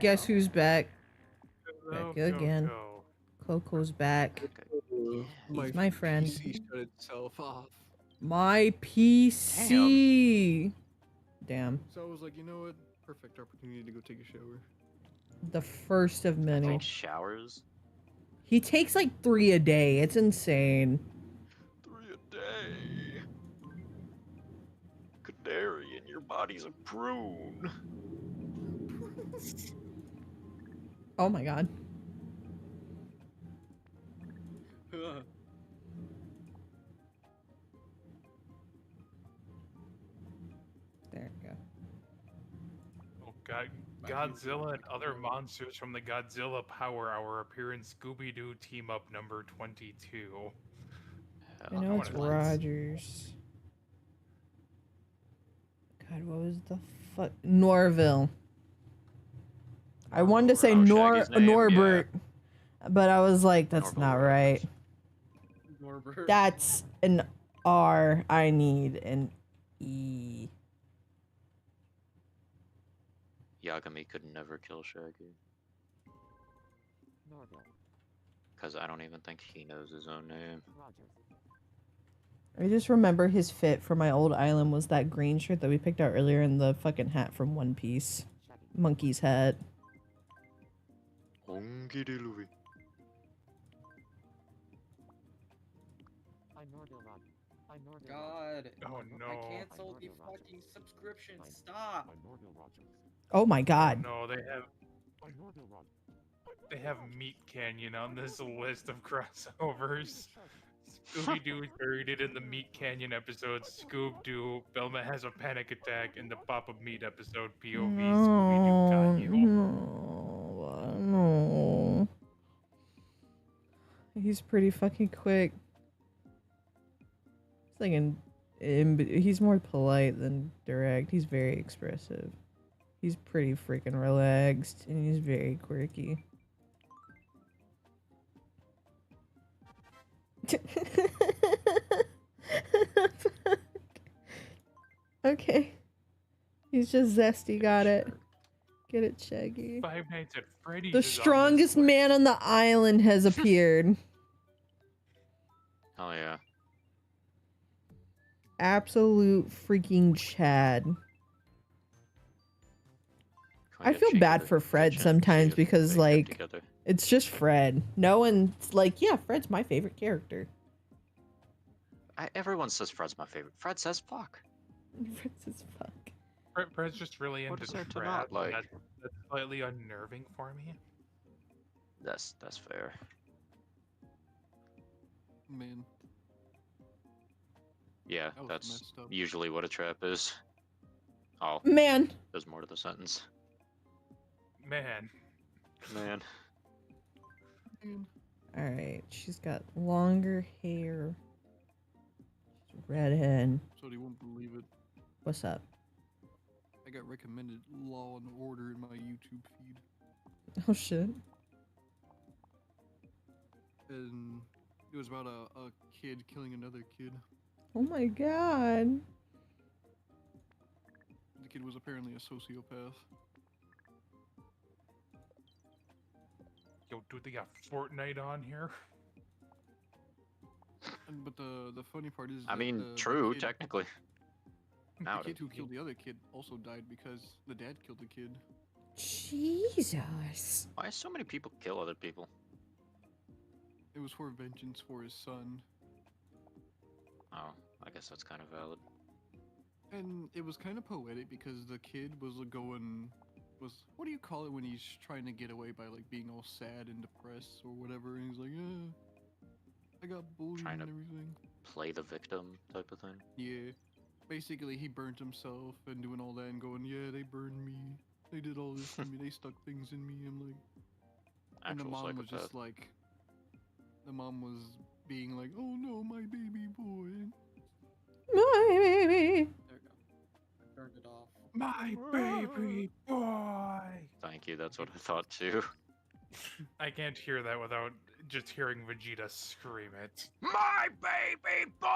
Guess who's back? Hello, Back again. Coco. Coco's back. He's my friend. PC shut itself off. My PC. Damn. So I was like, you know what? Perfect opportunity to go take a shower. The first of many. Take showers. He takes like 3 a day. It's insane. 3 a day. Canary, and your body's a prune. Oh my god. There we go. Oh God, Godzilla and other monsters from the Godzilla Power Hour appear in Scooby-Doo Team Up number 22. I know it's Rogers. God, what was the fuck? Norville. I wanted to say Norbert, but I was like, that's not right. Norbert. That's an R. I need an E. Yagami could never kill Shaggy. Because I don't even think he knows his own name. I just remember his fit for my old island was that green shirt that we picked out earlier and the fucking hat from One Piece. Monkey's hat. God. Oh no. I canceled the fucking subscription. Stop. Oh my god. No, they have Meat Canyon on this list of crossovers. Scooby-Doo buried it in the Meat Canyon episode. Scoob-Doo, Velma has a panic attack in the Papa Meat episode. POV Scooby-Doo got you. No. He's pretty fucking quick. It's like he's more polite than direct. He's very expressive. He's pretty freaking relaxed and he's very quirky. Okay. He's just zesty, got it. Get it, Shaggy. Five Nights at Freddy's. The strongest man on the island has appeared. Oh yeah. Absolute freaking Chad. I feel bad for Fred sometimes because, like, it's just Fred. No one's like, yeah, Fred's my favorite character. Everyone says Fred's my favorite. Fred says fuck. Fred says fuck. Fred's just really into is there to Fred. not like? That's slightly unnerving for me. That's fair. Man. Yeah, that's usually what a trap is. Oh. Man. There's more to the sentence. Man. Man. Alright, she's got longer hair. She's redhead. So you won't believe it. What's up? I got recommended Law and Order in my YouTube feed. Oh shit. And it was about a kid killing another kid. Oh my god. The kid was apparently a sociopath. Yo, dude, they got Fortnite on here. But the funny part is, I that mean, the true, kid, technically. the Nowadays. kid who killed the other kid also died because the dad killed the kid. Jesus. Why so many people kill other people? It was for vengeance for his son. Oh, I guess that's kind of valid. And it was kind of poetic because the kid was what do you call it when he's trying to get away by like being all sad and depressed or whatever, and he's like, I got bullied Trying and to everything. play the victim type of thing. Yeah. Basically, he burnt himself and doing all that and going, yeah, they burned me. They did all this to me. They stuck things in me. I'm like, and the Actual mom was psychopath. just like, the mom was being like, oh no, my baby boy. My baby. There we go. I turned it off. My baby boy. Thank you, that's what I thought too. I can't hear that without just hearing Vegeta scream it. My baby boy!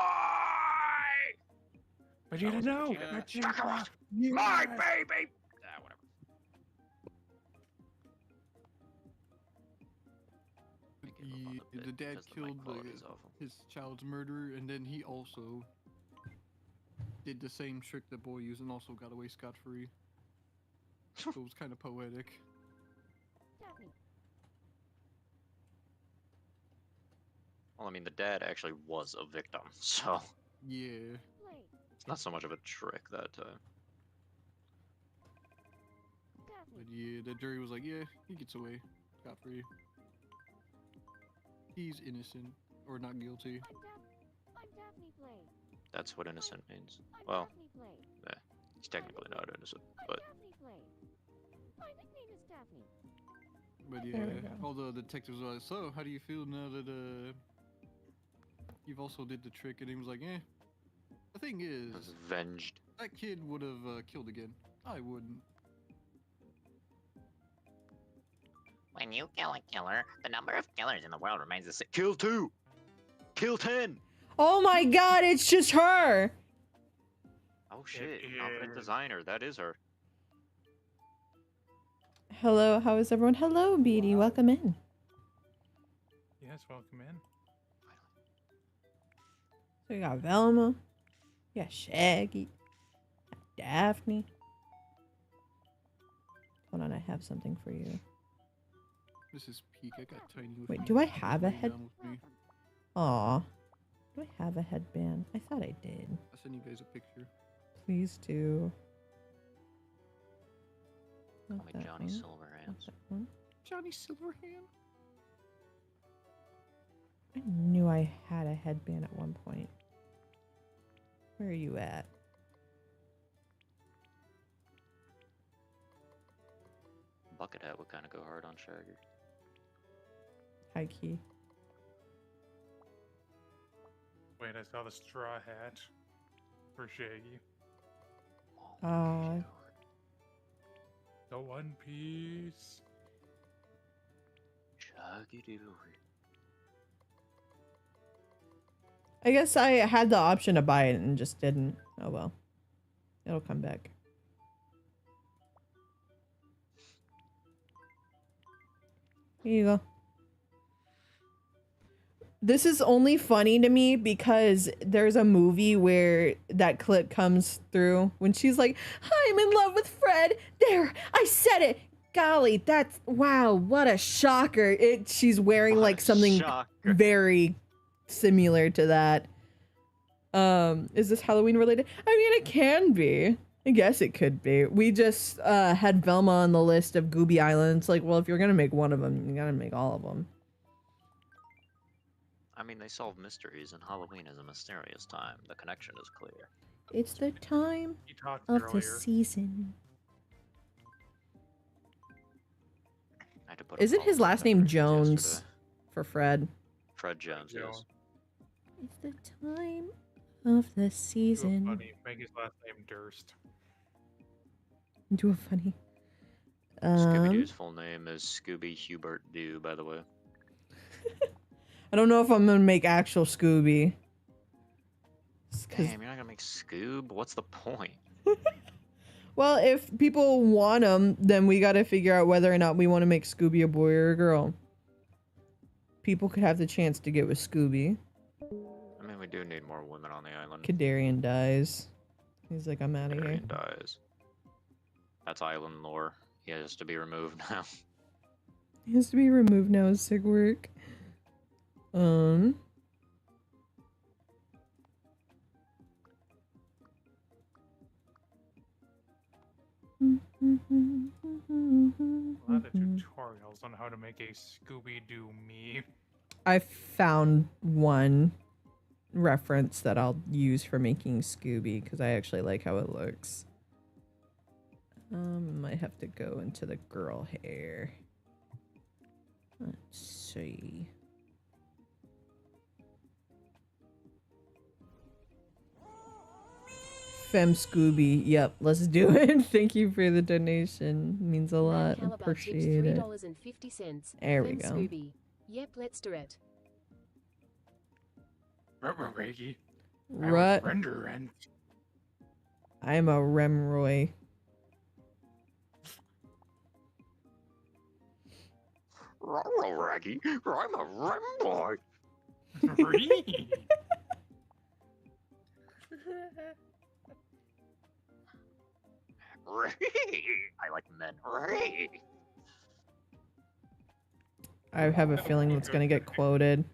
Vegeta, no! Kakarot! Yes. My baby! Ah, whatever. The dad because the mic killed quality is awful. his child's murderer, and then he also did the same trick that boy used and also got away scot-free. So it was kind of poetic. Well, I mean, the dad actually was a victim, so Yeah. it's not so much of a trick that time. But yeah, the jury was like, yeah, he gets away scot-free. He's innocent, or not guilty. That's what innocent means. Well, yeah, he's technically not innocent, but But There yeah, we go. all the detectives were like, so, how do you feel now that, you've also did the trick? And he was like, eh. The thing is, was avenged. that kid would have killed again. I wouldn't. When you kill a killer, the number of killers in the world remains the same. Kill 2! Kill 10! Oh my god, it's just her. Oh shit, It confident is. designer, that is her. Hello, how is everyone? Hello, Beatty. Welcome in. Yes, welcome in. So we got Velma. We got Shaggy. Daphne. Hold on, I have something for you. This is peak. I got tiny. with Wait, me. do I have a Lay head? down with me. Aw. Do I have a headband? I thought I did. I'll send you guys a picture. Please do. Call Not me that Johnny one. Silverhands. Not that one. Johnny Silverhand. I knew I had a headband at one point. Where are you at? Bucket hat would kind of go hard on Shaggy. High key. Wait, I saw the straw hat for Shaggy. The One Piece. Shaggy doo. I guess I had the option to buy it and just didn't. Oh well. It'll come back. Here you go. This is only funny to me because there's a movie where that clip comes through when she's like, I'm in love with Fred. There, I said it. Golly, that's, wow, what a shocker. She's wearing like something very similar to that. Is this Halloween related? I mean, it can be. I guess it could be. We just had Velma on the list of Gooby Islands. Like, well, if you're gonna make one of them, you gotta make all of them. I mean, they solve mysteries, and Halloween is a mysterious time. The connection is clear. It's the time He talked of the earlier. season. I had to put a Isn't his follow-up last name picture Jones yesterday. for Fred? Fred Jones, yes. It's the time of the Do a season. funny, make his last name Durst. Do a funny. Scooby-Doo's full name is Scooby Hubert Doo, by the way. I don't know if I'm gonna make actual Scooby. Damn, you're not gonna make Scoob? What's the point? Well, if people want them, then we gotta figure out whether or not we want to make Scooby a boy or a girl. people could have the chance to get with Scooby. I mean, we do need more women on the island. Kadarian dies. He's like, I'm out of here. Kadarian dies. That's island lore. He has to be removed now. He has to be removed now as sick work. A lot of tutorials on how to make a Scooby-Doo me. I found one reference that I'll use for making Scooby because I actually like how it looks. Might have to go into the girl hair. Let's see. Fem Scooby. Yep, let's do it. Thank you for the donation. Means a lot. Appreciate it. $3.50. There we Fem go. Scooby. Yep, let's do it. Reggie. Rut. Render. I'm a Remroy. Raggy, I'm a Rem boy. I like men. I have a feeling it's gonna get quoted.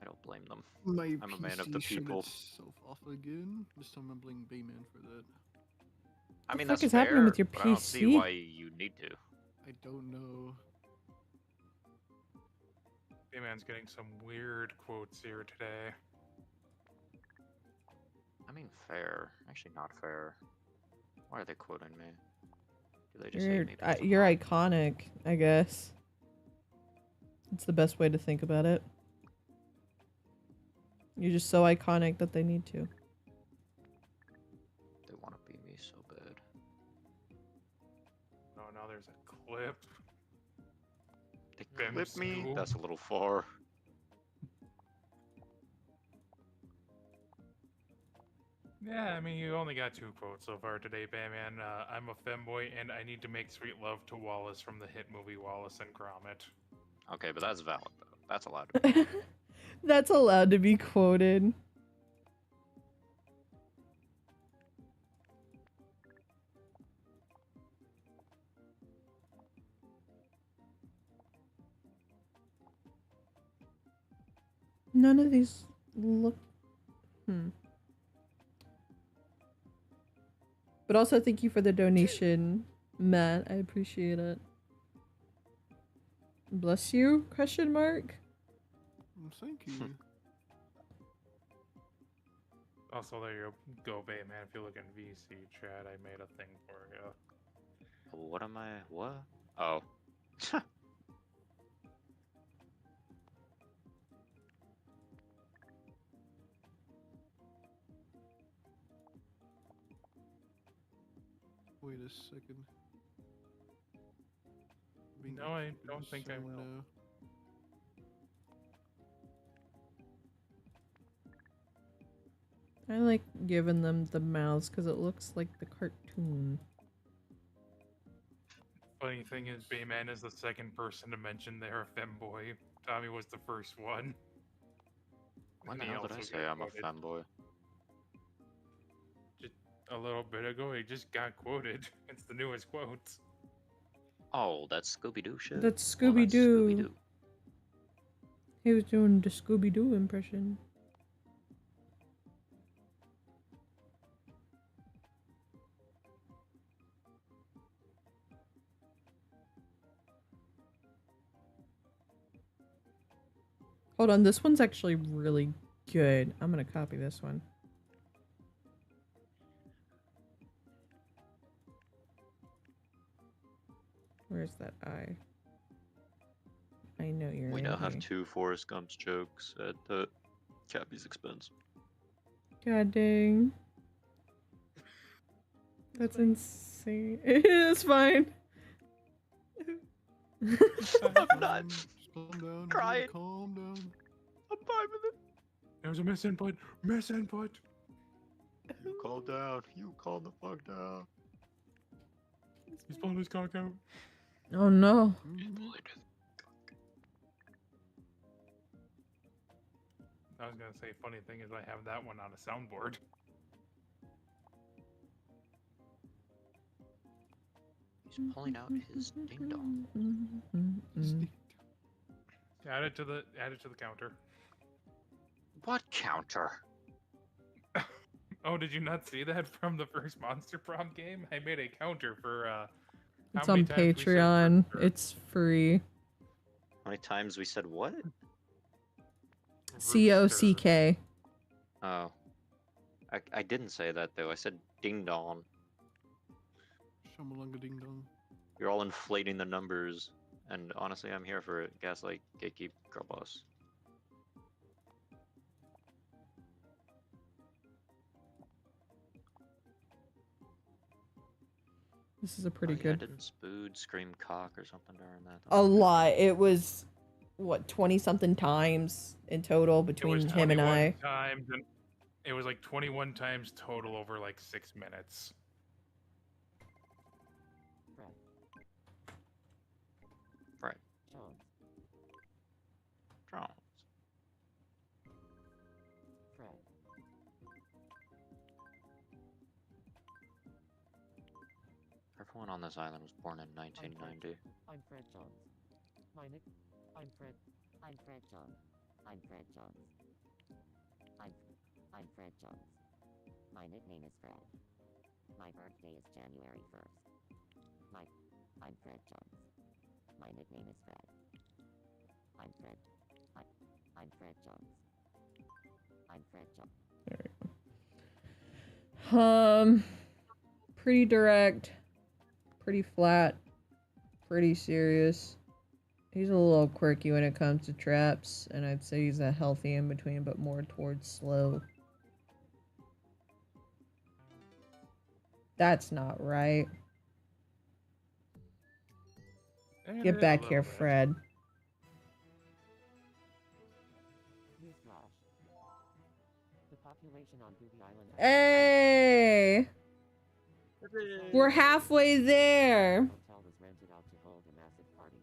I don't blame them. My I'm a man of PC the shut people. itself off again. This time I'm blaming Bayman for that. I mean, fuck that's is fair, happening with your but I don't see PC? why you need to. I don't know. Bayman's getting some weird quotes here today. I mean, fair. Actually, not fair. Why are they quoting me? Do they just hate me? because I'm You're hot? iconic, I guess. It's the best way to think about it. You're just so iconic that they need to. They want to be me so bad. Oh, now there's a clip. They Fem clip me? Scoob. That's a little far. Yeah, I mean, you only got 2 quotes so far today, Bayman. I'm a femboy, and I need to make sweet love to Wallace from the hit movie Wallace and Gromit. Okay, but that's valid, though. That's allowed to be. That's allowed to be quoted. None of these look... But also thank you for the donation, Matt. I appreciate it. Bless you? Question mark? Thank you. Also, there you go, Bayman. If you look in VC chat, I made a thing for you. What am I? What? Oh. Wait a second. No, I don't think I will. I like giving them the mouths because it looks like the cartoon. Funny thing is, Bayman is the second person to mention they're a femboy. Tommy was the first one. When the And he hell did I also say got I'm a quoted. femboy? Just a little bit ago, he just got quoted. It's the newest quote. Oh, that's Scooby-Doo shit? That's Well, Scooby-Doo. Scooby-Doo. He was doing the Scooby-Doo impression. Hold on, this one's actually really good. I'm gonna copy this one. Where's that eye? I know you're We in now have here. 2 Forrest Gump's jokes at Cappy's expense. God dang. That's insane. It's fine. I'm not Calm down. crying. Calm down. I'm fine with it. There was a misinput. Misinput. You calm down. You calm the fuck down. He's pulling his cock out. Oh no. I was gonna say, funny thing is, I have that one on a soundboard. He's pulling out his ding dong. Add it to the counter. What counter? Oh, did you not see that from the first Monster Prom game? I made a counter for how It's many on times we said Patreon. rooster. It's free. How many times we said what? COCK. Oh. I didn't say that though. I said ding dong. Shamalunga ding dong. You're all inflating the numbers, and honestly, I'm here for it. Gaslight, gatekeep, girl boss. This is a pretty Yeah, good. didn't Spood scream cock or something during that? A lot. It was what 20-something times in total between him and I. Times, and it was like 21 times total over like 6 minutes. Right. Jones. Jones. Fred. Everyone on this island was born in 1990. I'm Fred Jones. I'm Fred. I'm Fred Jones. I'm Fred Jones. I'm Fred Jones. My nickname is Fred. My birthday is January 1st. I'm Fred Jones. My nickname is Fred. I'm Fred. I'm Fred Jones. I'm Fred Jones. Pretty direct, pretty flat, pretty serious. He's a little quirky when it comes to traps, and I'd say he's a healthy in between, but more towards slow. That's not right. Get back here, Fred. Newsflash. The population on Booby Island. Hey! We're halfway there. Hotel was rented out to hold a massive party.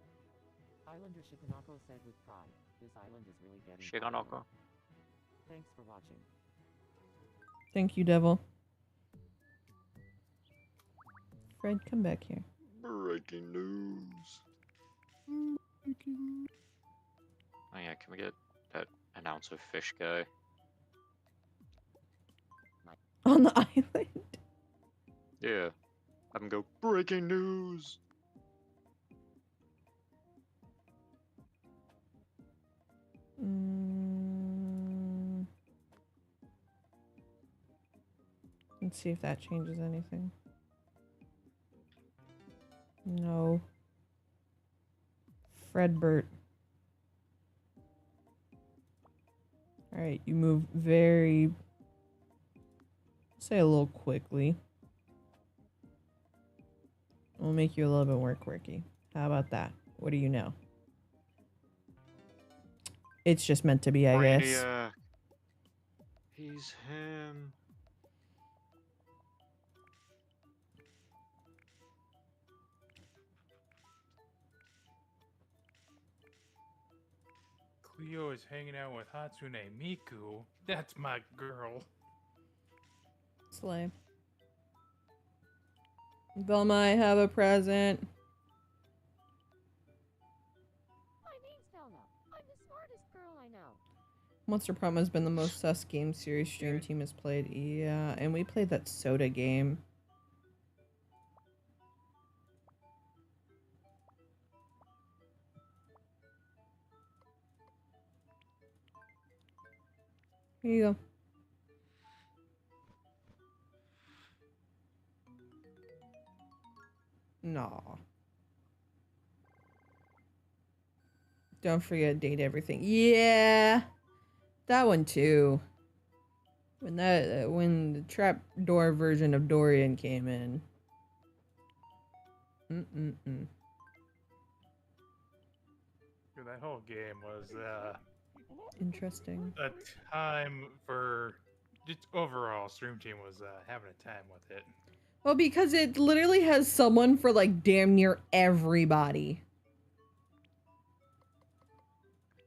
Islander Shikanako said with pride, "This island is really getting Shikanako. Thanks for watching. Thank you, Devil. Fred, come back here. Breaking news. Oh yeah, can we get that announcer fish guy? On the island? Yeah. Have him go, breaking news! Let's see if that changes anything. No. Fredbert. Alright, you move very... say a little quickly. We'll make you a little bit more quirky. How about that? What do you know? It's just meant to be, I guess. He's him. Cleo is hanging out with Hatsune Miku. That's my girl. Slay. Velma, I have a present. My name's Velma. I'm the smartest girl I know. Monster Prom has been the most sus game series stream team has played. Yeah, and we played that soda game. Here you go. No. Don't forget date everything. Yeah. That one too. When the trapdoor version of Dorian came in. Dude, that whole game was Interesting. a time for just overall stream team was having a time with it. Well, because it literally has someone for like damn near everybody.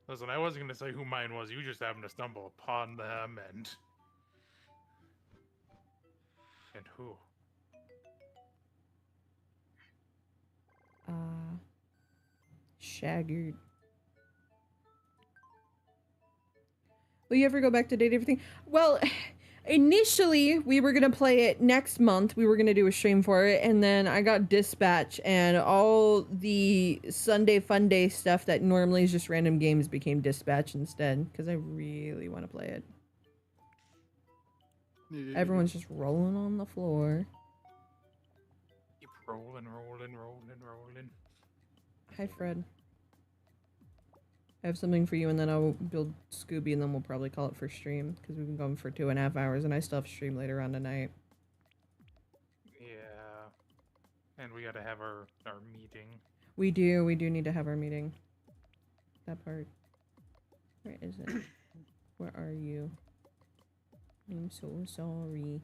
Listen, I wasn't gonna say who mine was. You just happened to stumble upon them, and who? Shaggard. Will you ever go back to date everything? Well, initially we were gonna play it next month. We were gonna do a stream for it, and then I got dispatch, and all the Sunday Fun Day stuff that normally is just random games became dispatch instead, because I really want to play it. Everyone's just rolling on the floor. Keep rolling, rolling, rolling, rolling. Hi, Fred. I have something for you, and then I'll build Scooby, and then we'll probably call it for stream, because we've been going for 2.5 hours, and I still have stream later on tonight. Yeah. And we gotta have our meeting. We do need to have our meeting. That part. Where is it? Where are you? I'm so sorry.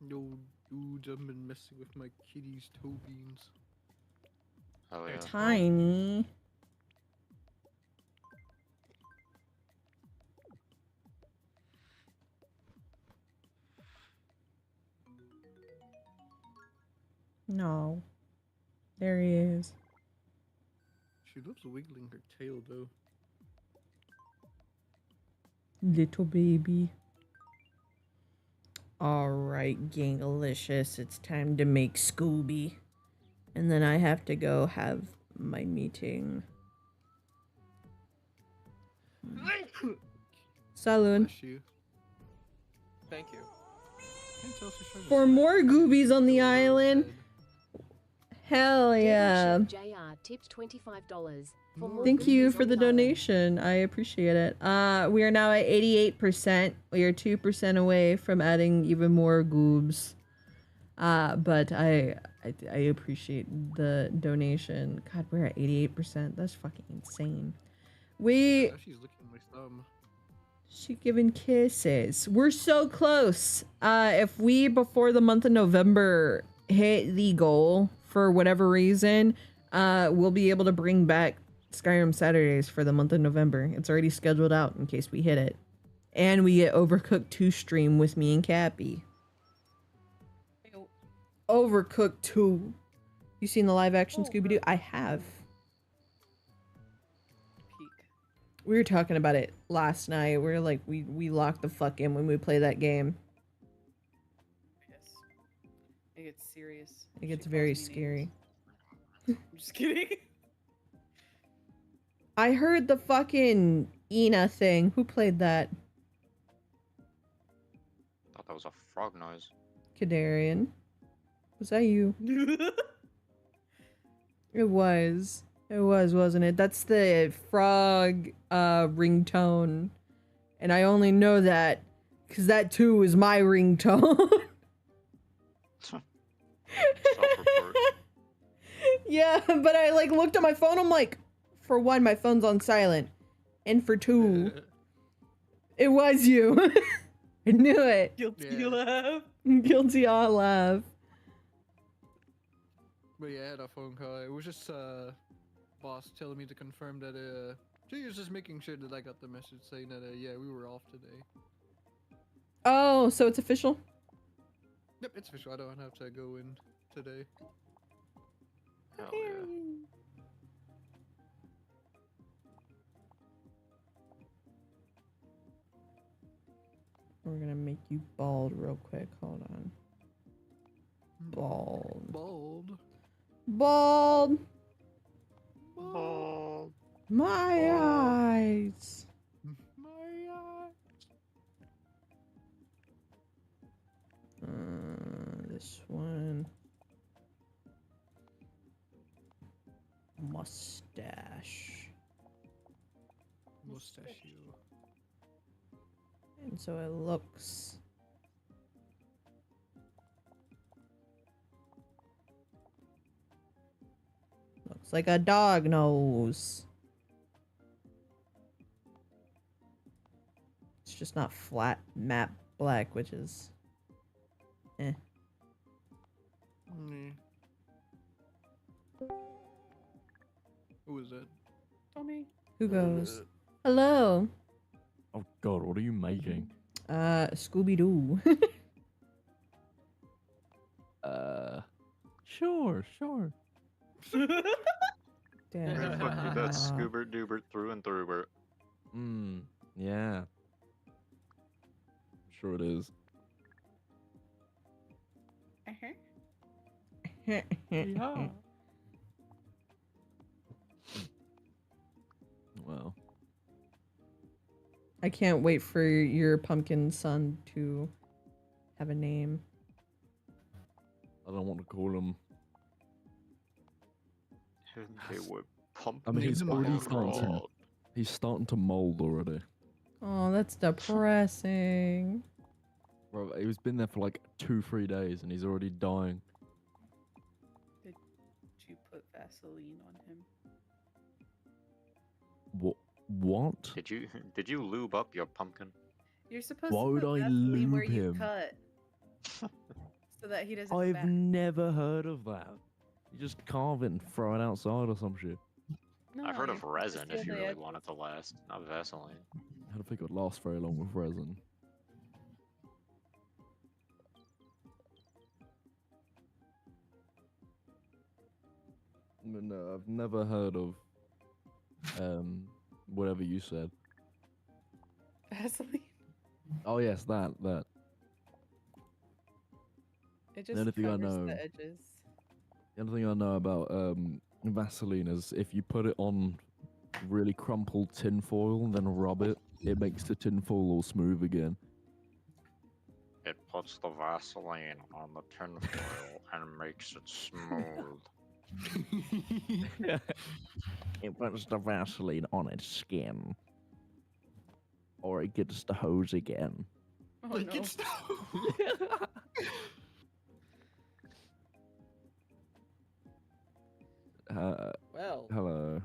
No, dudes, I've been messing with my kitty's toe beans. Oh yeah. Tiny. No. There he is. She loves wiggling her tail, though. Little baby. Alright, Gangalicious, it's time to make Scooby. And then I have to go have my meeting. Saloon. Bless you. Thank you. Can't tell if she's trying to For smack more you. goobies on the island. Hell yeah. JR tipped $25. For more Thank you goobies for on the island. donation. I appreciate it. We are now at 88%. We are 2% away from adding even more goobs. But I appreciate the donation. God, we're at 88%. That's fucking insane. We She's licking my thumb. She giving kisses. We're so close. If we before the month of November hit the goal for whatever reason, we'll be able to bring back Skyrim Saturdays for the month of November. It's already scheduled out in case we hit it. And we get Overcooked 2 stream with me and Cappy. Overcooked 2. You seen the live action Scooby-Doo? I have. Peak. We were talking about it last night. We were like, we lock the fuck in when we play that game. Yes. It gets serious. It gets She very calls me scary. names. I'm just kidding. I heard the fucking Ina thing. Who played that? Thought that was a frog noise. Kadarian. Was that you? It was. It was, wasn't it? That's the frog ringtone. And I only know that because that too is my ringtone. Self-report. Yeah, but I like looked at my phone. I'm like, for one, my phone's on silent. And for two, it was you. I knew it. Guilty laugh. Guilty all laugh. But yeah, I had a phone call. It was just boss telling me to confirm that she was just making sure that I got the message saying that yeah, we were off today. Oh, so it's official? Yep, it's official. I don't have to go in today. Hell yeah. We're gonna make you bald real quick. Hold on. Bald. Bald. Bald. Bald. My eyes. My eyes. This one. Mustache. Mustachio. And so it looks. Looks like a dog nose. just not flat matte black, which is eh. Who was that? Tommy. Who goes? Hello. Oh God, what are you making? Scooby-Doo. Sure. Damn. Fuck you, that's Scoobert Doobert through and through. Yeah. Sure it is. Yeah. Well. I can't wait for your pumpkin son to have a name. I don't want to call him. They were pumping. I mean, he's him already Mold. starting. He's starting to mold already. Oh, that's depressing. Bro, he's been there for like 2-3 days and he's already dying. Did you put Vaseline on him? What? Did you lube up your pumpkin? You're supposed Why to would put I Vaseline where lube you him? cut, so that he doesn't. go I've back. never heard of that. You just carve it and throw it outside or some shit. No, I've heard you're of supposed to resin if seal you the really edges. want it to last, not Vaseline. I don't think it would last very long with resin. No, I've never heard of whatever you said. Vaseline. Oh yes, that. It The just only thing I covers know- the edges. The only thing I know about Vaseline is if you put it on really crumpled tin foil and then rub it, it makes the tin foil all smooth again. It puts the Vaseline on the tinfoil and makes it smooth. It puts the Vaseline on its skin. Or it gets the hose again. Oh no. Well. Hello,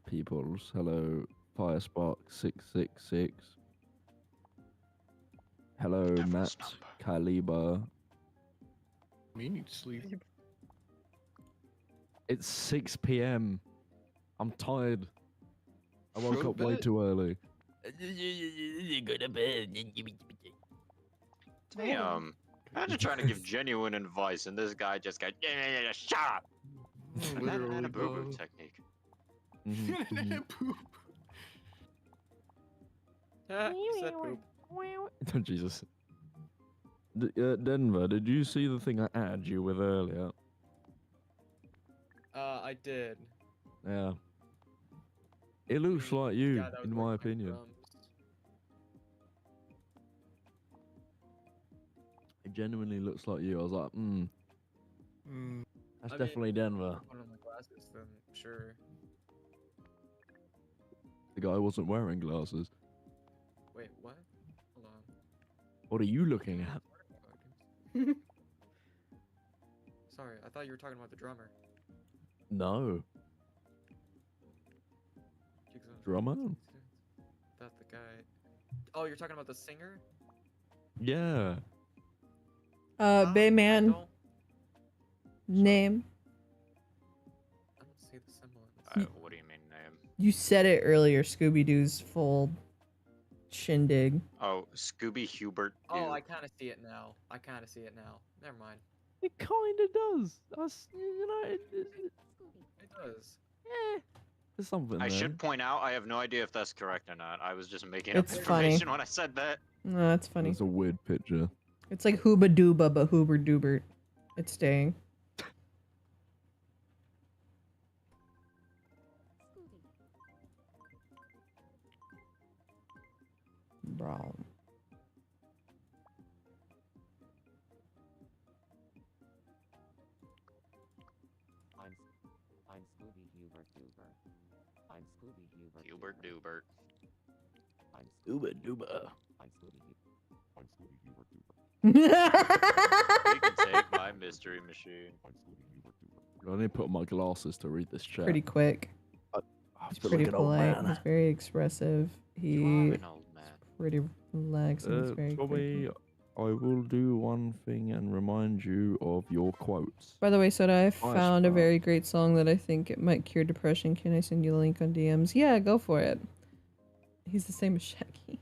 peoples. Hello, Firespark666. Hello, Matt, Kaliba. Me need to sleep. It's 6 p.m. I'm tired. I woke Go up to way bed. too early. Go to bed. Damn. Imagine trying to give genuine advice and this guy just got, yeah, shut up! And that had a boo-boo technique. Poop. You said poop. Oh, Jesus. Denver, did you see the thing I added you with earlier? I did. Yeah. It looks like you, Yeah, that was in like my opinion. drums. It genuinely looks like you. I was like, that's I mean, definitely Denver. Put on my glasses, then sure. The guy wasn't wearing glasses. Wait, what? Hold on. What are you looking at? Sorry, I thought you were talking about the drummer. No. Jigsaw. Drummer? That the guy. Oh, you're talking about the singer? Yeah. Bayman, Don't, name. I don't see the semblance. What do you mean name? You said it earlier, Scooby-Doo's full shindig. Oh, Scooby Hubert. Oh, I kind of see it now. Never mind. It kind of does. It It does. there's something I there. should point out, I have no idea if that's correct or not. I was just making up It's funny. information when I said that. No, that's funny. It's a weird picture. It's like Hooba Dooba, but Hoober Doobert. It's staying. Bro. I'm Scooby Hubert Doober. I'm Scooby Hubert. Hubert Doobert. I'm Uba Duba. I'm Scooby Hubert. I'm Scooby Hubert Doober. You can take my mystery machine. I'm Scooby Hubert Doober. I need to put on my glasses to read this chat. Pretty quick. I He's feel pretty like an old polite. man. He's very expressive. You are He an old man. pretty relaxing. It's very Tommy, I will do one thing and remind you of your quotes. By the way, Soda, I Nice, found a bro. very great song that I think it might cure depression. Can I send you the link on DMs? Yeah, go for it. He's the same as Shaggy.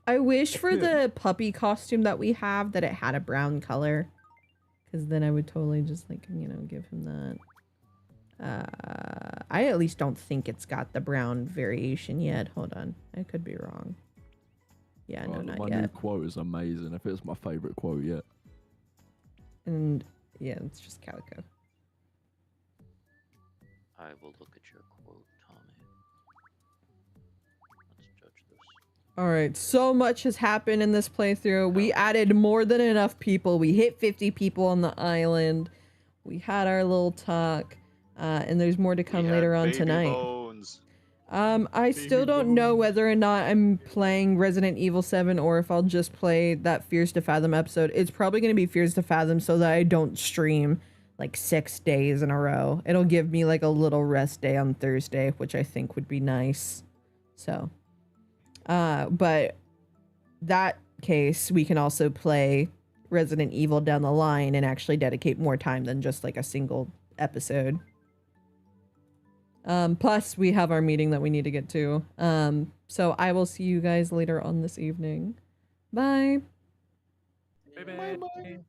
I wish for the puppy costume that we have that it had a brown color. Because then I would totally just, like, you know, give him that. I at least don't think it's got the brown variation yet. Hold on. I could be wrong. Yeah, no, not my yet. new quote is amazing. If it's my favorite quote yet. And yeah, it's just calico. I will look at your quote, Tommy. Let's judge this. All right, so much has happened in this playthrough. We added more than enough people. We hit 50 people on the island. We had our little talk, and there's more to come later on tonight. Bones. I still don't know whether or not I'm playing Resident Evil 7 or if I'll just play that Fears to Fathom episode. It's probably going to be Fears to Fathom so that I don't stream like 6 days in a row. It'll give me like a little rest day on Thursday, which I think would be nice. So, but that case, we can also play Resident Evil down the line and actually dedicate more time than just like a single episode. Plus we have our meeting that we need to get to. So I will see you guys later on this evening. Bye. Bye-bye.